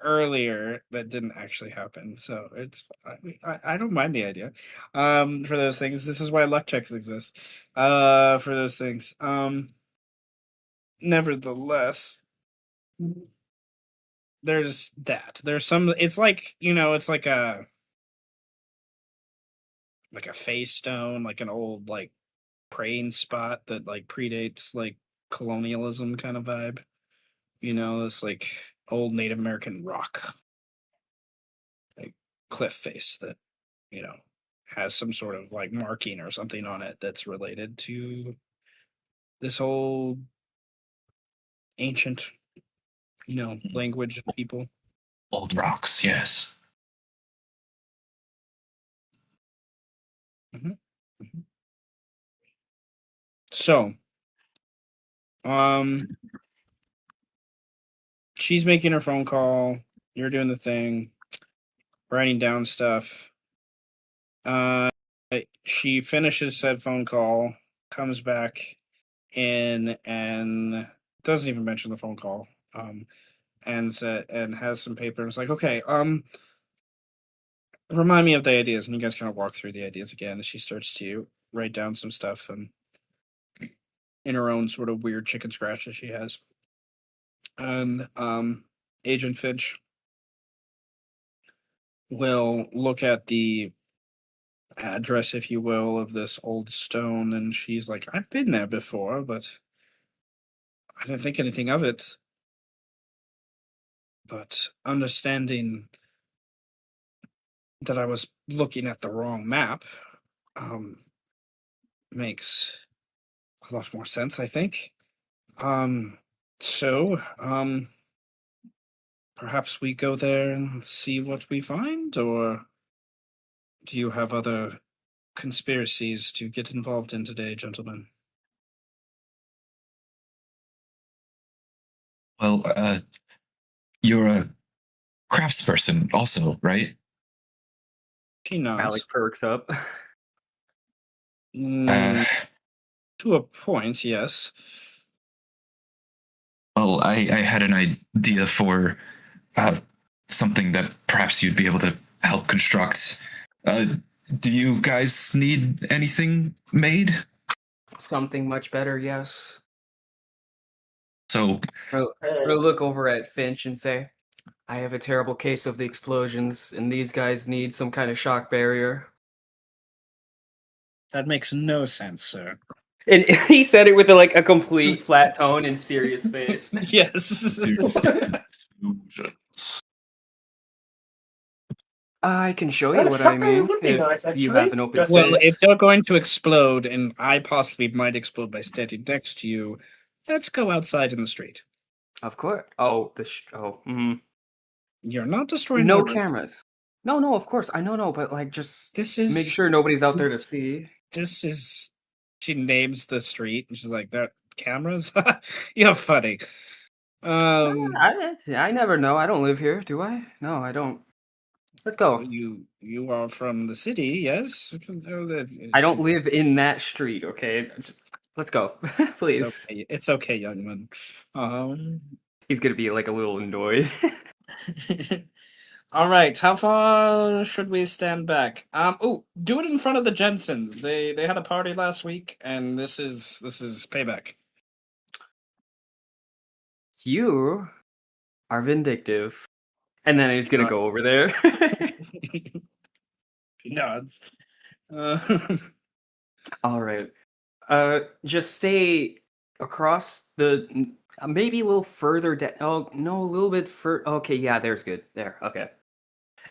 earlier that didn't actually happen. So it's I don't mind the idea. For those things, this is why luck checks exist. For those things. Nevertheless, there's that. There's some. It's like, it's like a face stone, like an old like praying spot that like predates like colonialism kind of vibe. This like old Native American rock, like cliff face that has some sort of like marking or something on it that's related to this old ancient, language and people. Old rocks, yes. So, she's making her phone call. You're doing the thing, writing down stuff. She finishes said phone call, comes back in, and doesn't even mention the phone call. And has some paper, and it's like, okay, remind me of the ideas, and you guys kind of walk through the ideas again. And she starts to write down some stuff, and in her own sort of weird chicken scratch that she has. And Agent Finch will look at the address, if you will, of this old stone, and she's like, I've been there before, but I didn't think anything of it. But understanding that I was looking at the wrong map, makes a lot more sense, I think. So, perhaps we go there and see what we find, or do you have other conspiracies to get involved in today, gentlemen? Well, you're a craftsperson also, right? She nods. Malik perks up. Mm, to a point, yes. Well, I had an idea for something that perhaps you'd be able to help construct. Do you guys need anything made? Something much better, yes. So, We'll look over at Finch and say, I have a terrible case of the explosions, and these guys need some kind of shock barrier. That makes no sense, sir. And he said it with a complete flat tone and serious face. Yes. serious explosions. I can show Well, you what I shock barrier mean would be if nice, you actually. have an open Just Well, space. if they're going to explode and I possibly might explode by standing next to you, let's go outside in the street. Of course. Oh, You're not destroying no my- cameras. No, of course. I know, but just This is make sure nobody's out there to this- see. This is. She names the street, and she's like, "There cameras." You're funny. I never know. I don't live here, do I? No, I don't. Let's go. You are from the city, yes? I don't live in that street, okay? Let's go, please. It's okay, young man. He's gonna be like a little annoyed. All right, how far should we stand back? Do it in front of the Jensens. They had a party last week, and this is payback. You are vindictive. And then he's gonna go over there. He nods. All right. Just stay across the maybe a little further down. Oh no, a little bit further. Okay, yeah, there's good. There, okay.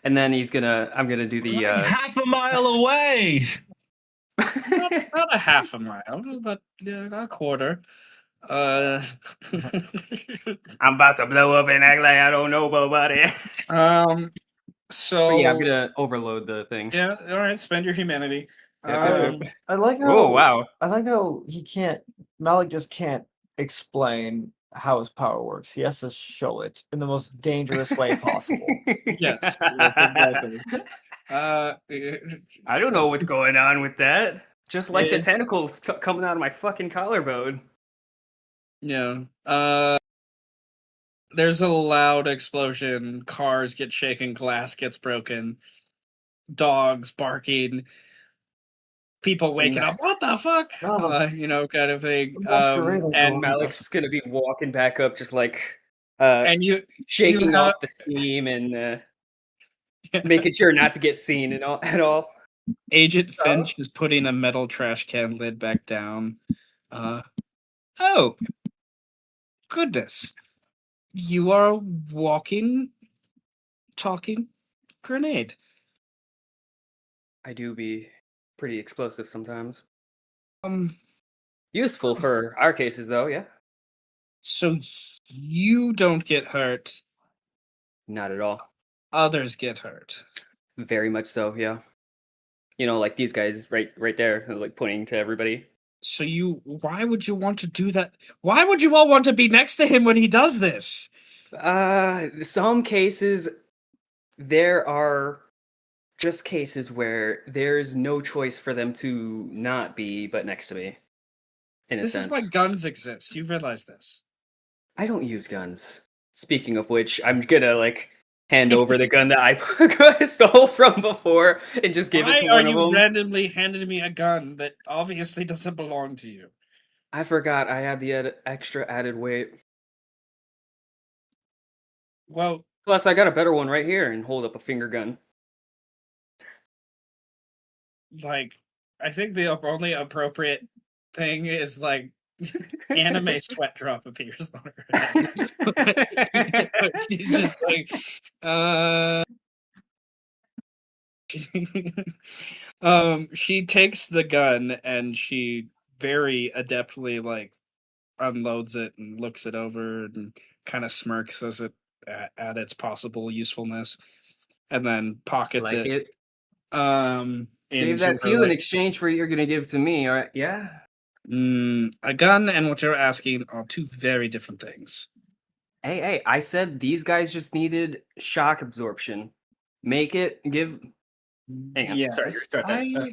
And then I'm gonna do the half a mile away. not a half a mile, but a quarter. I'm about to blow up and act like I don't know about it. So But yeah, I'm gonna overload the thing. Yeah, all right. Spend your humanity. I like how. Oh wow. I like how he can't. Malik just can't explain how his power works. He has to show it in the most dangerous way possible. Yes, exactly. I don't know what's going on with that. Just like the Yeah. tentacle coming out of my fucking collarbone. Yeah. There's a loud explosion. Cars get shaken. Glass gets broken. Dogs barking. People waking up. What the fuck? Kind of thing. And Malik's gonna be walking back up, just like and shaking have- off the steam and making sure not to get seen at all. Agent Finch is putting a metal trash can lid back down. Oh, goodness. You are walking, talking grenade. I do be pretty explosive sometimes. Um, Useful for our cases, though, yeah? so you don't get hurt, Not at all. others get hurt. Very much so, yeah. You know, like these guys right there, like pointing to everybody. So why would you want to do that? Why would you all want to be next to him when he does this? Some cases, there are just cases where there's no choice for them to not be but next to me. In a This sense. is why guns exist. You realize this. I don't use guns. Speaking of which, I'm gonna hand over the gun that I stole from before and just give it to one of them. Randomly handed me a gun that obviously doesn't belong to you? I forgot I had the extra added weight. Well, Plus, I got a better one right here and hold up a finger gun. I think the only appropriate thing is anime sweat drop appears on her head. She's just She takes the gun and she very adeptly like unloads it and looks it over and kind of smirks as it at its possible usefulness, and then pockets Like it it. Gave into that to her you in like exchange for what you're gonna give to me. All right. Yeah. a gun and what you're asking are two very different things. Hey, I said these guys just needed shock absorption. Make it give. Hang on. Sorry, you Yes, start there.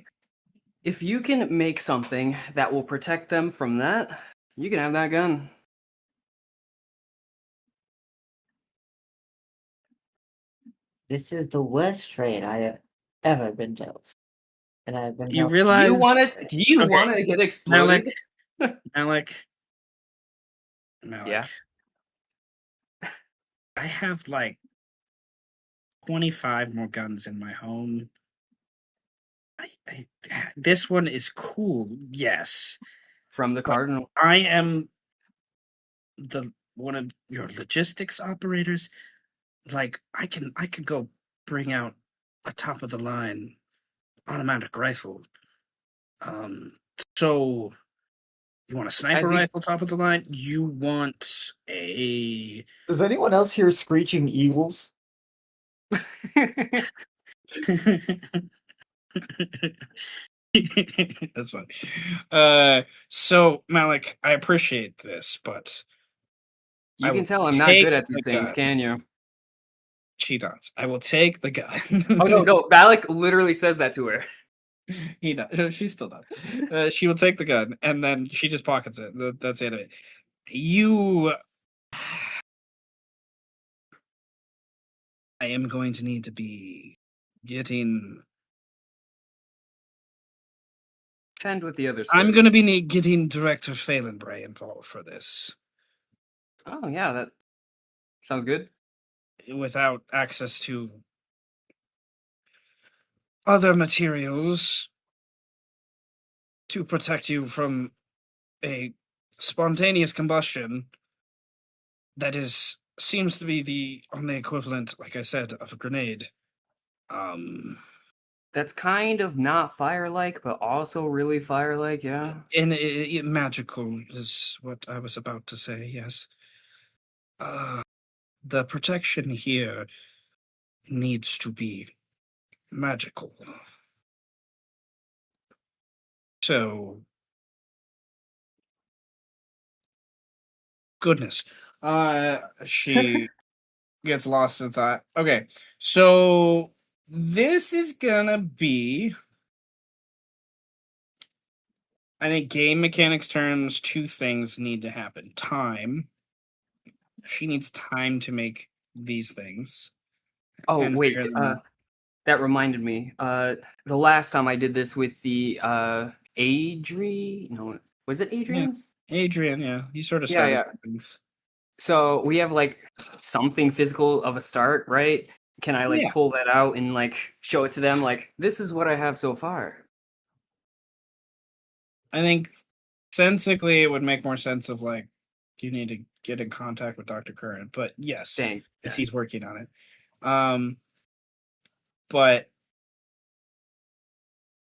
If you can make something that will protect them from that, you can have that gun. This is the worst trade I have ever been dealt. And I've been you helped. Do you realize. want it? Do you Okay, want to get Malik, exploded? Malik, Yeah. Malik. I have like 25 more guns in my home. I, this one is cool, yes, From the but Cardinal. I am the one of your logistics operators. Like I could go bring out a top of the line automatic rifle. Um, so you want a sniper As he rifle top of the line? You want a Does anyone else hear screeching eagles? That's funny. So Malik, I appreciate this, but I You can will tell I'm not take good at the these things, gun. can you? She does. I will take the gun. Oh no, Valak literally says that to her. He does. No, she still does. She will take the gun, and then she just pockets it. That's the end of it. You, I am going to need to be getting. Send with the others I'm first. going to be getting Director Phelanbray involved for this. Oh yeah, that sounds good. Without access to other materials to protect you from a spontaneous combustion that is seems to be the only equivalent, like I said, of a grenade. Um, That's kind of not fire-like, but also really fire-like. Yeah. and magical is what I was about to say. Yes. The protection here needs to be magical. So, goodness. She gets lost in thought. Okay, so this is gonna be, I think, game mechanics terms. Two things need to happen. Time. She needs time to make these things Oh and wait, figure them out. that reminded me. The last time I did this with the Adri, no, was it Yeah, Adrian? Adrian. Yeah, he sort of Yeah, started yeah. things. So we have like something physical of a start, right? Can I like Yeah, pull that out and like show it to them? Like, this is what I have so far. I think sensically it would make more sense of like you need to get in contact with Dr. Curran, but yes, Dang. because Yeah. he's working on it. But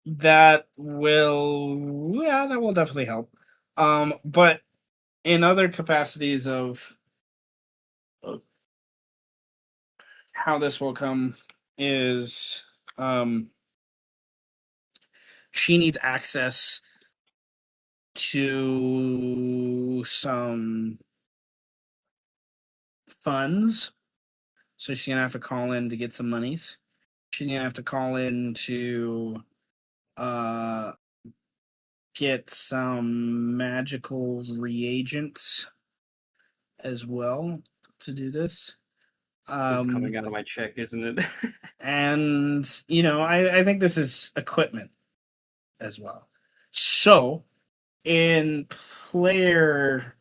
that will definitely help. But in other capacities of how this will come is she needs access to some funds. So she's gonna have to call in to get some monies. She's gonna have to call in to uh get some magical reagents as well to do this. This is coming out of my check, isn't it? And I think this is equipment as well. So in player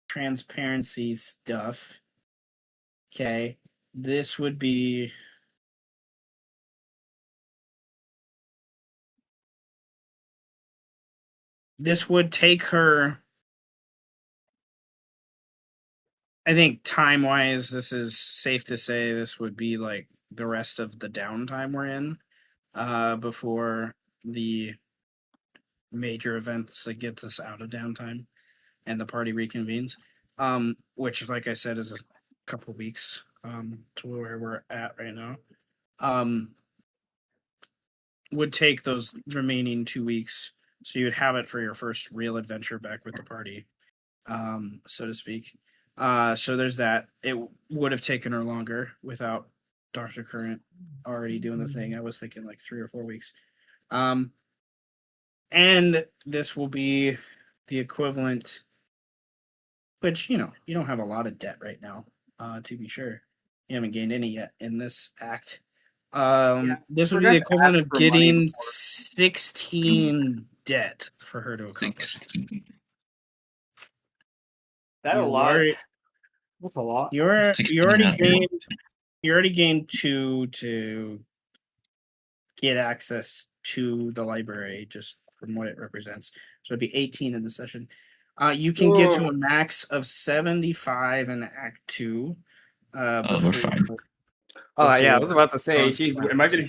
transparency stuff, okay, this would be this would take her, I think time wise, this is safe to say this would be like the rest of the downtime we're in. before the major events that gets us out of downtime and the party reconvenes. Which, like I said, is a couple weeks to where we're at right now. Would take those remaining 2 weeks, so you'd have it for your first real adventure back with the party, so to speak. So there's that. It would have taken her longer without Dr. Current already doing the thing. I was thinking like 3 or 4 weeks. And this will be the equivalent, which, you don't have a lot of debt right now, to be sure. You haven't gained any yet in this act. This would be the equivalent of getting 16 debt for her to accomplish. 16. That a You lot. already- That's a lot. You 16 already out of gained. You already gained 2 to get access to the library, just from what it represents. So it'd be 18 in the session. You can get to a max of 75 in Act 2. Oh, we're fine. Oh yeah, I was before about to say, geez, am I gonna?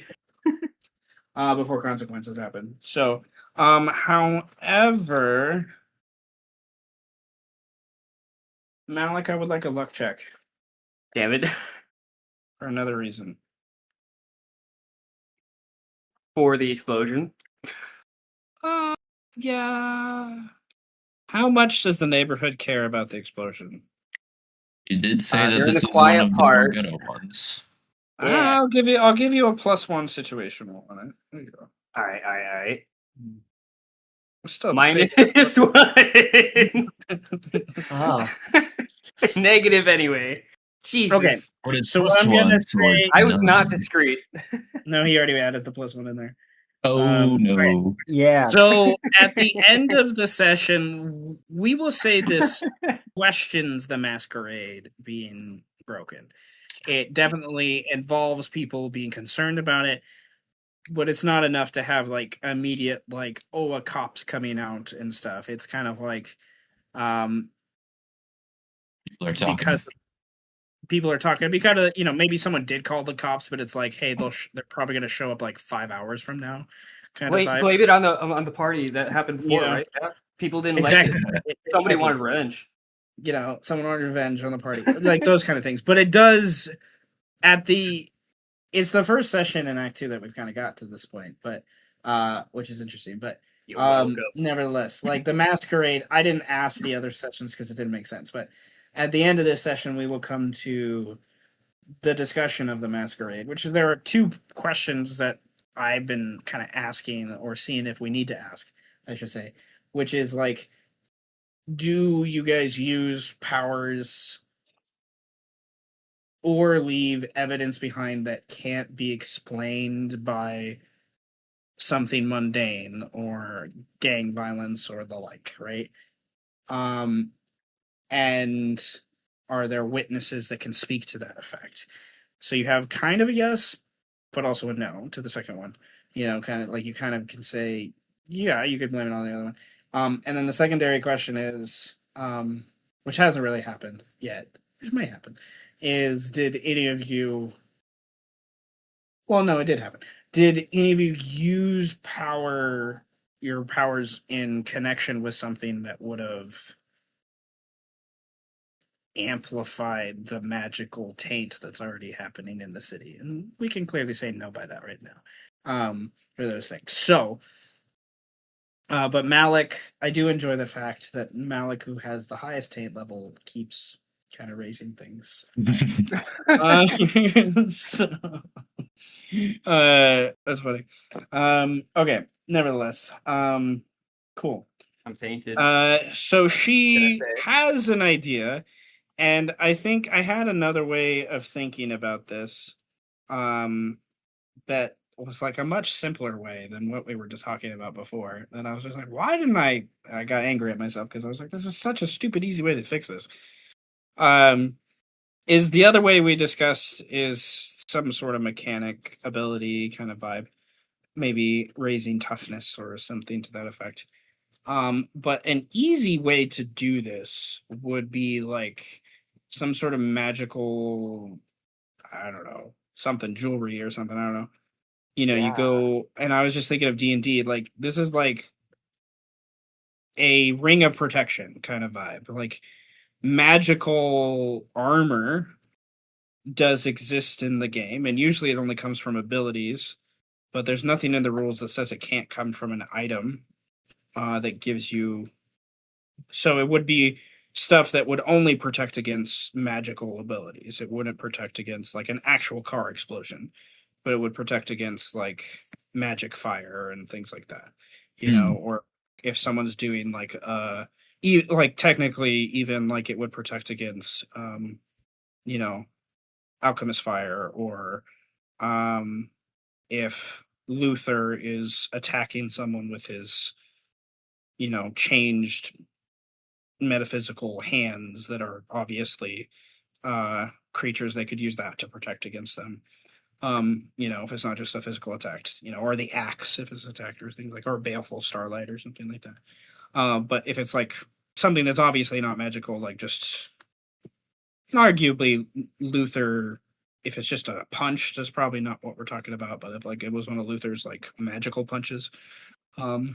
before consequences happen. So, however, Malik, I would like a luck check Damn it! for another reason. For the explosion. Yeah. How much does the neighborhood care about the explosion? You did say They're that in this the was one quiet of the more part. ghetto ones. Yeah. I'll give you a +1 situational on it. There you go. All right. Still Minus big. 1. Oh. Negative anyway. Jesus. Okay. But it's So what plus I'm gonna one, so say- it's I was not none. discreet. No, he already added the +1 in there. Oh no. right. Yeah. So at the end of the session, we will say this questions the masquerade being broken. It definitely involves people being concerned about it, but it's not enough to have like immediate like, oh, a cop's coming out and stuff. It's kind of like People are talking. because people are talking because maybe someone did call the cops, but it's like, hey, they're probably going to show up like 5 hours from now. Kind of vibe. Blame it on the party that happened before, Yeah. right? Yeah. People didn't Exactly. like it. Somebody wanted revenge. Someone wanted revenge on the party, like those kind of things. But it does it's the first session in Act 2 that we've kind of got to this point, but which is interesting. But You're welcome. nevertheless, like the masquerade, I didn't ask the other sessions because it didn't make sense. But at the end of this session, we will come to the discussion of the masquerade, which is there are 2 questions that I've been kind of asking or seeing if we need to ask, I should say, which is like, do you guys use powers or leave evidence behind that can't be explained by something mundane or gang violence or the like, right? And are there witnesses that can speak to that effect? So you have kind of a yes, but also a no to the second one. Kind of like you kind of can say, yeah, you could blame it on the other one. And then the secondary question is, which hasn't really happened yet, which may happen, is did any of you... Well, no, it did happen. Did any of you use your powers in connection with something that would have amplified the magical taint that's already happening in the city? And we can clearly say no by that right now, for those things. So, but Malik, I do enjoy the fact that Malik, who has the highest taint level, keeps kind of raising things. That's funny. Okay, nevertheless, cool. I'm tainted. So she has an idea, and I think I had another way of thinking about this, that was like a much simpler way than what we were just talking about before. And I was just like, why didn't I got angry at myself because I was like, this is such a stupid, easy way to fix this. Is the other way we discussed is some sort of mechanic ability kind of vibe, maybe raising toughness or something to that effect. But an easy way to do this would be like some sort of magical, I don't know, something, jewelry or something, I don't know. You know, you Yeah. go, and I was just thinking of D&D, like, this is like a ring of protection kind of vibe. Like, magical armor does exist in the game, and usually it only comes from abilities, but there's nothing in the rules that says it can't come from an item that gives you. So it would be stuff that would only protect against magical abilities. It wouldn't protect against like an actual car explosion, but it would protect against like magic fire and things like that. You know, or if someone's doing like like technically even like it would protect against you know, alchemist fire, or if Luther is attacking someone with his, you know, changed metaphysical hands that are obviously creatures, they could use that to protect against them. You know, if it's not just a physical attack, you know, or the axe if it's attacked, or things like, or baleful starlight or something like that. But if it's like something that's obviously not magical, like just arguably Luther, if it's just a punch, that's probably not what we're talking about. But if like it was one of Luther's like magical punches, Oh,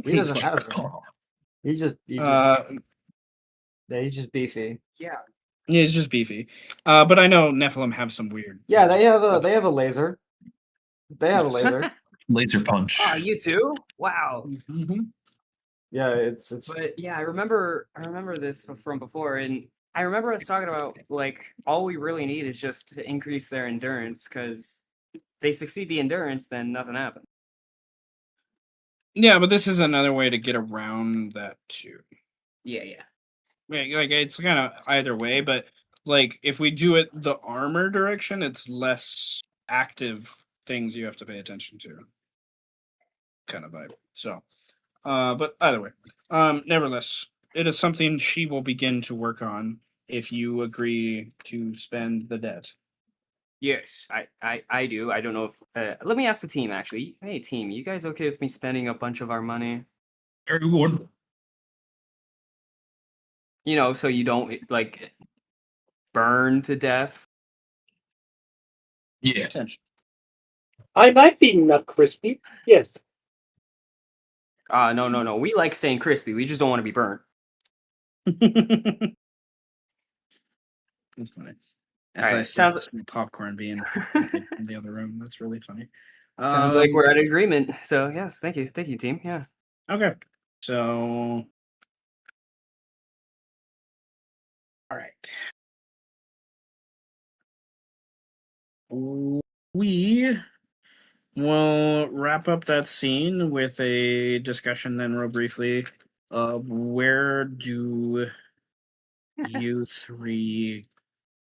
he doesn't He's have it. He's just beefy. Yeah. it's just beefy. But I know Nephilim have some weird. Yeah, magic. they have a laser. They have a Yes. laser. Laser punch. Oh, you too? Wow. Mhm. Yeah, it's But yeah, I remember this from before, and I remember us talking about like all we really need is just to increase their endurance, because they succeed the endurance, then nothing happens. Yeah, but this is another way to get around that too. Yeah, yeah. Like it's kind of either way, but like if we do it the armor direction, it's less active things you have to pay attention to. Kind of vibe. So, but either way, nevertheless, it is something she will begin to work on if you agree to spend the debt. Yes, I do. I don't know if let me ask the team actually. Hey team, you guys okay with me spending a bunch of our money? Very good. You know, so you don't like burn to death. Yeah. Attention. I might be not crispy. Yes. No. We like staying crispy. We just don't want to be burnt. That's funny. All As I right, see sounds popcorn being in the other room, that's really funny. sounds like we're at agreement. So yes, thank you, team. Yeah. Okay. So, all right. We will wrap up that scene with a discussion then real briefly of where do you three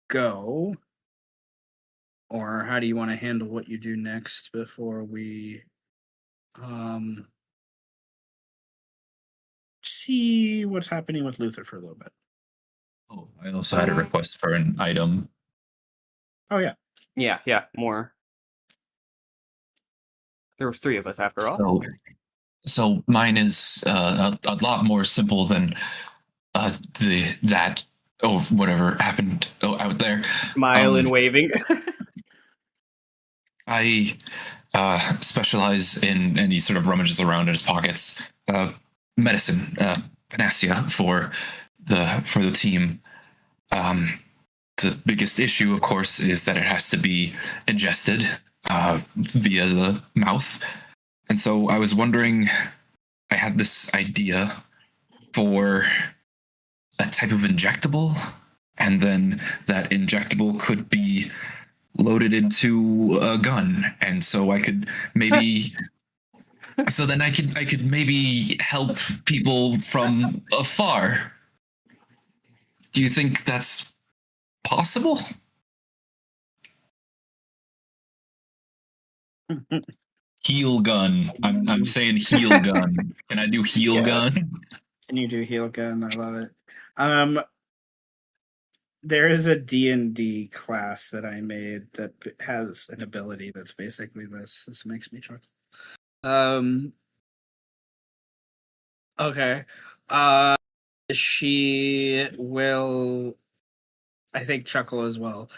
go, or how do you want to handle what you do next before we see what's happening with Luther for a little bit. Oh, I also had a request for an item. Oh yeah. Yeah, more. There was 3 of us after all. So mine is a lot more simple than that whatever happened out there. Smile and waving. I specialize in, and he sort of rummages around in his pockets, medicine, panacea for the team. The biggest issue, of course, is that it has to be ingested via the mouth. And so I was wondering, I had this idea for a type of injectable, and then that injectable could be loaded into a gun, and so I could maybe so then I could maybe help people from afar. Do you think that's possible? Heal gun. I'm saying heal gun. Can I do heal Yeah. gun? Can you do heal gun? I love it. There is a D&D class that I made that has an ability that's basically this. This makes me chuckle. Okay. She will, I think, chuckle as well.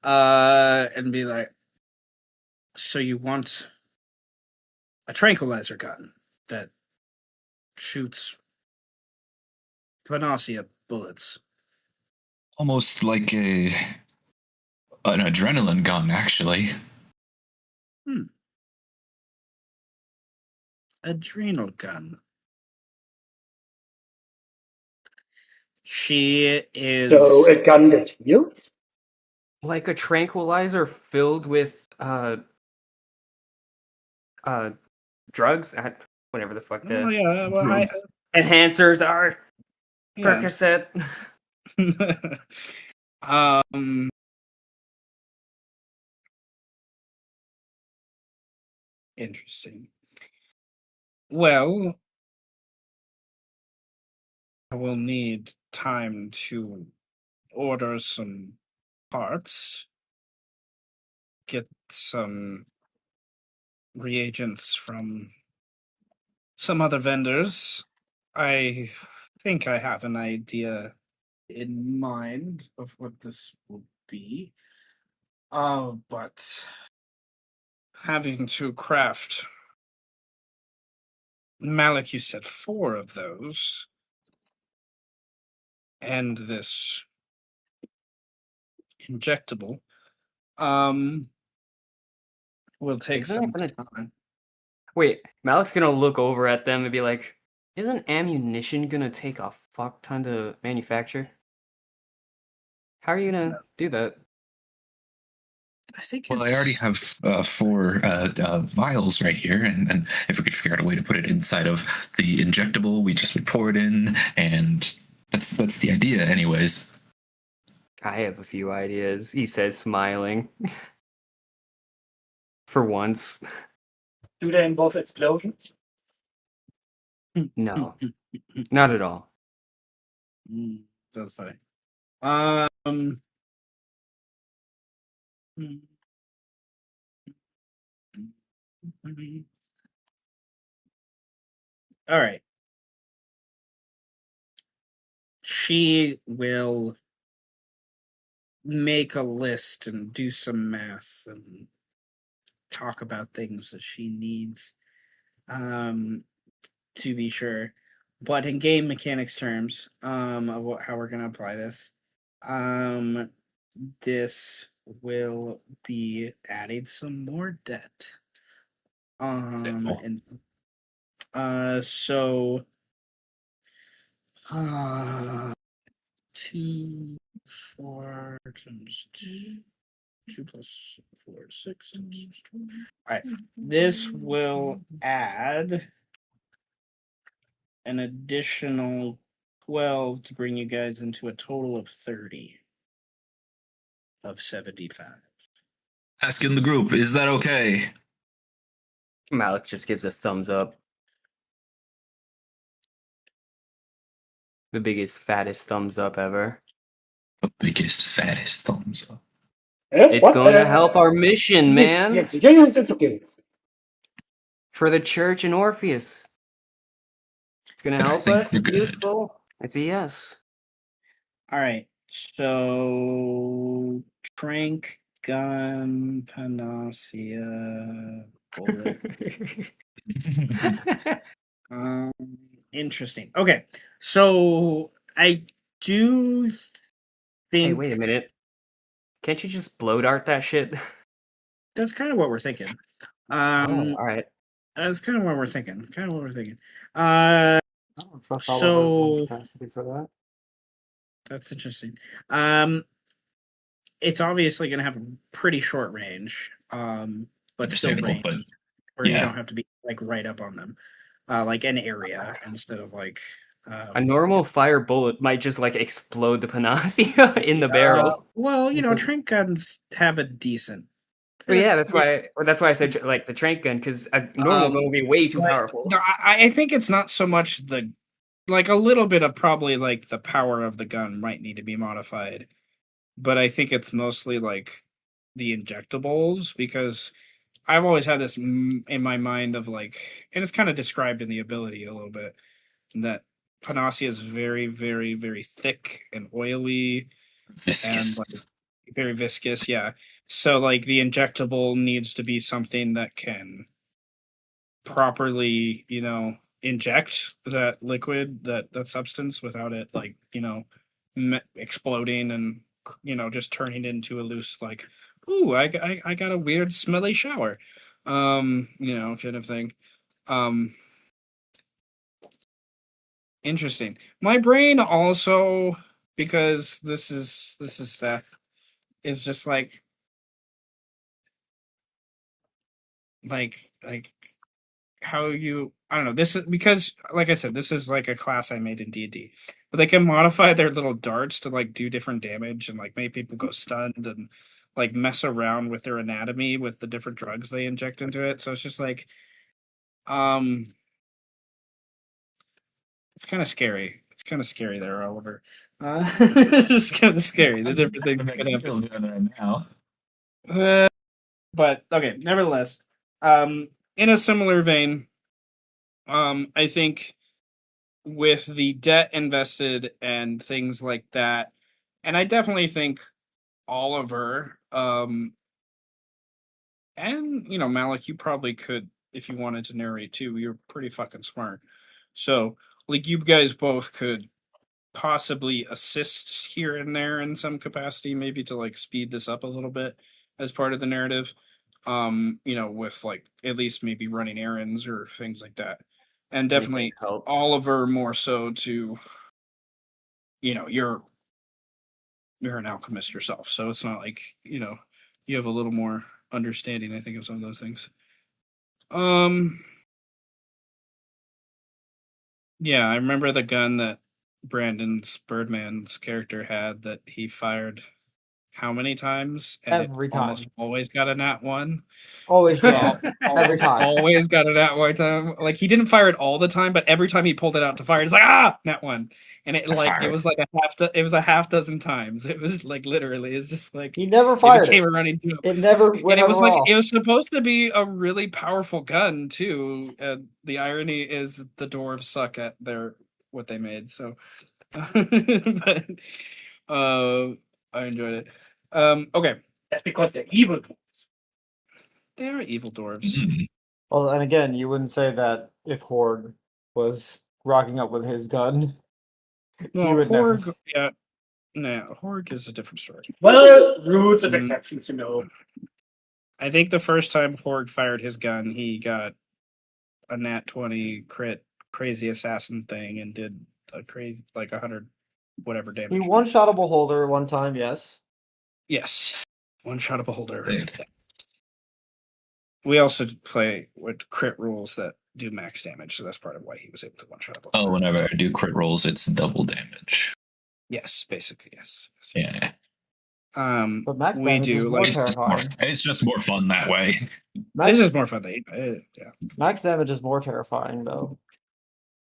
And be like, So you want a tranquilizer gun that shoots panacea bullets. Almost like an adrenaline gun, actually. Adrenal gun. She is. So a gun that heals? Like a tranquilizer filled with drugs, whatever the fuck Oh the yeah, well, enhancers are. yeah. Percocet. um. Interesting. Well, I will need time to order some parts, get some reagents from some other vendors. I think I have an idea in mind of what this will be. But having to craft, Malik, you said 4 of those, and this injectable, will take Isn't some it gonna- time. Wait, Malik's gonna look over at them and be like, "Isn't ammunition gonna take a fuck ton to manufacture? How are you gonna do that?" I think Well, I already it's have 4 vials right here, and if we could figure out a way to put it inside of the injectable, we just would pour it in, and that's the idea, anyways. I have a few ideas, he says, smiling. For once. Do they involve explosions? No, not at all. That's funny. Um. All right. She will make a list and do some math and talk about things that she needs, to be sure. But in game mechanics terms, of how we're gonna apply this, this will be adding some more debt. Simple. And so 2, 4 times 2 plus 4 is 6 times 12. All right, this will add an additional 12 to bring you guys into a total of 30 of 75. Asking the group, is that okay? Malik just gives a thumbs up. The biggest, fattest thumbs up ever. The biggest, fattest thumbs up. It's going to help our mission, man. Yes, yes, it's okay. For the church and Orpheus. It's going to I help think us. we're It's good. useful. It's a yes. All right, so trank, gun, panacea, bullet. Interesting. Okay, so I do think Hey, wait a minute. Can't you just blow dart that shit? that's kind of what we're thinking. All right. That's kind of what we're thinking. So capacity for that. that's interesting. It's obviously going to have a pretty short range, but still Understandable, range but where you yeah. don't have to be like right up on them, like an area instead of like A normal fire bullet might just like explode the panacea in the barrel. well, trank guns have a decent. But yeah, that's why I said like the trank gun, because a normal gun will be way too but, powerful. No, I think it's not so much like a little bit of probably like the power of the gun might need to be modified, but I think it's mostly like the injectables, because I've always had this in my mind of like, and it's kind of described in the ability a little bit, that panacea is very, very, very thick and oily, Viscous. and like Very viscous, yeah. So like the injectable needs to be something that can properly, inject that liquid, that substance without it like, exploding and just turning into a loose like, ooh, I got a weird smelly shower. Kind of thing. Um Interesting. My brain also, because this is Seth, is just like how you, I don't know, this is because like I said, this is like a class I made in D&D. But they can modify their little darts to like do different damage and like make people go stunned and like mess around with their anatomy with the different drugs they inject into it. So it's just like um it's kind of scary. It's kind of scary there, Oliver. It's just kind of scary. The different things that can happen. Now. But okay, nevertheless, in a similar vein, I think with the debt invested and things like that, and I definitely think Oliver, and Malik, you probably could if you wanted to narrate too. You're pretty fucking smart, so like you guys both could possibly assist here and there in some capacity, maybe to like speed this up a little bit as part of the narrative. With like at least maybe running errands or things like that. And definitely help. Oliver more so to, you're an alchemist yourself. So it's not like, you have a little more understanding, I think, of some of those things. Yeah, I remember the gun that Brandon's Birdman's character had that he fired how many times, and Every it almost time. always got a nat one. Always jam. Every time. Always got a nat one time. Like he didn't fire it all the time, but every time he pulled it out to fire, it's like nat one, and it was like a half dozen times. It was like literally, it's just like He never it fired became it. a running joke. It never And went it was over like off. it was supposed to be a really powerful gun too. And the irony is the dwarves suck at what they made. So, but I enjoyed it. Okay, That's because they're evil. they're evil dwarves. Mhm. Well, and again, you wouldn't say that if Horde was rocking up with his gun. Well, would never. Horg, yeah, no, Horg is a different story. Well, rules and Mm. exceptions, I think the first time Horg fired his gun, he got a nat 20 crit crazy assassin thing and did a crazy like 100 whatever He damage. one shot a beholder one time, yes. Yes, one shot a beholder. Big. Yeah. We also play with crit rules that do max damage, so that's part of why he was able to one shot a beholder. Oh, whenever I do crit rolls, it's double damage. Yes, basically yes. Yes. Yeah. But max We damage is do more like It's just more, terrifying. it's just more fun that way. it's Max, just more fun. Yeah. max damage is more terrifying though.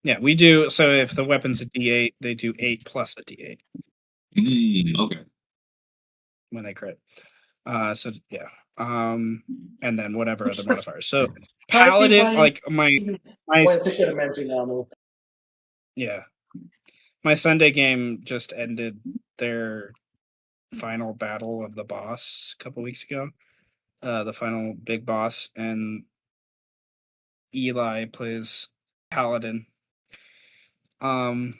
Yeah, we do. So if the weapon's a D8, they do 8 plus a D8 Okay. when they crit. So yeah. And then whatever other modifiers. So paladin, like my yeah, my Sunday game just ended their final battle of the boss a couple weeks ago. The final big boss, and Eli plays paladin. And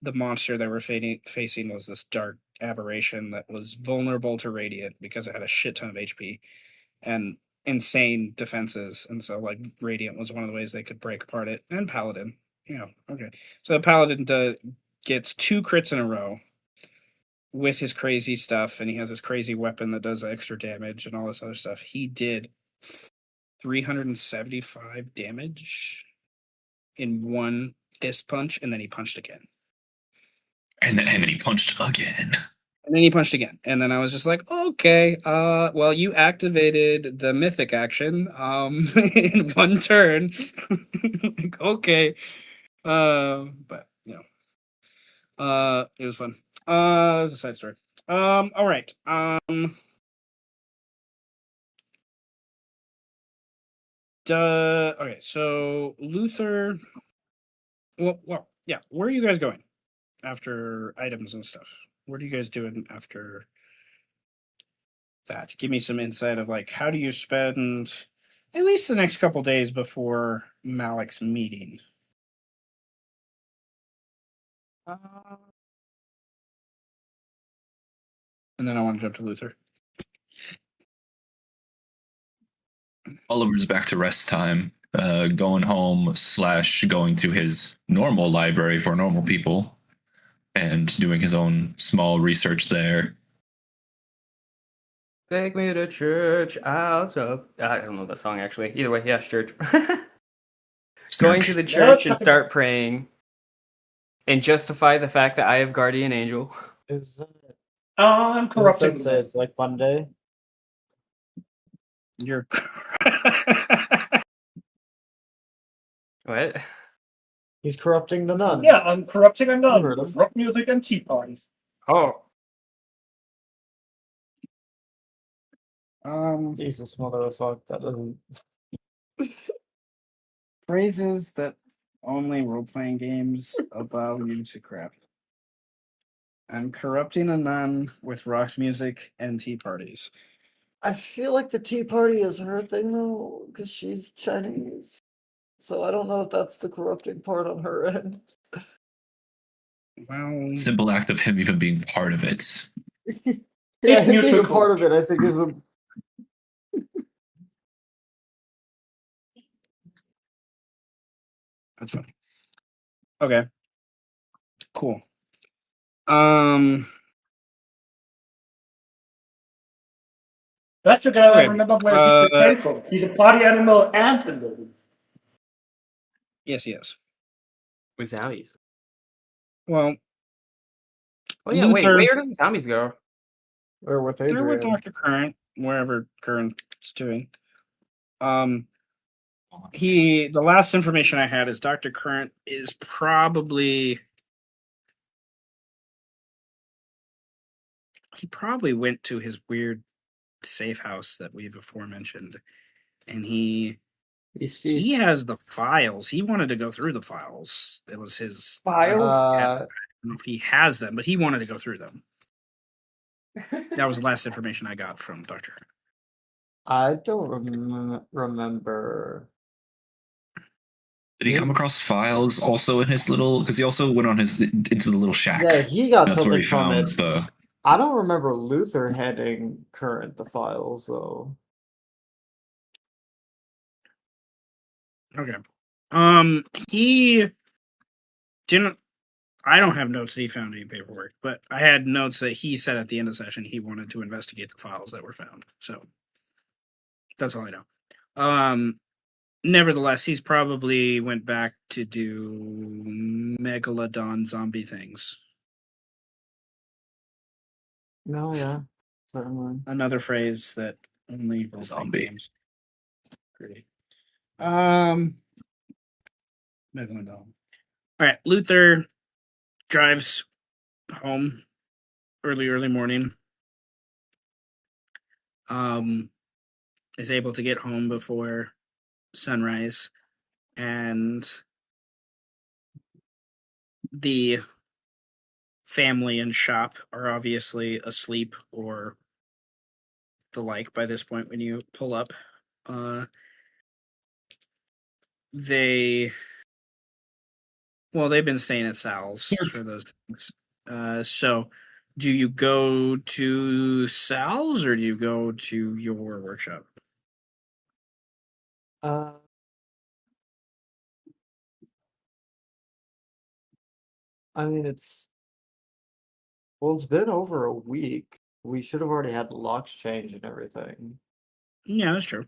the monster that we're facing was this dark aberration that was vulnerable to radiant because it had a shit ton of HP and insane defenses. And so, like, radiant was one of the ways they could break apart it. And paladin, okay. So the paladin gets 2 crits in a row with his crazy stuff, and he has this crazy weapon that does extra damage and all this other stuff. He did 375 damage in one fist punch, and then he punched again. And then he punched again. And then he punched again. And then I was just like, okay, well, you activated the mythic action in one turn. Like, okay. But it was fun. It was a side story. All right. Okay, so Luther. Well, yeah. Where are you guys going after items and stuff? What are you guys doing after that? Give me some insight of like how do you spend at least the next couple days before Malik's meeting. And then I want to jump to Luther. Oliver's back to rest time, going home / going to his normal library for normal people and doing his own small research there. Take me to church out of. I don't know that song actually. Either way, yeah, church. Going to the church and start praying and justify the fact that I have guardian angel. Is that, I'm corrupting say it's like Monday? You're What? He's corrupting the nun. Yeah, I'm corrupting a nun heard with him. rock music and tea parties. Oh, Jesus, motherfucker, that doesn't. phrases that only role-playing games allow you to craft. I'm corrupting a nun with rock music and tea parties. I feel like the tea party is her thing though, because she's Chinese. So I don't know if that's the corrupting part on her end. Well, Simple act of him even being part of it. Yeah, It's him being a mutual. part of it, I think, is a. that's funny. Okay. Cool. That's the guy I Okay, remember where he came from. He's a party animal and a gnome. Yes, yes. with zombies. Well, Oh yeah, Luther- wait, where did the zombies go? Or with they're with Adrian. Dr. Current, wherever Current's doing. The last information I had is Dr. Current is probably he probably went to his weird safe house that we've aforementioned, and he has the files. He wanted to go through the files. It was his Files? I don't know if he has them, but he wanted to go through them. That was the last information I got from Dr. I don't remember. Did he come across files also in his little? Because he also went on his into the little shack. Yeah, he got That's where something he from found it. the. I don't remember Luther handing Current the files though. Okay. He didn't. I don't have notes that he found any paperwork, but I had notes that he said at the end of the session he wanted to investigate the files that were found. So that's all I know. Nevertheless, he's probably went back to do megalodon zombie things. No, yeah, certainly. Another phrase that only role-playing Zombie. games create. Megalodon. All right, Luther drives home early morning. Is able to get home before sunrise, and the family and shop are obviously asleep or the like by this point when you pull up. They've been staying at Sal's for those things. So do you go to Sal's or do you go to your workshop? I mean, it's been over a week. We should have already had the locks changed and everything. Yeah, that's true.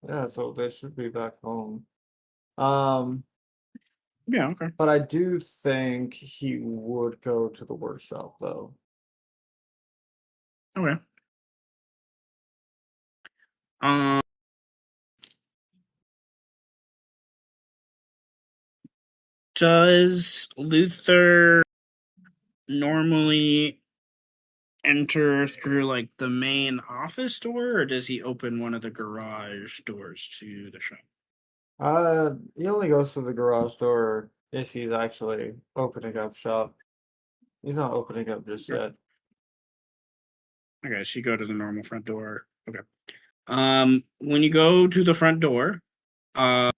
Yeah, so they should be back home. Yeah, okay. But I do think he would go to the workshop though. Okay. Does Luther normally enter through like the main office door, or does he open one of the garage doors to the shop? He only goes to the garage door if he's actually opening up shop. He's not opening up just yet. Okay, so you go to the normal front door. Okay. When you go to the front door, the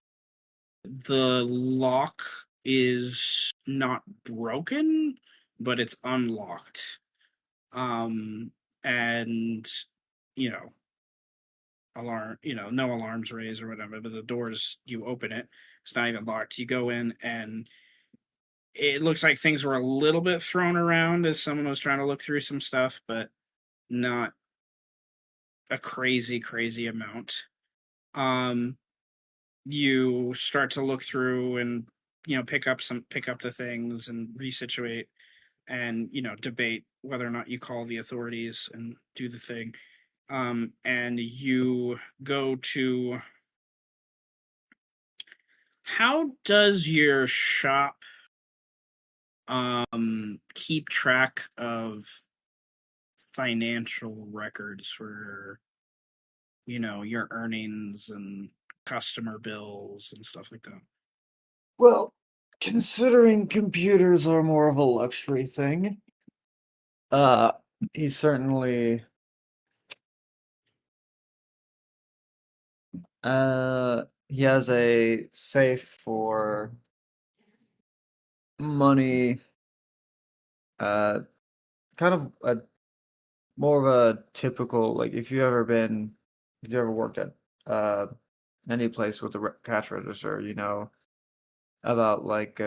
lock is not broken, but it's unlocked. And you know, no alarms raised or whatever, but the doors, you open it, it's not even locked. You go in and it looks like things were a little bit thrown around as someone was trying to look through some stuff, but not a crazy amount. Um, you start to look through and pick up the things and resituate and debate whether or not you call the authorities and do the thing. And you go to, how does your shop keep track of financial records for your earnings and customer bills and stuff like that? Well, considering computers are more of a luxury thing, uh, he certainly he has a safe for money, kind of a more of a typical, like, if you ever worked at uh any place with a cash register, you know about like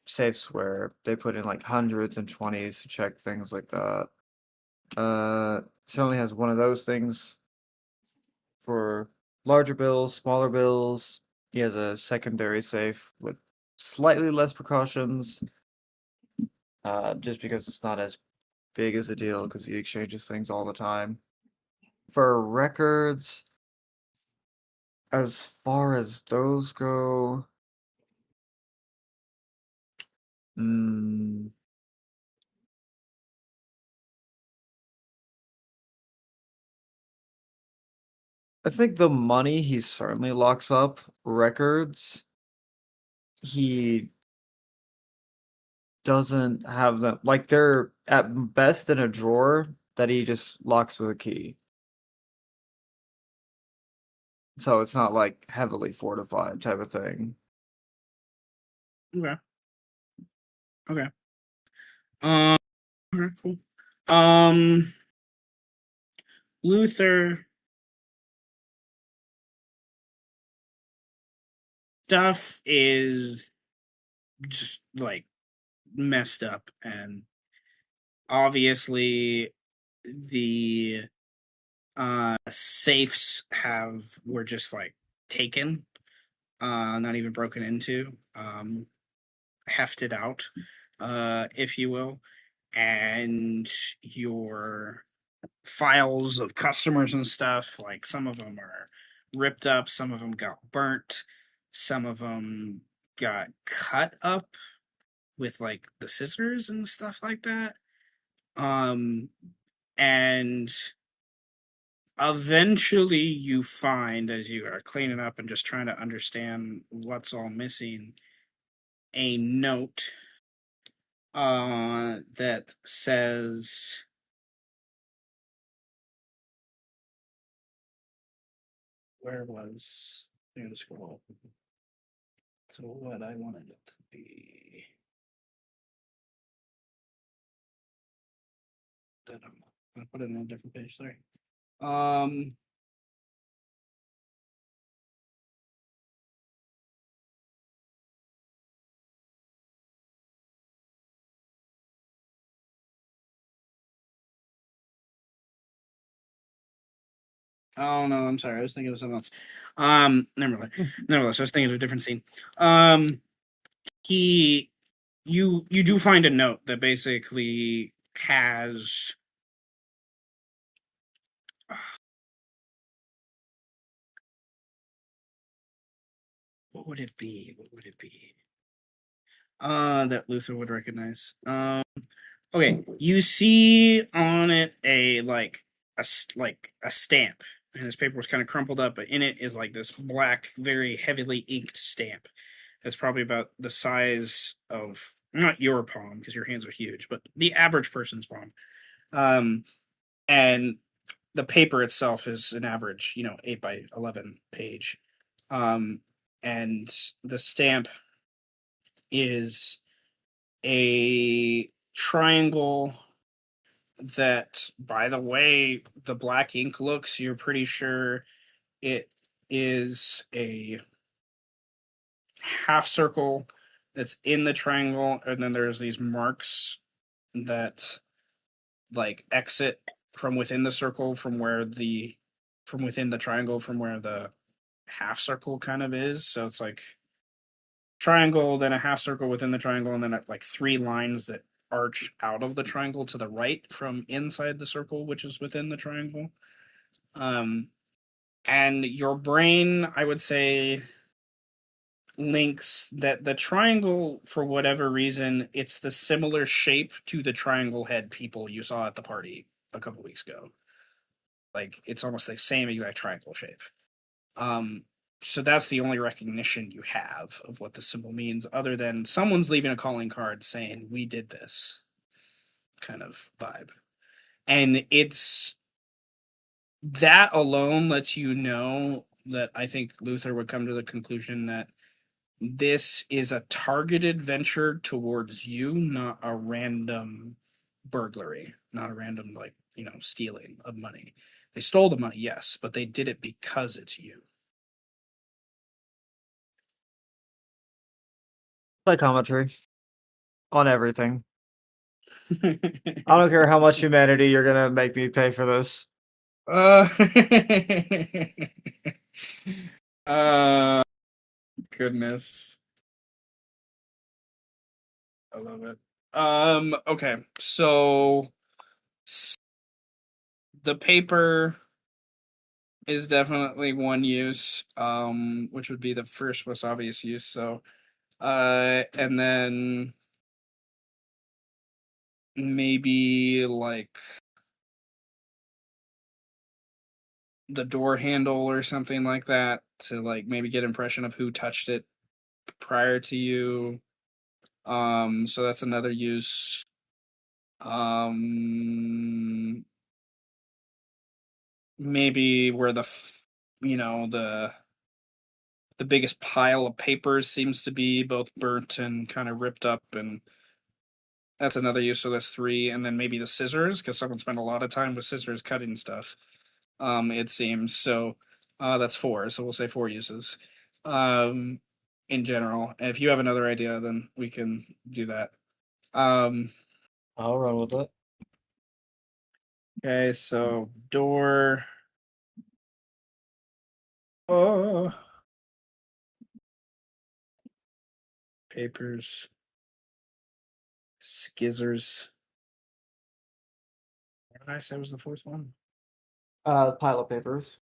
safes where they put in like hundreds and twenties to check things like that. Certainly has one of those things for larger bills, smaller bills. He has a secondary safe with slightly less precautions, just because it's not as big as a deal because he exchanges things all the time. For records, as far as those go, mm, I think the money he certainly locks up. Records, he doesn't have them. Like, they're at best in a drawer that he just locks with a key. So it's not like heavily fortified type of thing. Okay. Okay. All right, cool. Um, Luther, stuff is just like messed up, and obviously the safes were just like taken, not even broken into, hefted out, if you will, and your files of customers and stuff, like some of them are ripped up, some of them got burnt, some of them got cut up with like the scissors and stuff like that. And eventually you find, as you are cleaning up and just trying to understand what's all missing, a note that says, where was, I'm gonna scroll up to what I wanted it to be. I'm gonna put it on a different page. Sorry. Oh no, I'm sorry. I was thinking of something else. Never mind. Nevertheless, I was thinking of a different scene. He, you do find a note that basically has, what would it be? What would it be? That Luther would recognize. Okay, you see on it like a stamp, and this paper was kind of crumpled up, but in it is like this black, very heavily inked stamp. That's probably about the size of, not your palm because your hands are huge, but the average person's palm. Um, and the paper itself is an average, 8 by 11 page. And the stamp is a triangle that, by the way the black ink looks, you're pretty sure it is a half circle that's in the triangle, and then there's these marks that like exit from within the circle from within the triangle from where the half circle kind of is. So it's like triangle, then a half circle within the triangle, and then like 3 lines that arch out of the triangle to the right from inside the circle, which is within the triangle. And your brain, I would say, links that the triangle, for whatever reason, it's the similar shape to the triangle head people you saw at the party a couple weeks ago. Like, it's almost the same exact triangle shape. So that's the only recognition you have of what the symbol means, other than someone's leaving a calling card saying, "We did this," kind of vibe. And it's that alone lets you know that I think Luther would come to the conclusion that this is a targeted venture towards you, not a random burglary, not a random, stealing of money. They stole the money, yes, but they did it because it's you. Psychometry on everything. I don't care how much humanity you're gonna make me pay for this. Uh, uh, goodness. I love it. Okay, so the paper is definitely one use, which would be the first most obvious use. So, and then maybe like the door handle or something like that to like maybe get impression of who touched it prior to you. So that's another use. Maybe where the biggest pile of papers seems to be both burnt and kind of ripped up, and that's another use. So that's 3, and then maybe the scissors, because someone spent a lot of time with scissors cutting stuff. It seems so. That's 4. So we'll say 4 uses. In general, and if you have another idea, then we can do that. I'll run with it. Okay, so door. Oh. Papers. Skizzers. What did I say was the 4th one? Pile of papers.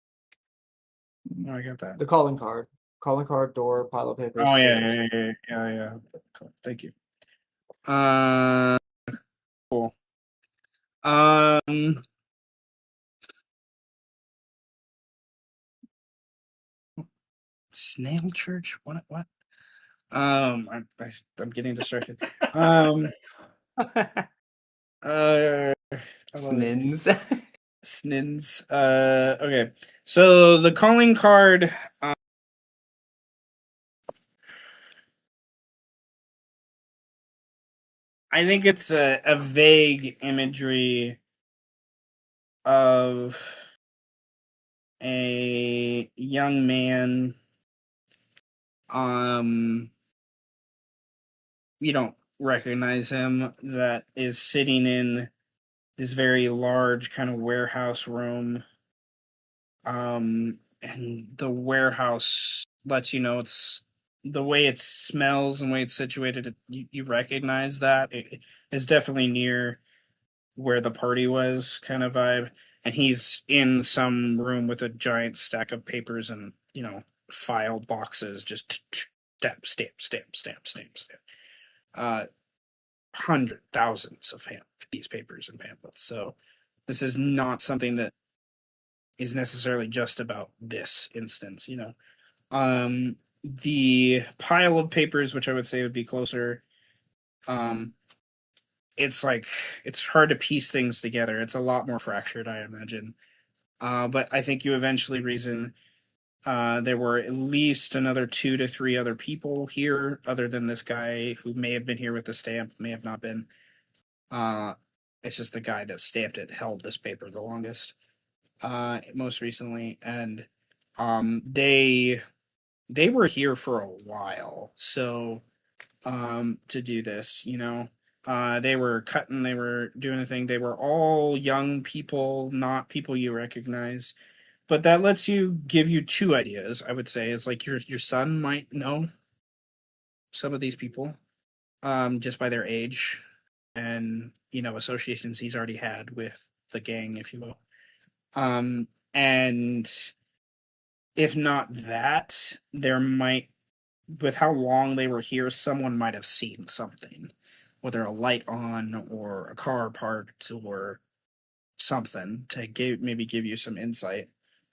Oh, I got that. The calling card. Calling card, door, pile of papers. Oh yeah, scissors. yeah. Cool. Thank you. Cool. Snail Church? What? I'm getting distracted. I love it. Snins. Snins. Okay. So the calling card. I think it's a vague imagery of a young man. You don't recognize him, that is sitting in this very large kind of warehouse room. And the warehouse lets you know it's the way it smells and the way it's situated. You recognize that it is definitely near where the party was, kind of vibe. And he's in some room with a giant stack of papers and filed boxes, just stamp. Hundred thousands of these papers and pamphlets. So this is not something that is necessarily just about this instance. The pile of papers, which I would say would be closer, it's like it's hard to piece things together. It's a lot more fractured, I imagine. But I think you eventually reason there were at least another 2 to 3 other people here, other than this guy who may have been here with the stamp, may have not been. It's just the guy that stamped it held this paper the longest, most recently, and they were here for a while. So to do this, they were cutting, they were doing a thing. They were all young people, not people you recognize. But that lets you give you 2 ideas, I would say, is like your son might know some of these people, just by their age and associations he's already had with the gang, if you will. And if not that, there might, with how long they were here, someone might have seen something, whether a light on or a car parked or something to maybe give you some insight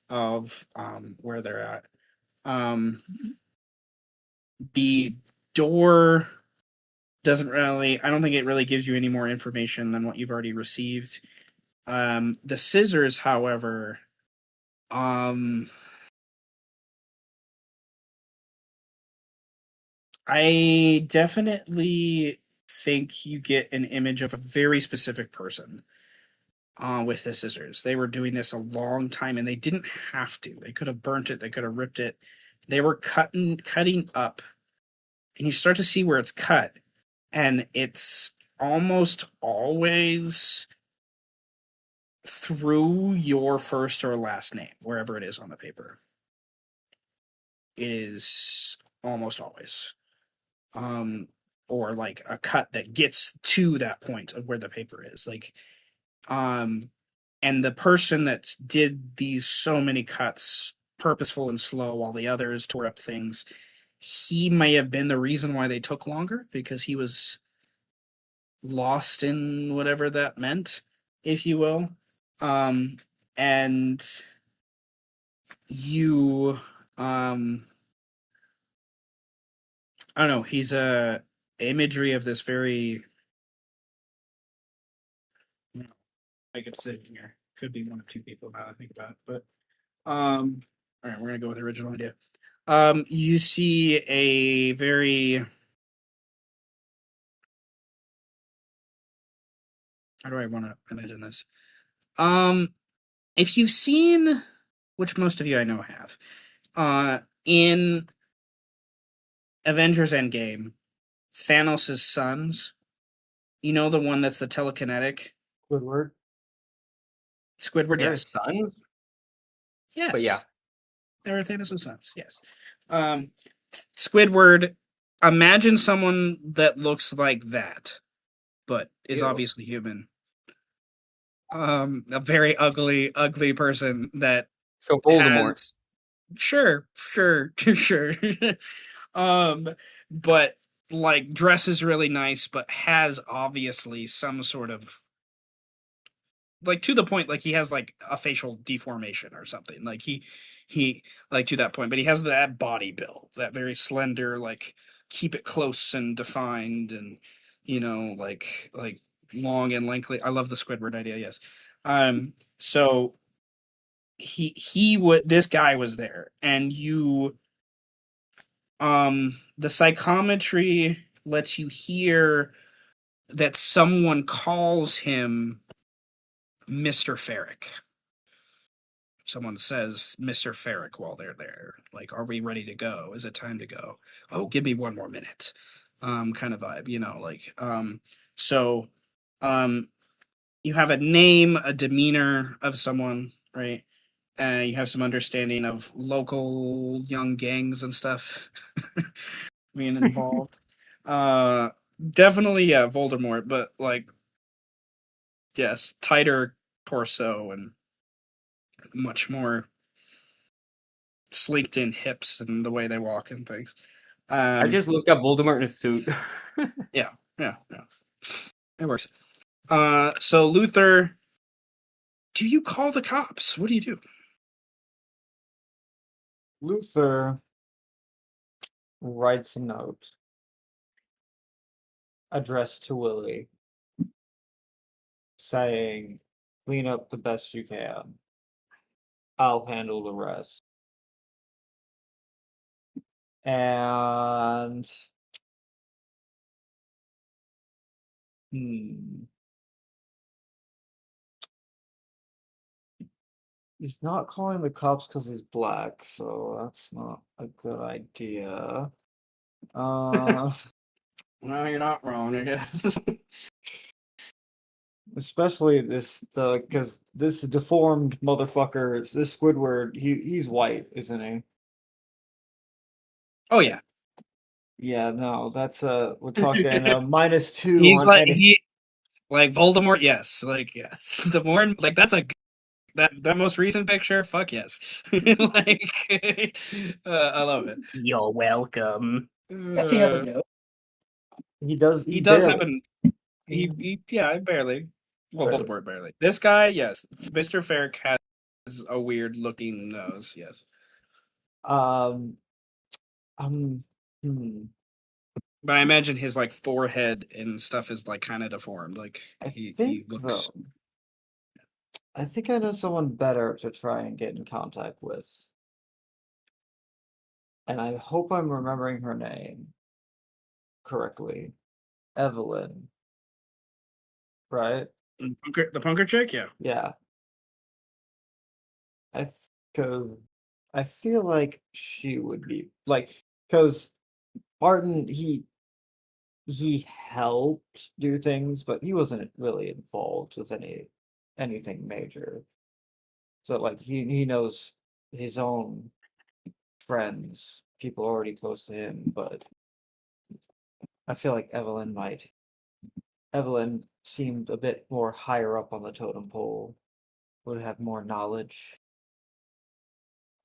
of where they're at. The door doesn't really, I don't think it really gives you any more information than what you've already received. The scissors, however, I definitely think you get an image of a very specific person with the scissors. They were doing this a long time, and they didn't have to. They could have burnt it. They could have ripped it. They were cutting up, and you start to see where it's cut, and it's almost always through your first or last name, wherever it is on the paper. It is almost always. Or like a cut that gets to that point of where the paper is. Like, and the person that did these so many cuts, purposeful and slow, while the others tore up things, he may have been the reason why they took longer, because he was lost in whatever that meant, if you will. And you, I don't know, he's a imagery of this very, I could sit here. Could be one of 2 people now I think about it. But all right, we're gonna go with the original idea. You see a very, how do I want to imagine this? If you've seen, which most of you I know have, in Avengers Endgame, Thanos' sons, the one that's the telekinetic Squidward. Squidward, Their yes. sons? Yes. But yeah. There are Thanos' sons, yes. Squidward, imagine someone that looks like that, but is Ew. obviously human. A very ugly person that So Voldemort. has, sure. But like dresses really nice, but has obviously some sort of, like, to the point, like he has like a facial deformation or something. Like he like to that point, but he has that body build, that very slender, like keep it close and defined, and like long and lengthy. I love the Squidward idea. Yes. So this guy was there, and the psychometry lets you hear that someone calls him Mr. Ferrick. Someone says Mr. Ferrick while they're there. Like, are we ready to go? Is it time to go? Oh, give me 1 more minute. Kind of vibe, so you have a name, a demeanor of someone, right? You have some understanding of local young gangs and stuff being involved. Definitely, yeah, Voldemort, but like, yes, tighter torso and much more slinked in hips and the way they walk and things. I just looked up Voldemort in a suit. Yeah. It works. So Luther, do you call the cops? What do you do? Luther writes a note addressed to Willie saying, clean up the best you can. I'll handle the rest. And he's not calling the cops because he's black, so that's not a good idea. Well, you're not wrong, I guess. Especially because this deformed motherfucker, this Squidward, he's white, isn't he? Oh yeah, Yeah, no, that's we're talking -2 he's on like any. like Voldemort. Yes, like yes. The more like that's a that most recent picture. Fuck yes, like I love it. You're welcome. Yes, he has a Uh, nose. He does. he does have barely. he yeah barely. Well, Barely. Voldemort barely. This guy, yes, Mr. Ferrick has a weird looking nose. Yes, Um. Hmm. but I imagine his like forehead and stuff is like kind of deformed. Like I he think looks. though. I think I know someone better to try and get in contact with, and I hope I'm remembering her name correctly. Evelyn, right? The punker chick, yeah. Yeah. Because I feel like she would be like, because Martin he helped do things, but he wasn't really involved with anything major. So like he knows his own friends, people already close to him, but I feel like Evelyn seemed a bit more higher up on the totem pole, would have more knowledge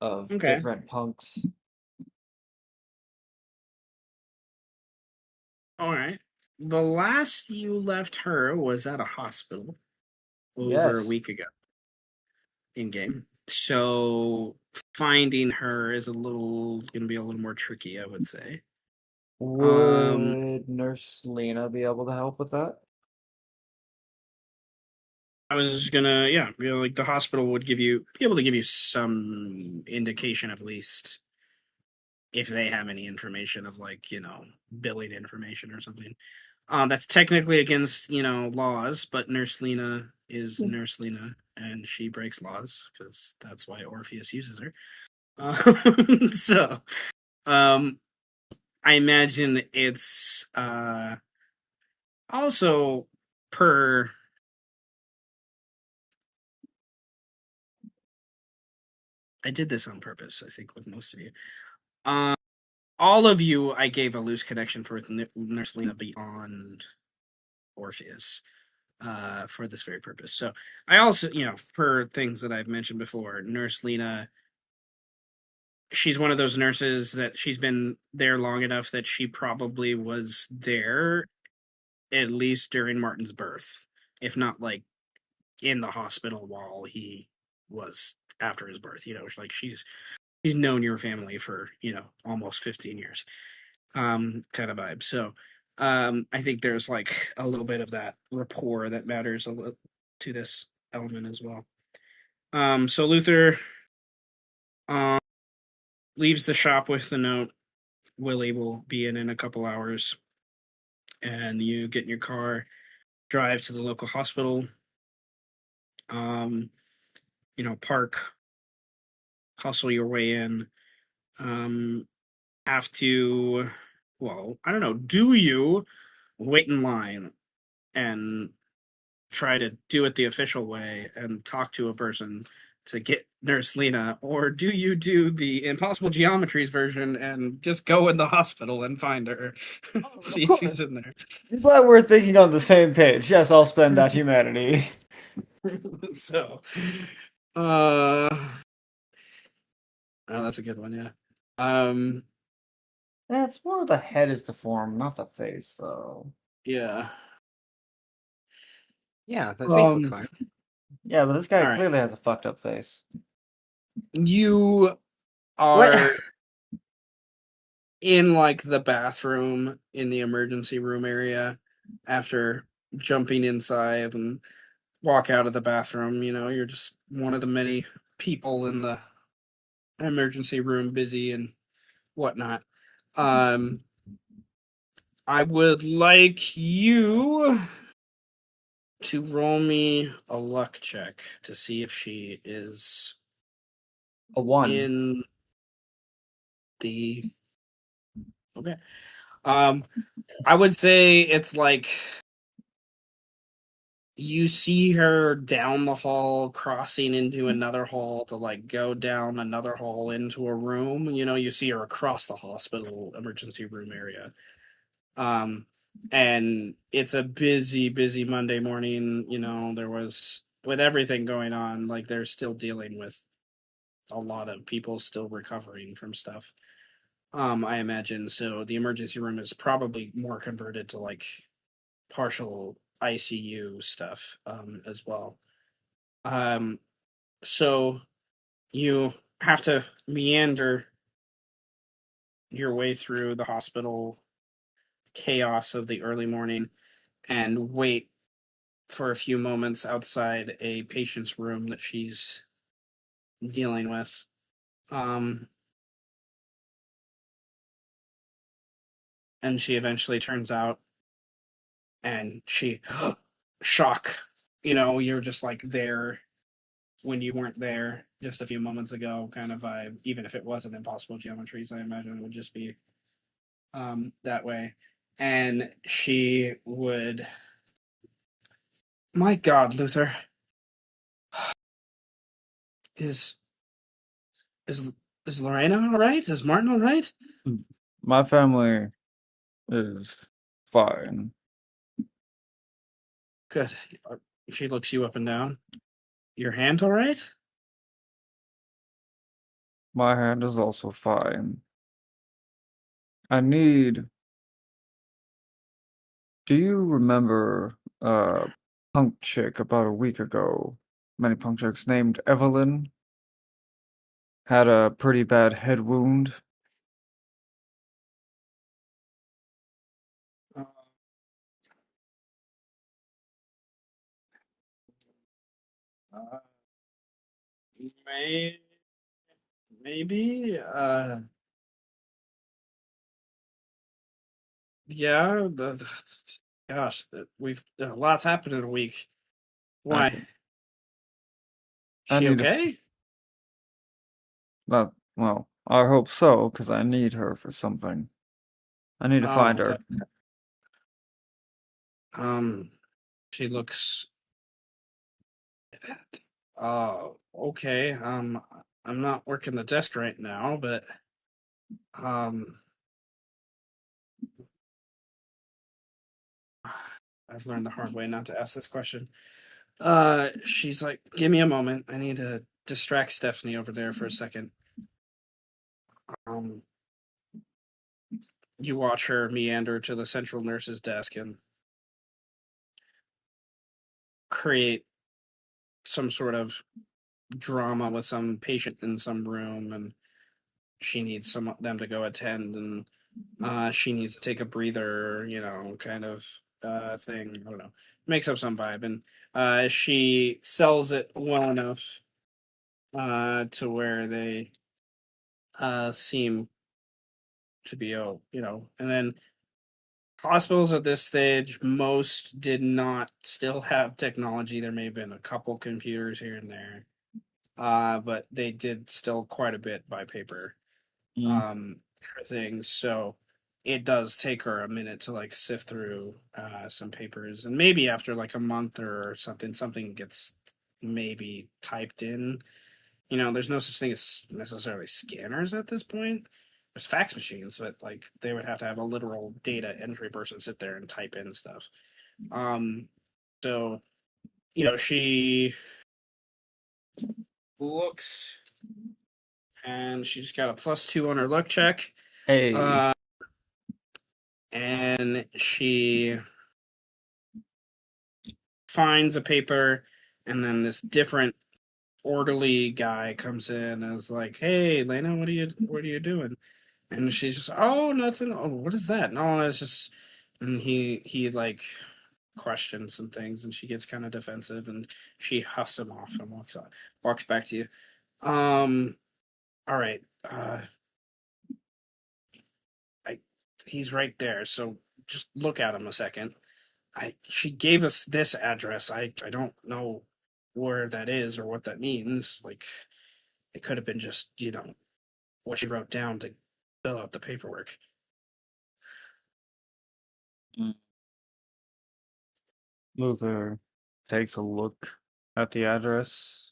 of Okay. different punks. All right. The last you left her was at a hospital over a Yes. week ago in game. So finding her is gonna be a little more tricky, I would say. Would Nurse Lena be able to help with that? I was gonna, yeah, like the hospital would be able to give you some indication at least if they have any information of like, billing information or something. That's technically against, laws, but Nurse Lena is Nurse Lena and she breaks laws because that's why Orpheus uses her. So, I imagine it's also per I did this on purpose, I think, with most of you. All of you, I gave a loose connection for Nurse Lena beyond Orpheus for this very purpose. So I also, per things that I've mentioned before, Nurse Lena, she's one of those nurses that she's been there long enough that she probably was there at least during Martin's birth, if not like in the hospital while he was after his birth. Like she's known your family for almost 15 years, kind of vibe. So I think there's like a little bit of that rapport that matters a little to this element as well. So Luther leaves the shop with the note. Willie will be in a couple hours, and you get in your car, drive to the local hospital. Park, hustle your way in. Have to, well, I don't know. Do you wait in line and try to do it the official way and talk to a person to get Nurse Lena, or do you do the Impossible Geometries version and just go in the hospital and find her, see if she's in there? I'm glad we're thinking on the same page. Yes, I'll spend that humanity. So, oh, that's a good one. Yeah. Yeah, it's more the head is deformed, not the face, so. Yeah. Yeah, the face looks Um, fine. Yeah, but this guy All right. clearly has a fucked up face. You are in like the bathroom in the emergency room area after jumping inside and walk out of the bathroom. You're just one of the many people in the emergency room, busy and whatnot. I would like you to roll me a luck check to see if she is A 1. in the. Okay. I would say it's like you see her down the hall, crossing into another hall to like go down another hall into a room. You see her across the hospital emergency room area. And it's a busy Monday morning. There was, with everything going on, like they're still dealing with a lot of people still recovering from stuff. I imagine. So the emergency room is probably more converted to like partial ICU stuff, as well. So you have to meander your way through the hospital chaos of the early morning and wait for a few moments outside a patient's room that she's dealing with. And she eventually turns out, and she shock. You're just like there when you weren't there just a few moments ago, kind of vibe. Even if it wasn't impossible geometries, I imagine it would just be that way. And she would, my God, Luther, is is is Lorena all right? Is Martin all right? My family is fine. Good. She looks you up and down. Your hand all right? My hand is also fine. I need. Do you remember a punk chick about a week ago? Many punk chicks named Evelyn had a pretty bad head wound. Uh, uh, maybe. Yeah. Gosh, we've lots happened in a week. I, Why? I She need to. okay? Well, I hope so, because I need her for something. I need to find her. Um, she looks. Okay. I'm not working the desk right now, but um, I've learned the hard way not to ask this question. She's like, give me a moment. I need to distract Stephanie over there for a second. Um, you watch her meander to the central nurse's desk and create some sort of drama with some patient in some room, and she needs them to go attend, and she needs to take a breather, kind of thing. I don't know. Makes up some vibe, and she sells it well enough to where they seem to be, and then hospitals at this stage, most did not still have technology. There may have been a couple computers here and there, but they did still quite a bit by paper, for things. So it does take her a minute to like sift through some papers, and maybe after like a month or something gets maybe typed in. There's no such thing as necessarily scanners at this point. There's fax machines, but like they would have to have a literal data entry person sit there and type in stuff. So she looks, and she's got a +2 on her luck check. Hey. And she finds a paper, and then this different orderly guy comes in and is like, "Hey, Lena, what are you doing?" And she's just, "Oh, nothing. Oh, what is that?" No, it's just, and he like questions and things, and she gets kind of defensive, and she huffs him off and walks back to you. All right. He's right there, so just look at him a second. She gave us this address. I don't know where that is or what that means. Like, it could have been just, what she wrote down to fill out the paperwork. Luther takes a look at the address.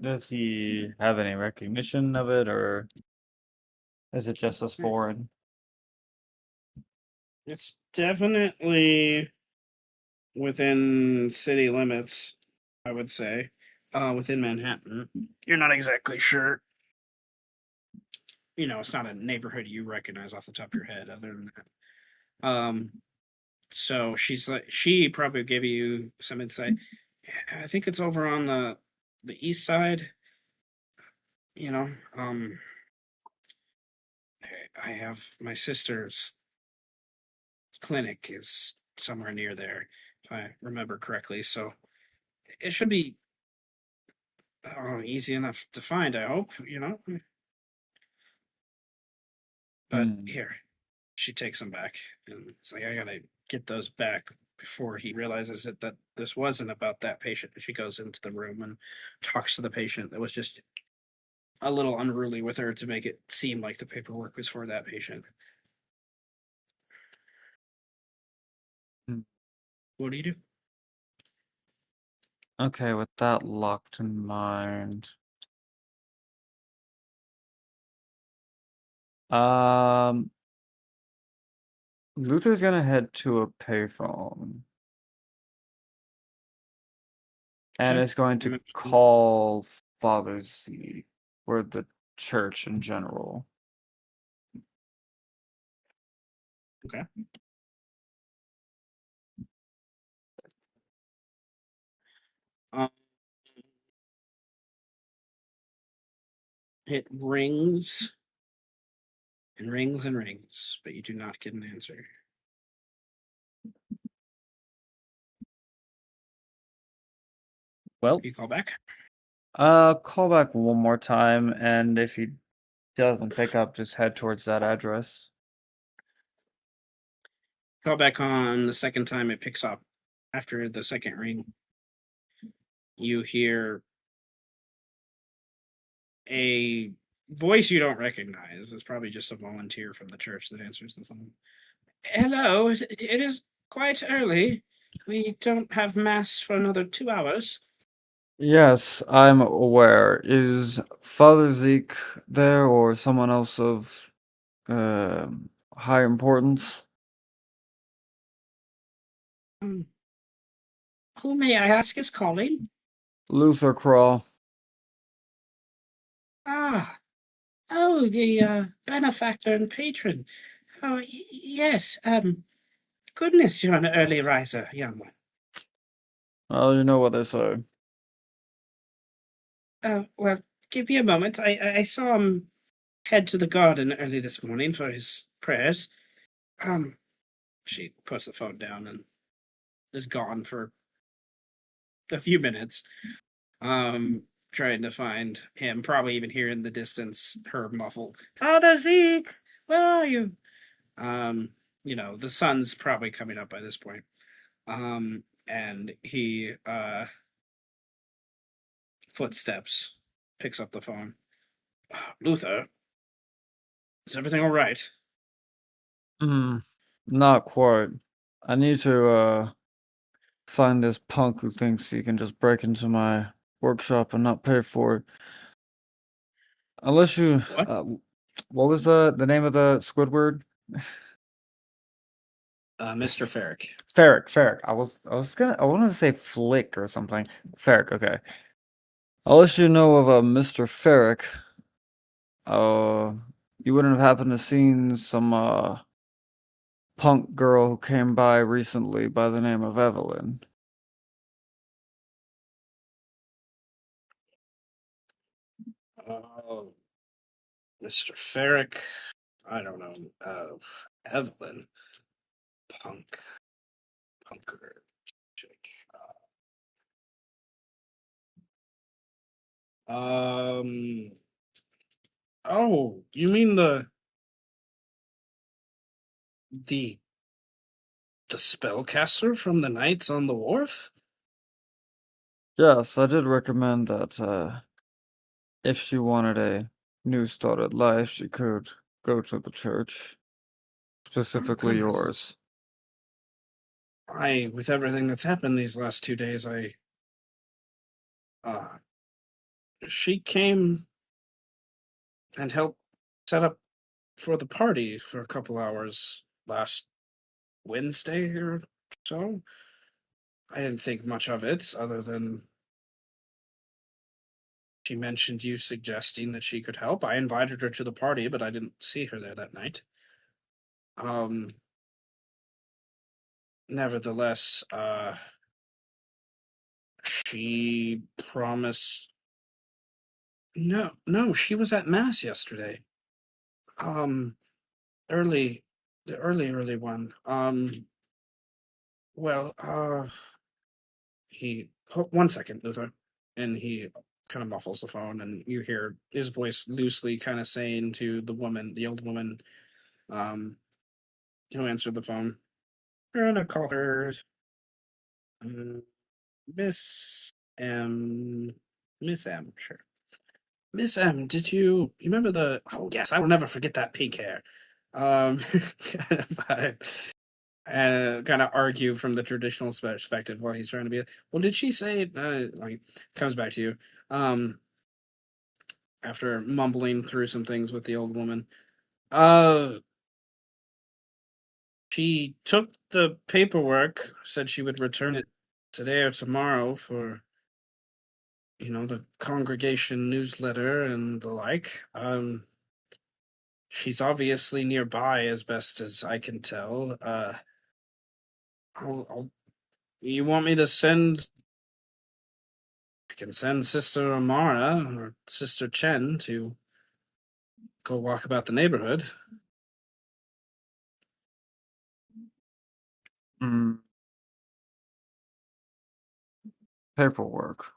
Does he have any recognition of it, or is it just as foreign? It's definitely within city limits, I would say. Within Manhattan. You're not exactly sure. It's not a neighborhood you recognize off the top of your head, other than that. So she probably gave you some insight. I think it's over on the east side. I have my sister's clinic is somewhere near there, if I remember correctly. So it should be easy enough to find, I hope, But here, she takes them back, and it's like, I gotta get those back before he realizes that this wasn't about that patient. She goes into the room and talks to the patient that was just a little unruly with her to make it seem like the paperwork was for that patient. Hmm. What do you do? Okay, with that locked in mind. Luther's gonna head to a payphone. And Okay. is going to call Father Z or the church in general. Okay. It rings and rings and rings, but you do not get an answer. Well, You call back? call back one more time, and if he doesn't pick up, just head towards that address. Call back on the second time it picks up. After the second ring, you hear a voice you don't recognize. It's probably just a volunteer from the church that answers the phone. Hello, it is quite early. We don't have mass for another 2 hours. Yes, I'm aware. Is Father Zeke there or someone else of high importance? Who may I ask is calling? Luther Craw. Ah, oh, the benefactor and patron. Oh, yes. Goodness, you're an early riser, young one. Oh, you know what they say. Well, give me a moment. I saw him head to the garden early this morning for his prayers. She puts the phone down and is gone for a few minutes. Trying to find him, probably even hear in the distance her muffled, Father Zeke, where are you? The sun's probably coming up by this point. And he footsteps, picks up the phone. Luther, is everything all right? Not quite. I need to find this punk who thinks he can just break into my workshop and not pay for it. Unless you, What? what was the name of the Squidward? Mr. Ferrick. Ferrick. I wanted to say Flick or something. Ferrick, okay. Unless you know of a Mr. Ferrick, you wouldn't have happened to seen some punk girl who came by recently by the name of Evelyn. Oh, Mr. Ferrick. I don't know. Evelyn. Punk. Bunker check. Oh, you mean the the spellcaster from the Knights on the Wharf? Yes, I did recommend that if she wanted a new start at life, she could go to the church, specifically goodness. yours. With everything that's happened these last 2 days, she came and helped set up for the party for a couple hours last Wednesday or so. I didn't think much of it, other than she mentioned you suggesting that she could help. I invited her to the party, but I didn't see her there that night. Nevertheless, she promised. No, she was at mass yesterday. Early, the early one. Well, one second, Luther, and he kind of muffles the phone, and you hear his voice loosely kind of saying to the old woman, who answered the phone, "We're gonna call her uh, Miss M. Miss M, sure. Miss M, did you remember the? Oh yes, I will never forget that pink hair." Kind of vibe. Kind of argue from the traditional perspective while he's trying to be. Well, did she say? Like, comes back to you. After mumbling through some things with the old woman. She took the paperwork, said she would return it today or tomorrow for, the congregation newsletter and the like. She's obviously nearby, as best as I can tell. You want me to send? I can send Sister Amara or Sister Chen to go walk about the neighborhood. Mm. Paperwork.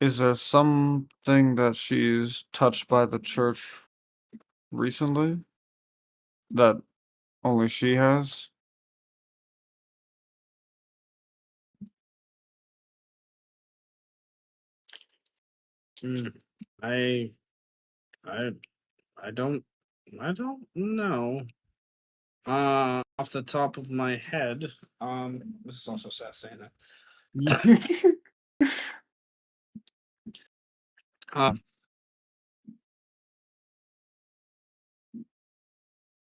Is there something that she's touched by the church recently that only she has? I, I, I don't, I don't know. Off the top of my head, this is also Seth saying that. Um,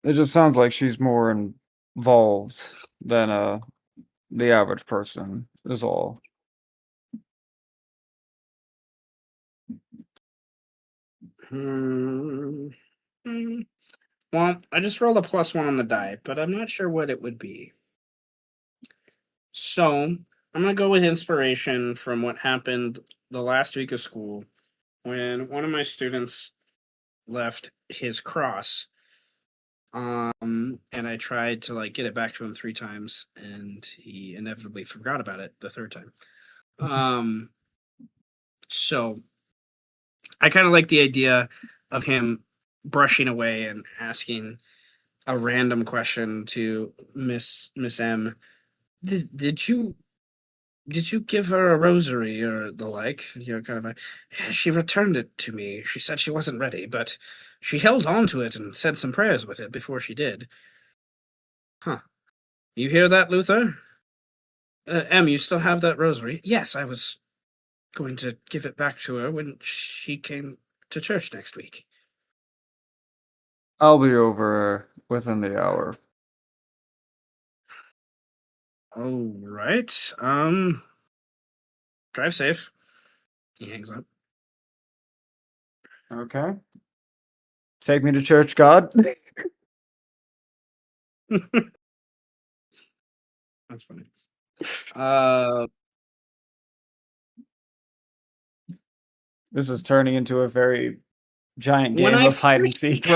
It just sounds like she's more involved than the average person is all. hmm, well, I just rolled a +1 on the die, but I'm not sure what it would be. So I'm gonna go with inspiration from what happened the last week of school when one of my students left his cross. And I tried to get it back to him 3 times, and he inevitably forgot about it the third time. So I kind of like the idea of him brushing away and asking a random question to Miss M. Did you give her a rosary or the like? Kind of a. She returned it to me. She said she wasn't ready, but she held on to it and said some prayers with it before she did. Huh. You hear that, Luther? Em, you still have that rosary? Yes, I was going to give it back to her when she came to church next week. I'll be over within the hour. All right. Drive safe. He hangs up. Okay. Take me to church, God. That's funny. This is turning into a very giant When game I of hide and first seek.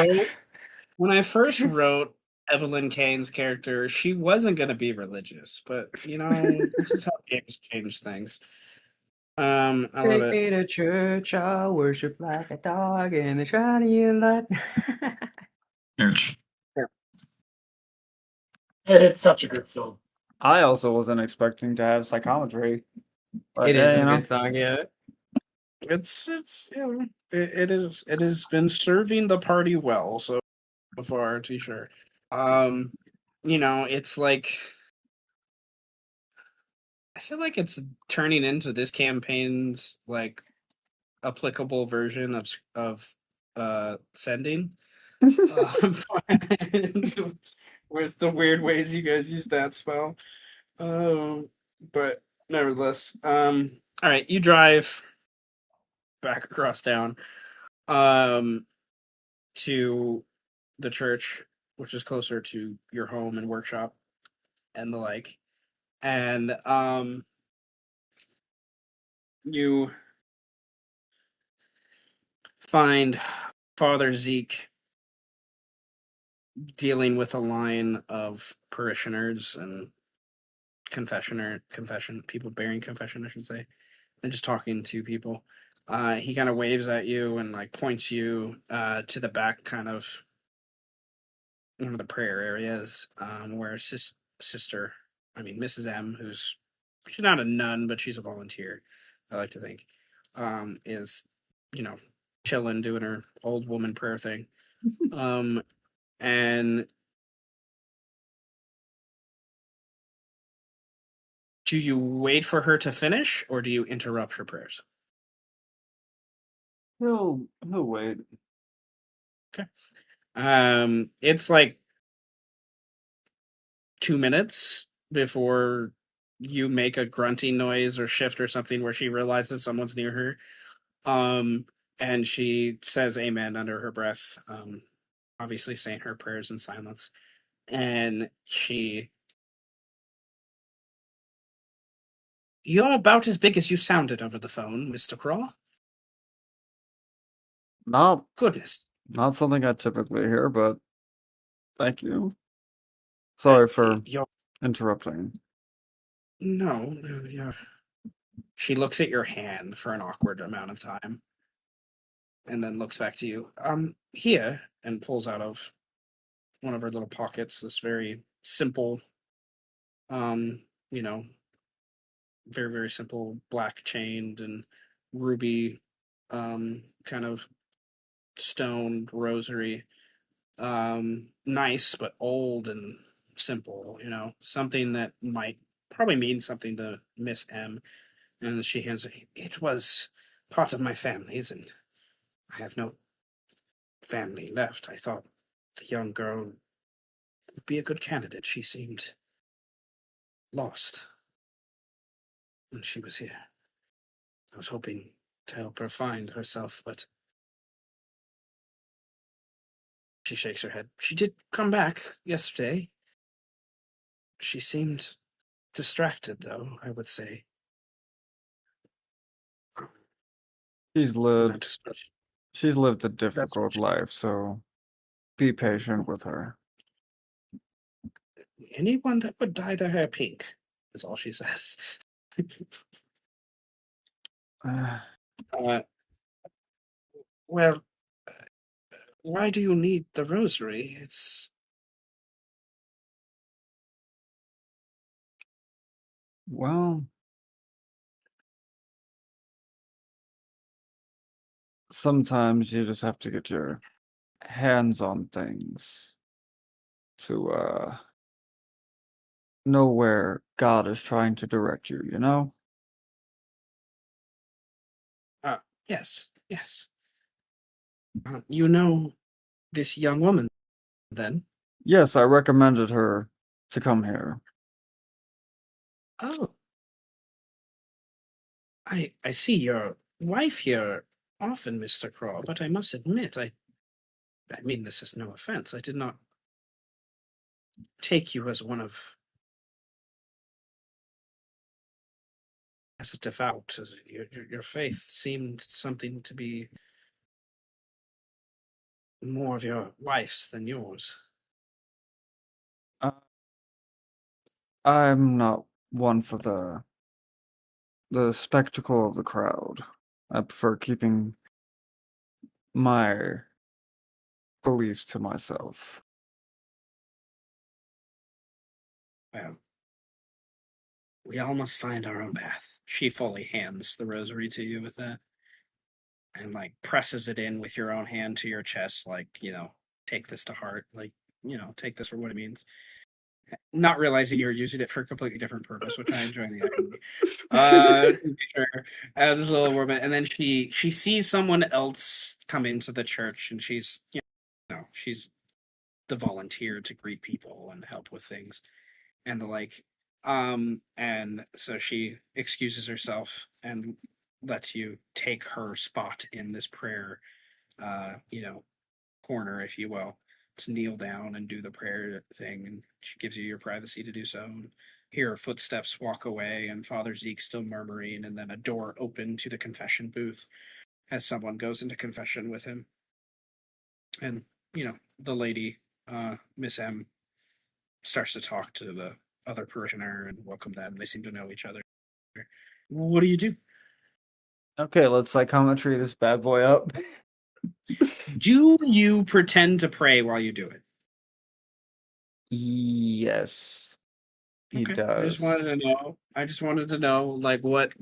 when I first wrote Evelyn Kane's character, she wasn't going to be religious, but this is how games change things. I love Take it. me to church, I'll worship like a dog in the shining light. Church. It's such a good song. I also wasn't expecting to have psychometry. But It is yeah, a good song, yeah. It's it has been serving the party well so far, to be sure. It's like I feel like it's turning into this campaign's like applicable version of sending. Um, with the weird ways you guys use that spell. But nevertheless, all right, you drive back across town, to the church, which is closer to your home and workshop and the like, and you find Father Zeke dealing with a line of parishioners and confession people bearing confession, I should say, and just talking to people. He kind of waves at you and like points you to the back, kind of one of the prayer areas, where sister, I mean Mrs. M, she's not a nun, but she's a volunteer, I like to think, is you know chilling, doing her old woman prayer thing, and do you wait for her to finish, or do you interrupt her prayers? he'll wait. Okay. It's like 2 minutes before you make a grunting noise or shift or something where she realizes someone's near her. And she says amen under her breath, obviously saying her prayers in silence. And you're about as big as you sounded over the phone, Mr. Craw. Not Goodness. not something I typically hear, but thank you. Sorry for You're, interrupting. no, yeah. She looks at your hand for an awkward amount of time and then looks back to you. Here, and pulls out of one of her little pockets this very simple, um, you know, very, very simple black chained and ruby, kind of stoned rosary. Nice, but old and simple, something that might probably mean something to Miss M. And she hands it. It was part of my family's, and I have no family left. I thought the young girl would be a good candidate. She seemed lost when she was here. I was hoping to help her find herself, but she shakes her head. She did come back yesterday. She seemed distracted, though, I would say. She's Not lived just much. she's lived a That's difficult life, so be patient with her. anyone that would dye their hair pink, is all she says. uh, well, why do you need the rosary? Well, sometimes you just have to get your hands on things to know where God is trying to direct you, you know? Yes, yes. You know this young woman, then? Yes, I recommended her to come here. Oh, I see your wife here often, Mr. Craw, but I must admit, I mean this is no offense. I did not take you as one of as a devout. As your faith seemed something to be more of your wife's than yours. I'm not one for the spectacle of the crowd. I prefer keeping my beliefs to myself. Well, we all must find our own path. She fully hands the rosary to you with that, and like presses it in with your own hand to your chest, like, take this to heart, like, take this for what it means. Not realizing you're using it for a completely different purpose, which I enjoy the irony. Sure. This little woman, and then she sees someone else come into the church, and she's the volunteer to greet people and help with things and the like. And so she excuses herself and lets you take her spot in this prayer, corner, if you will, to kneel down and do the prayer thing. And she gives you your privacy to do so. And hear her footsteps walk away, and Father Zeke still murmuring, and then a door open to the confession booth as someone goes into confession with him. And, the lady, Miss M, starts to talk to the other parishioner and welcome them. They seem to know each other. What do you do? Okay, let's psychometry this bad boy up. Do you pretend to pray while you do it? Yes, he Okay. does. I just wanted to know, like, what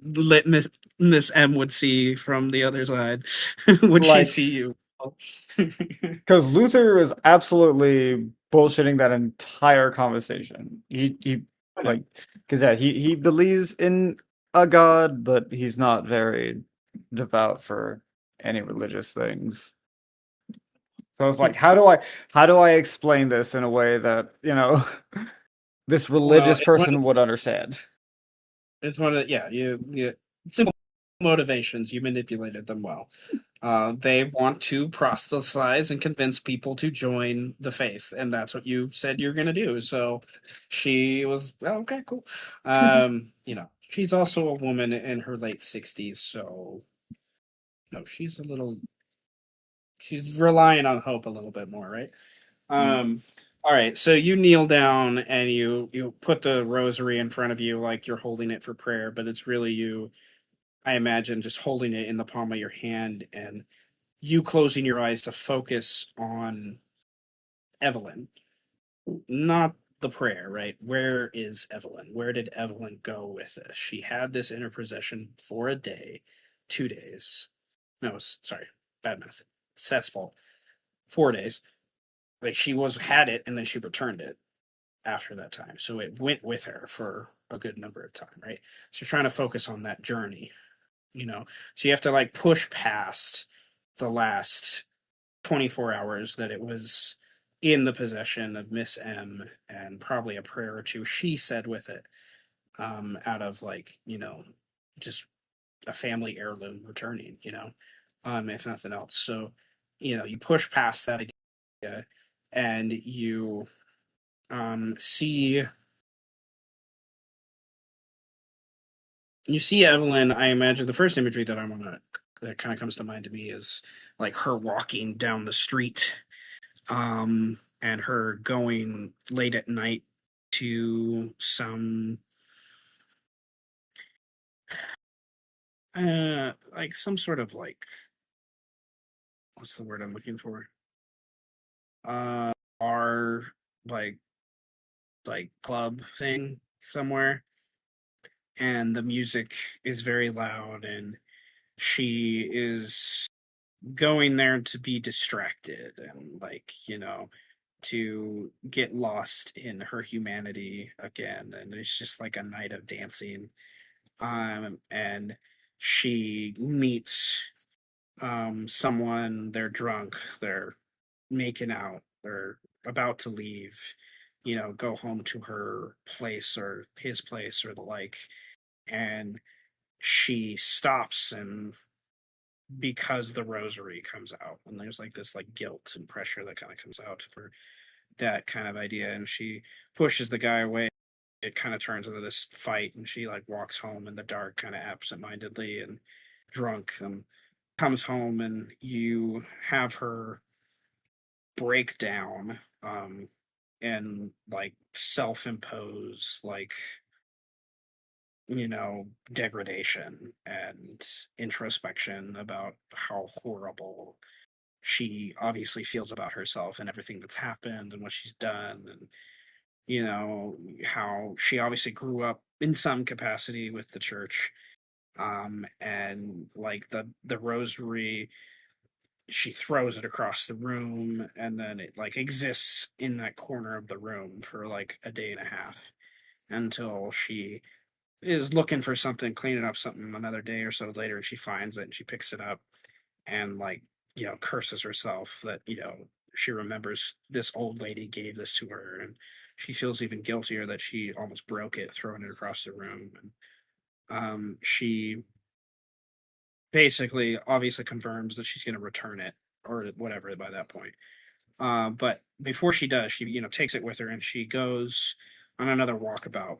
lit Miss M would see from the other side. Would she Like- see you? Because Luther was absolutely bullshitting that entire conversation. He like, because yeah, he believes in a god, but he's not very devout for any religious things. So it's like, how do I explain this in a way that this religious person would understand? It's one of you simple motivations. You manipulated them well. They want to proselytize and convince people to join the faith, and that's what you said you're going to do. So she was, okay, cool. She's also a woman in her late 60s, so she's relying on hope a little bit more, right? All right, so you kneel down and you put the rosary in front of you like you're holding it for prayer, but it's really you, I imagine, just holding it in the palm of your hand and you closing your eyes to focus on Evelyn, not the prayer, right? Where is Evelyn? Where did Evelyn go with this? She had this inner possession for a day, 2 days. No, sorry, bad math. Seth's fault. 4 days. Like she had it and then she returned it after that time. So it went with her for a good number of time, right? So you're trying to focus on that journey, So you have to like push past the last 24 hours that it was in the possession of Miss M, and probably a prayer or two she said with it, out of like, just a family heirloom returning, if nothing else. So, you push past that idea and you see Evelyn. I imagine the first imagery that that kind of comes to mind to me is like her walking down the street, and her going late at night to some like some sort of like, what's the word I'm looking for? Bar, like club thing somewhere, and the music is very loud, and she is going there to be distracted and like, to get lost in her humanity again, and it's just like a night of dancing. And she meets someone. They're drunk, they're making out, they're about to leave, go home to her place or his place or the like, and she stops, and because the rosary comes out, and there's like this like guilt and pressure that kind of comes out for that kind of idea, and she pushes the guy away. It kind of turns into this fight, and she like walks home in the dark, kind of absentmindedly and drunk, and comes home, and you have her break down, and like self-impose like degradation and introspection about how horrible she obviously feels about herself and everything that's happened and what she's done, and how she obviously grew up in some capacity with the church, and like the rosary, she throws it across the room, and then it like exists in that corner of the room for like a day and a half until she is looking for something, cleaning up something another day or so later, and she finds it and she picks it up and like curses herself that she remembers this old lady gave this to her, and she feels even guiltier that she almost broke it throwing it across the room. And she basically obviously confirms that she's going to return it or whatever by that point. But before she does, she takes it with her and she goes on another walkabout,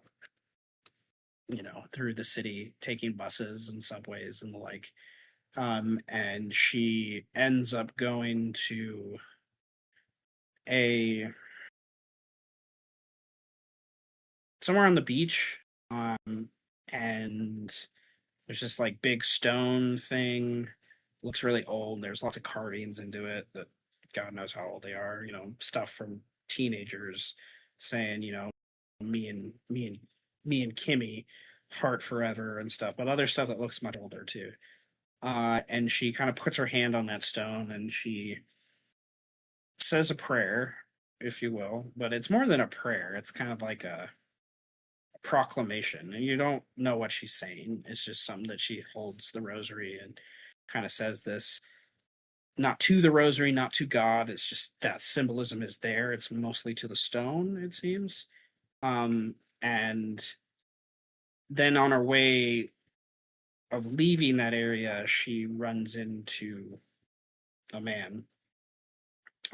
through the city, taking buses and subways and the like. And she ends up going to a somewhere on the beach. And there's this like big stone thing. Looks really old. There's lots of carvings into it that God knows how old they are. Stuff from teenagers saying, me and Kimmy, heart forever and stuff, but other stuff that looks much older too. And she kind of puts her hand on that stone and she says a prayer, if you will, but it's more than a prayer. It's kind of like a proclamation, and you don't know what she's saying. It's just something that she holds the rosary and kind of says this, not to the rosary, not to God. It's just that symbolism is there. It's mostly to the stone, it seems. And then on her way of leaving that area, she runs into a man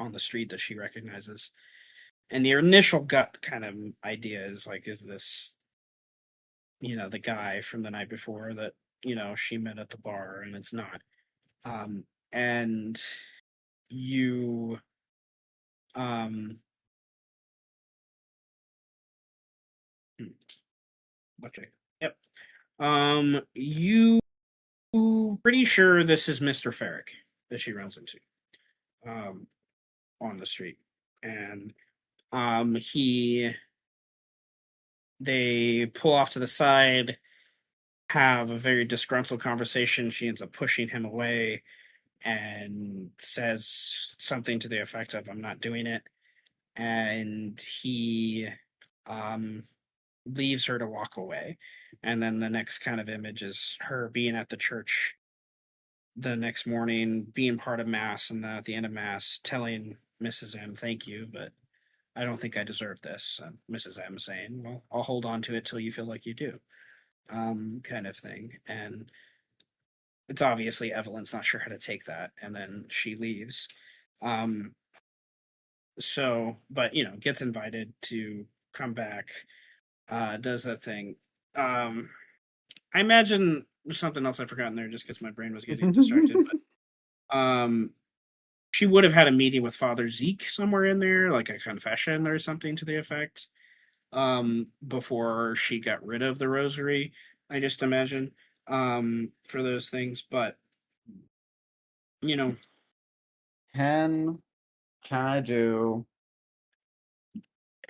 on the street that she recognizes. And the initial gut kind of idea is like, is this, the guy from the night before that, she met at the bar? And it's not. And you, okay, yep. You pretty sure this is Mr. Ferrick that she runs into, on the street. And, they pull off to the side, have a very disgruntled conversation. She ends up pushing him away and says something to the effect of, I'm not doing it. And he leaves her to walk away. And then the next kind of image is her being at the church the next morning, being part of Mass, and then at the end of Mass telling Mrs. M, thank you, but I don't think I deserve this. Mrs. M saying, well, I'll hold on to it till you feel like you do, kind of thing. And it's obviously Evelyn's not sure how to take that, and then she leaves. So, but gets invited to come back, does that thing. I imagine there's something else I forgot in there just because my brain was getting distracted. But she would have had a meeting with Father Zeke somewhere in there, like a confession or something to the effect, before she got rid of the rosary, I just imagine, for those things. But Can I do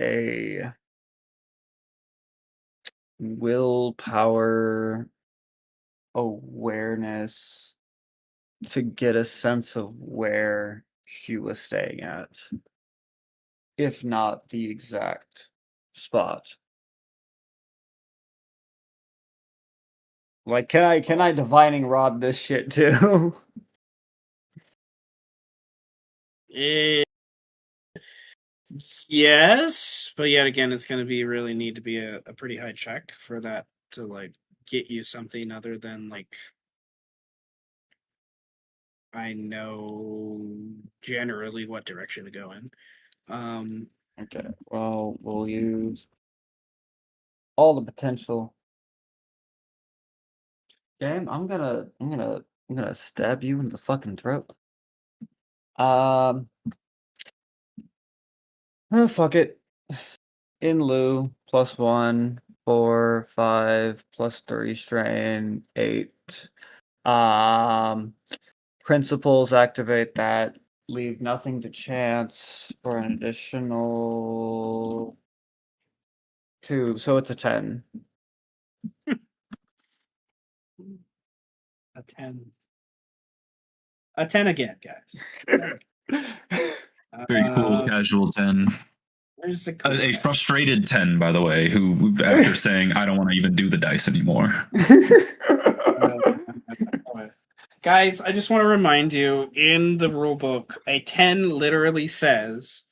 a willpower awareness to get a sense of where she was staying at, if not the exact spot? Like, can I divining rod this shit too? Yes, but yet again, it's going to be really need to be a pretty high check for that to like get you something other than like, I know generally what direction to go in. Okay, well, we'll use all the potential. Game, I'm gonna stab you in the fucking throat. Oh, fuck it. In lieu, +1, 4, 5, +3 strain, 8. Principles activate that. Leave nothing to chance for an additional 2, so it's a 10. A 10. A 10 again, guys. A 10 again. Very cool, casual 10. Where's the cool A guy? frustrated 10, by the way, who, after saying, I don't want to even do the dice anymore. Guys, I just want to remind you, in the rule book, a 10 literally says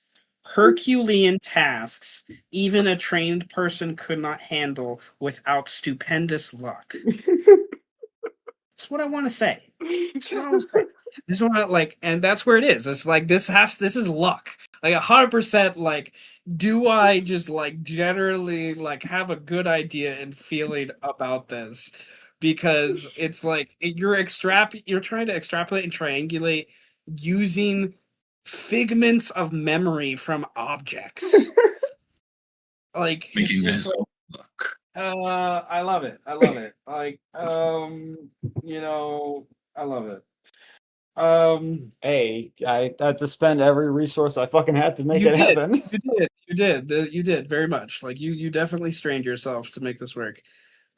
Herculean tasks even a trained person could not handle without stupendous luck. That's what I want to say. That's what I want to say. This is what and that's where it is. It's like this is luck. Like 100%. Like, do I just generally have a good idea and feeling about this? Because it's like you're trying to extrapolate and triangulate using figments of memory from objects. Like it's Making just his own luck. I love it. I love it. I love it. Hey, I had to spend every resource I fucking had to make You it did. happen. You did very much. Like you definitely strained yourself to make this work.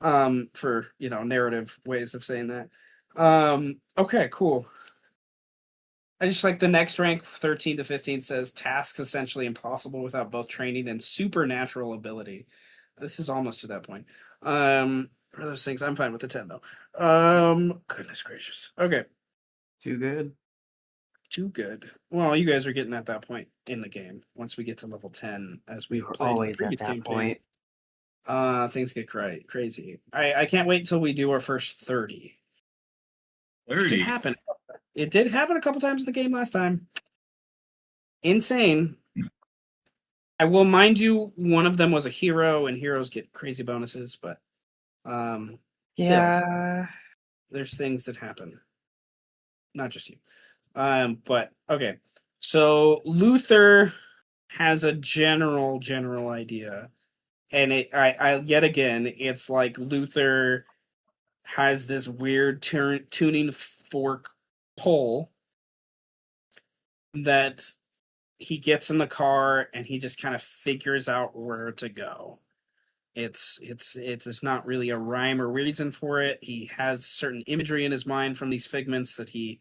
For narrative ways of saying that. Okay, cool. I just like the next rank 13 to 15 says tasks essentially impossible without both training and supernatural ability. This is almost to that point. For those things, I'm fine with the 10 though. Goodness gracious. Okay. Too good. Too good. Well, you guys are getting at that point in the game. Once we get to level 10, as we We were played in the always at previous that campaign, point. things get crazy. I can't wait until we do our first 30. Which did 30. happen. It did happen a couple times in the game last time. Insane. I will mind you, one of them was a hero, and heroes get crazy bonuses, but Yeah. there's things that happen. Not just you. But okay. So Luther has a general idea. And I yet again, it's like Luther has this weird tuning fork pole that he gets in the car and he just kind of figures out where to go. It's not really a rhyme or reason for it. He has certain imagery in his mind from these figments that he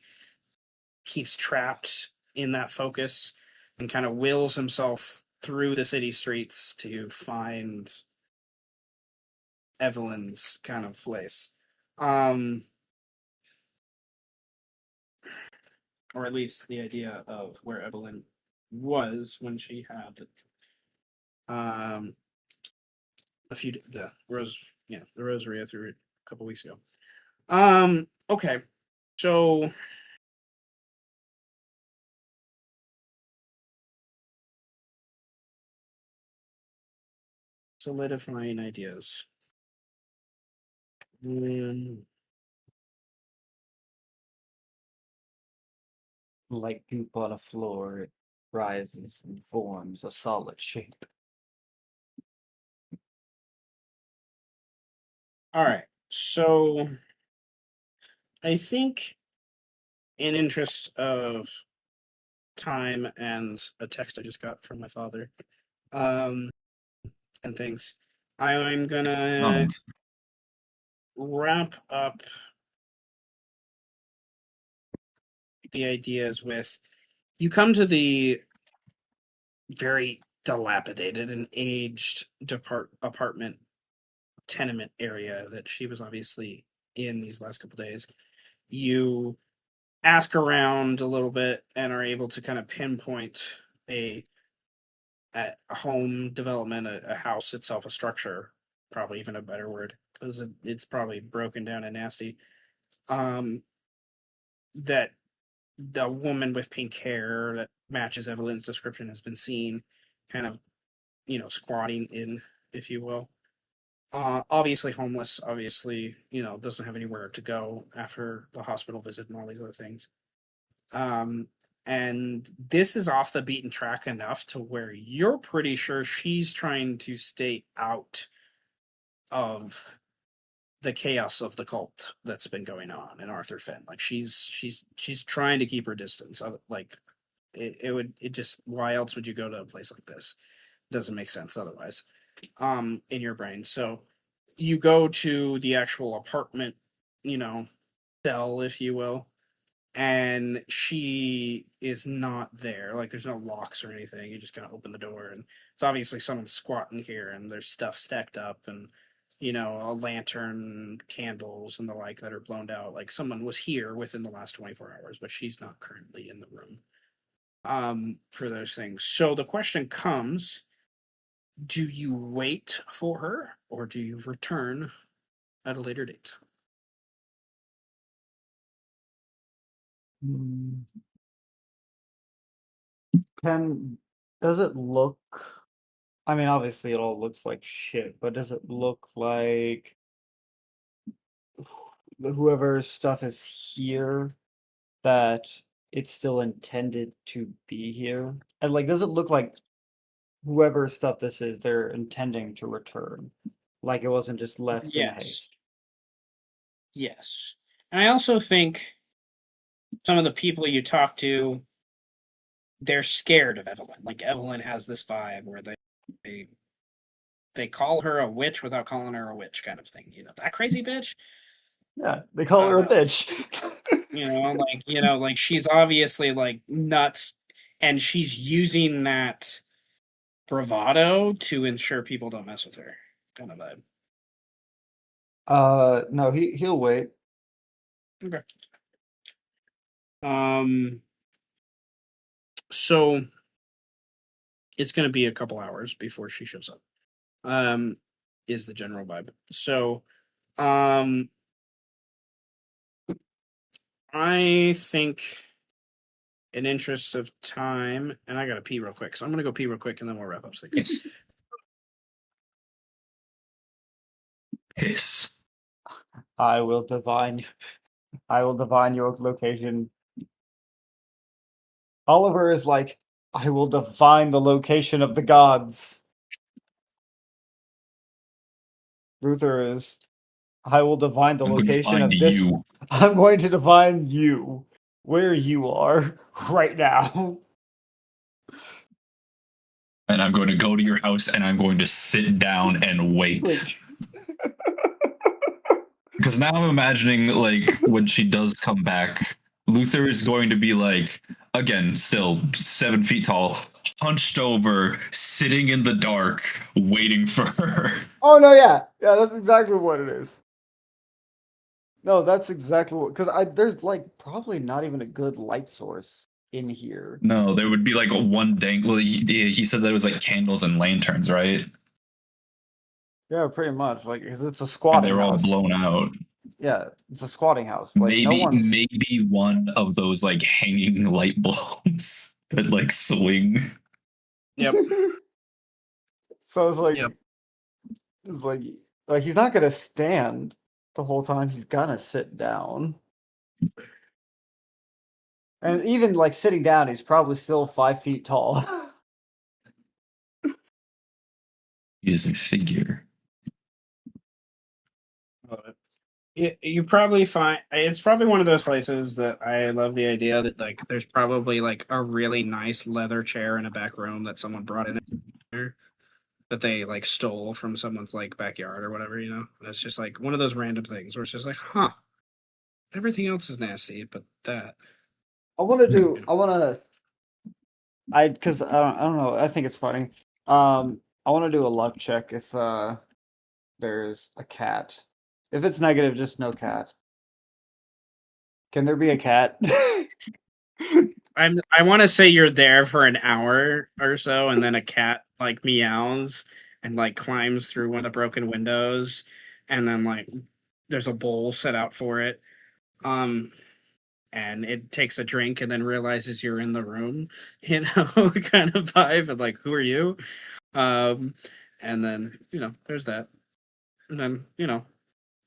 keeps trapped in that focus and kind of wills himself through the city streets to find Evelyn's kind of place. Or at least the idea of where Evelyn was when she had the rosary I threw a couple weeks ago. Okay. So solidifying ideas. Like goop on a floor, it rises and forms a solid shape. All right. So I think in interest of time and a text I just got from my father, and things, I'm gonna wrap up the ideas with you come to the very dilapidated and aged apartment tenement area that she was obviously in these last couple days. You ask around a little bit and are able to kind of pinpoint a home development, a house itself, a structure, probably even a better word, because it's probably broken down and nasty. That the woman with pink hair that matches Evelyn's description has been seen kind of, squatting in, if you will. Obviously homeless, obviously, doesn't have anywhere to go after the hospital visit and all these other things. And this is off the beaten track enough to where you're pretty sure she's trying to stay out of the chaos of the cult that's been going on in Arthur Finn. Like she's trying to keep her distance. Like it just, why else would you go to a place like this? Doesn't make sense otherwise. In your brain. So you go to the actual apartment, cell, if you will, and she is not there. Like there's no locks or anything. You just kind of open the door, and it's obviously someone squatting here, and there's stuff stacked up, and a lantern, candles, and the like that are blown out. Like someone was here within the last 24 hours, but she's not currently in the room. For those things. So the question comes: do you wait for her, or do you return at a later date? Hmm. Does it look? I mean, obviously, it all looks like shit, but does it look like whoever's stuff is here, that it's still intended to be here? And like, does it look like whoever's stuff this is, they're intending to return? Like it wasn't just left in Yes. haste. Yes. And I also think some of the people you talk to, they're scared of Evelyn. Like Evelyn has this vibe where they call her a witch without calling her a witch, kind of thing. That crazy bitch. Yeah, they call her a No. bitch. Like she's obviously like nuts, and she's using that bravado to ensure people don't mess with her, kind of vibe. No, he'll wait. Okay. So it's going to be a couple hours before she shows up. Is the general vibe. So, I think, in interest of time, and I gotta pee real quick, so I'm gonna go pee real quick, and then we'll wrap up things. Yes. Piss. I will divine your location. Oliver is like, I will divine the location of the gods. Luther is, I will divine the I'm going to location find of this. you. I'm going to divine you, where you are right now. And I'm going to go to your house and I'm going to sit down and wait. Because now I'm imagining, like, when she does come back, Luther is going to be like, again, still 7 feet tall, hunched over, sitting in the dark, waiting for her. Oh no, yeah, that's exactly what it is. No, that's exactly what, because there's like probably not even a good light source in here. No, there would be like one dang. Well, he said that it was like candles and lanterns, right? Yeah, pretty much. Like, 'cause it's a And squatting they're all house. blown out. Yeah, it's a squatting house. Like no Maybe, one's. maybe one of those like hanging light bulbs that like swing. Yep. So it's like, Yep. it's like he's not gonna stand the whole time. He's gonna sit down. And even like sitting down, he's probably still 5 feet tall. He is a figure. You probably find it's probably one of those places that I love the idea that like there's probably like a really nice leather chair in a back room that someone brought in there that they like stole from someone's like backyard or whatever. It's just like one of those random things where it's just like, huh, everything else is nasty, but that. Because I don't know, I think it's funny. I want to do a luck check if there's a cat. If it's negative, just no cat. Can there be a cat? I want to say you're there for an hour or so, and then a cat like meows and like climbs through one of the broken windows, and then like there's a bowl set out for it, and it takes a drink and then realizes you're in the room, kind of vibe, and like, who are you? And then there's that, and then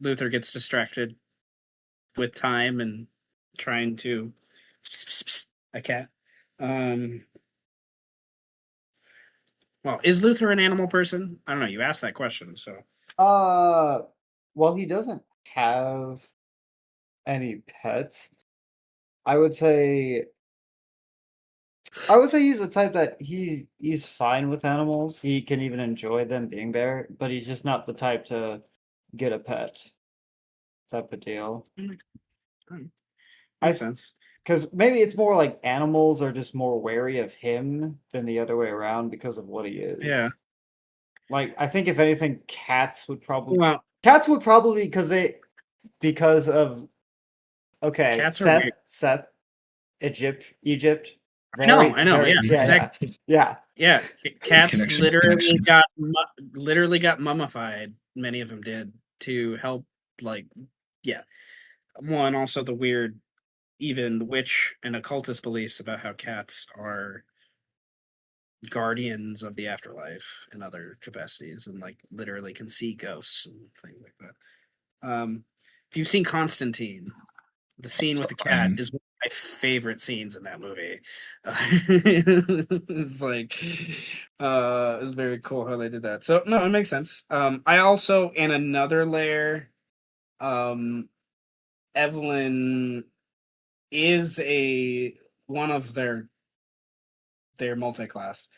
Luther gets distracted with time and trying to a cat. Well, is Luther an animal person? I don't know. You asked that question, so Well, he doesn't have any pets. I would say he's the type that he's fine with animals. He can even enjoy them being there, but he's just not the type to get a pet type of deal. makes I sense. Because maybe it's more like animals are just more wary of him than the other way around because of what he is. Yeah. Like I think if anything, cats would probably because of okay, Cats are weird. Seth, Egypt. I know. Yeah, exactly. Yeah. Cats Connections. literally got mummified. Many of them did to help, like, yeah. Well, and also the weird, even witch and occultist beliefs about how cats are guardians of the afterlife in other capacities, and like literally can see ghosts and things like that. If you've seen Constantine, the scene with the cat is one of my favorite scenes in that movie. It's like, it's very cool how they did that. So no, it makes sense. I also, in another layer, Evelyn is one of their multi-class,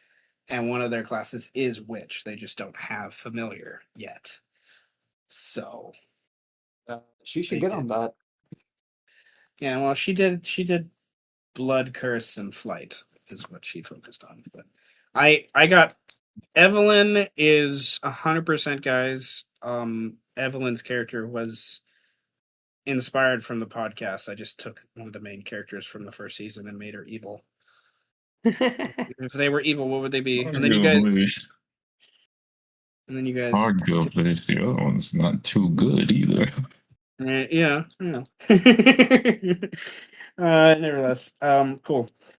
and one of their classes is witch. They just don't have familiar yet. So she should get on that. Yeah, well, she did blood curse and flight is what she focused on. But I got Evelyn is 100%, guys. Evelyn's character was inspired from the podcast. I just took one of the main characters from the first season and made her evil. If they were evil, what would they be? And then you guys. Arguably, the other one's not too good either. Yeah. Nevertheless, cool.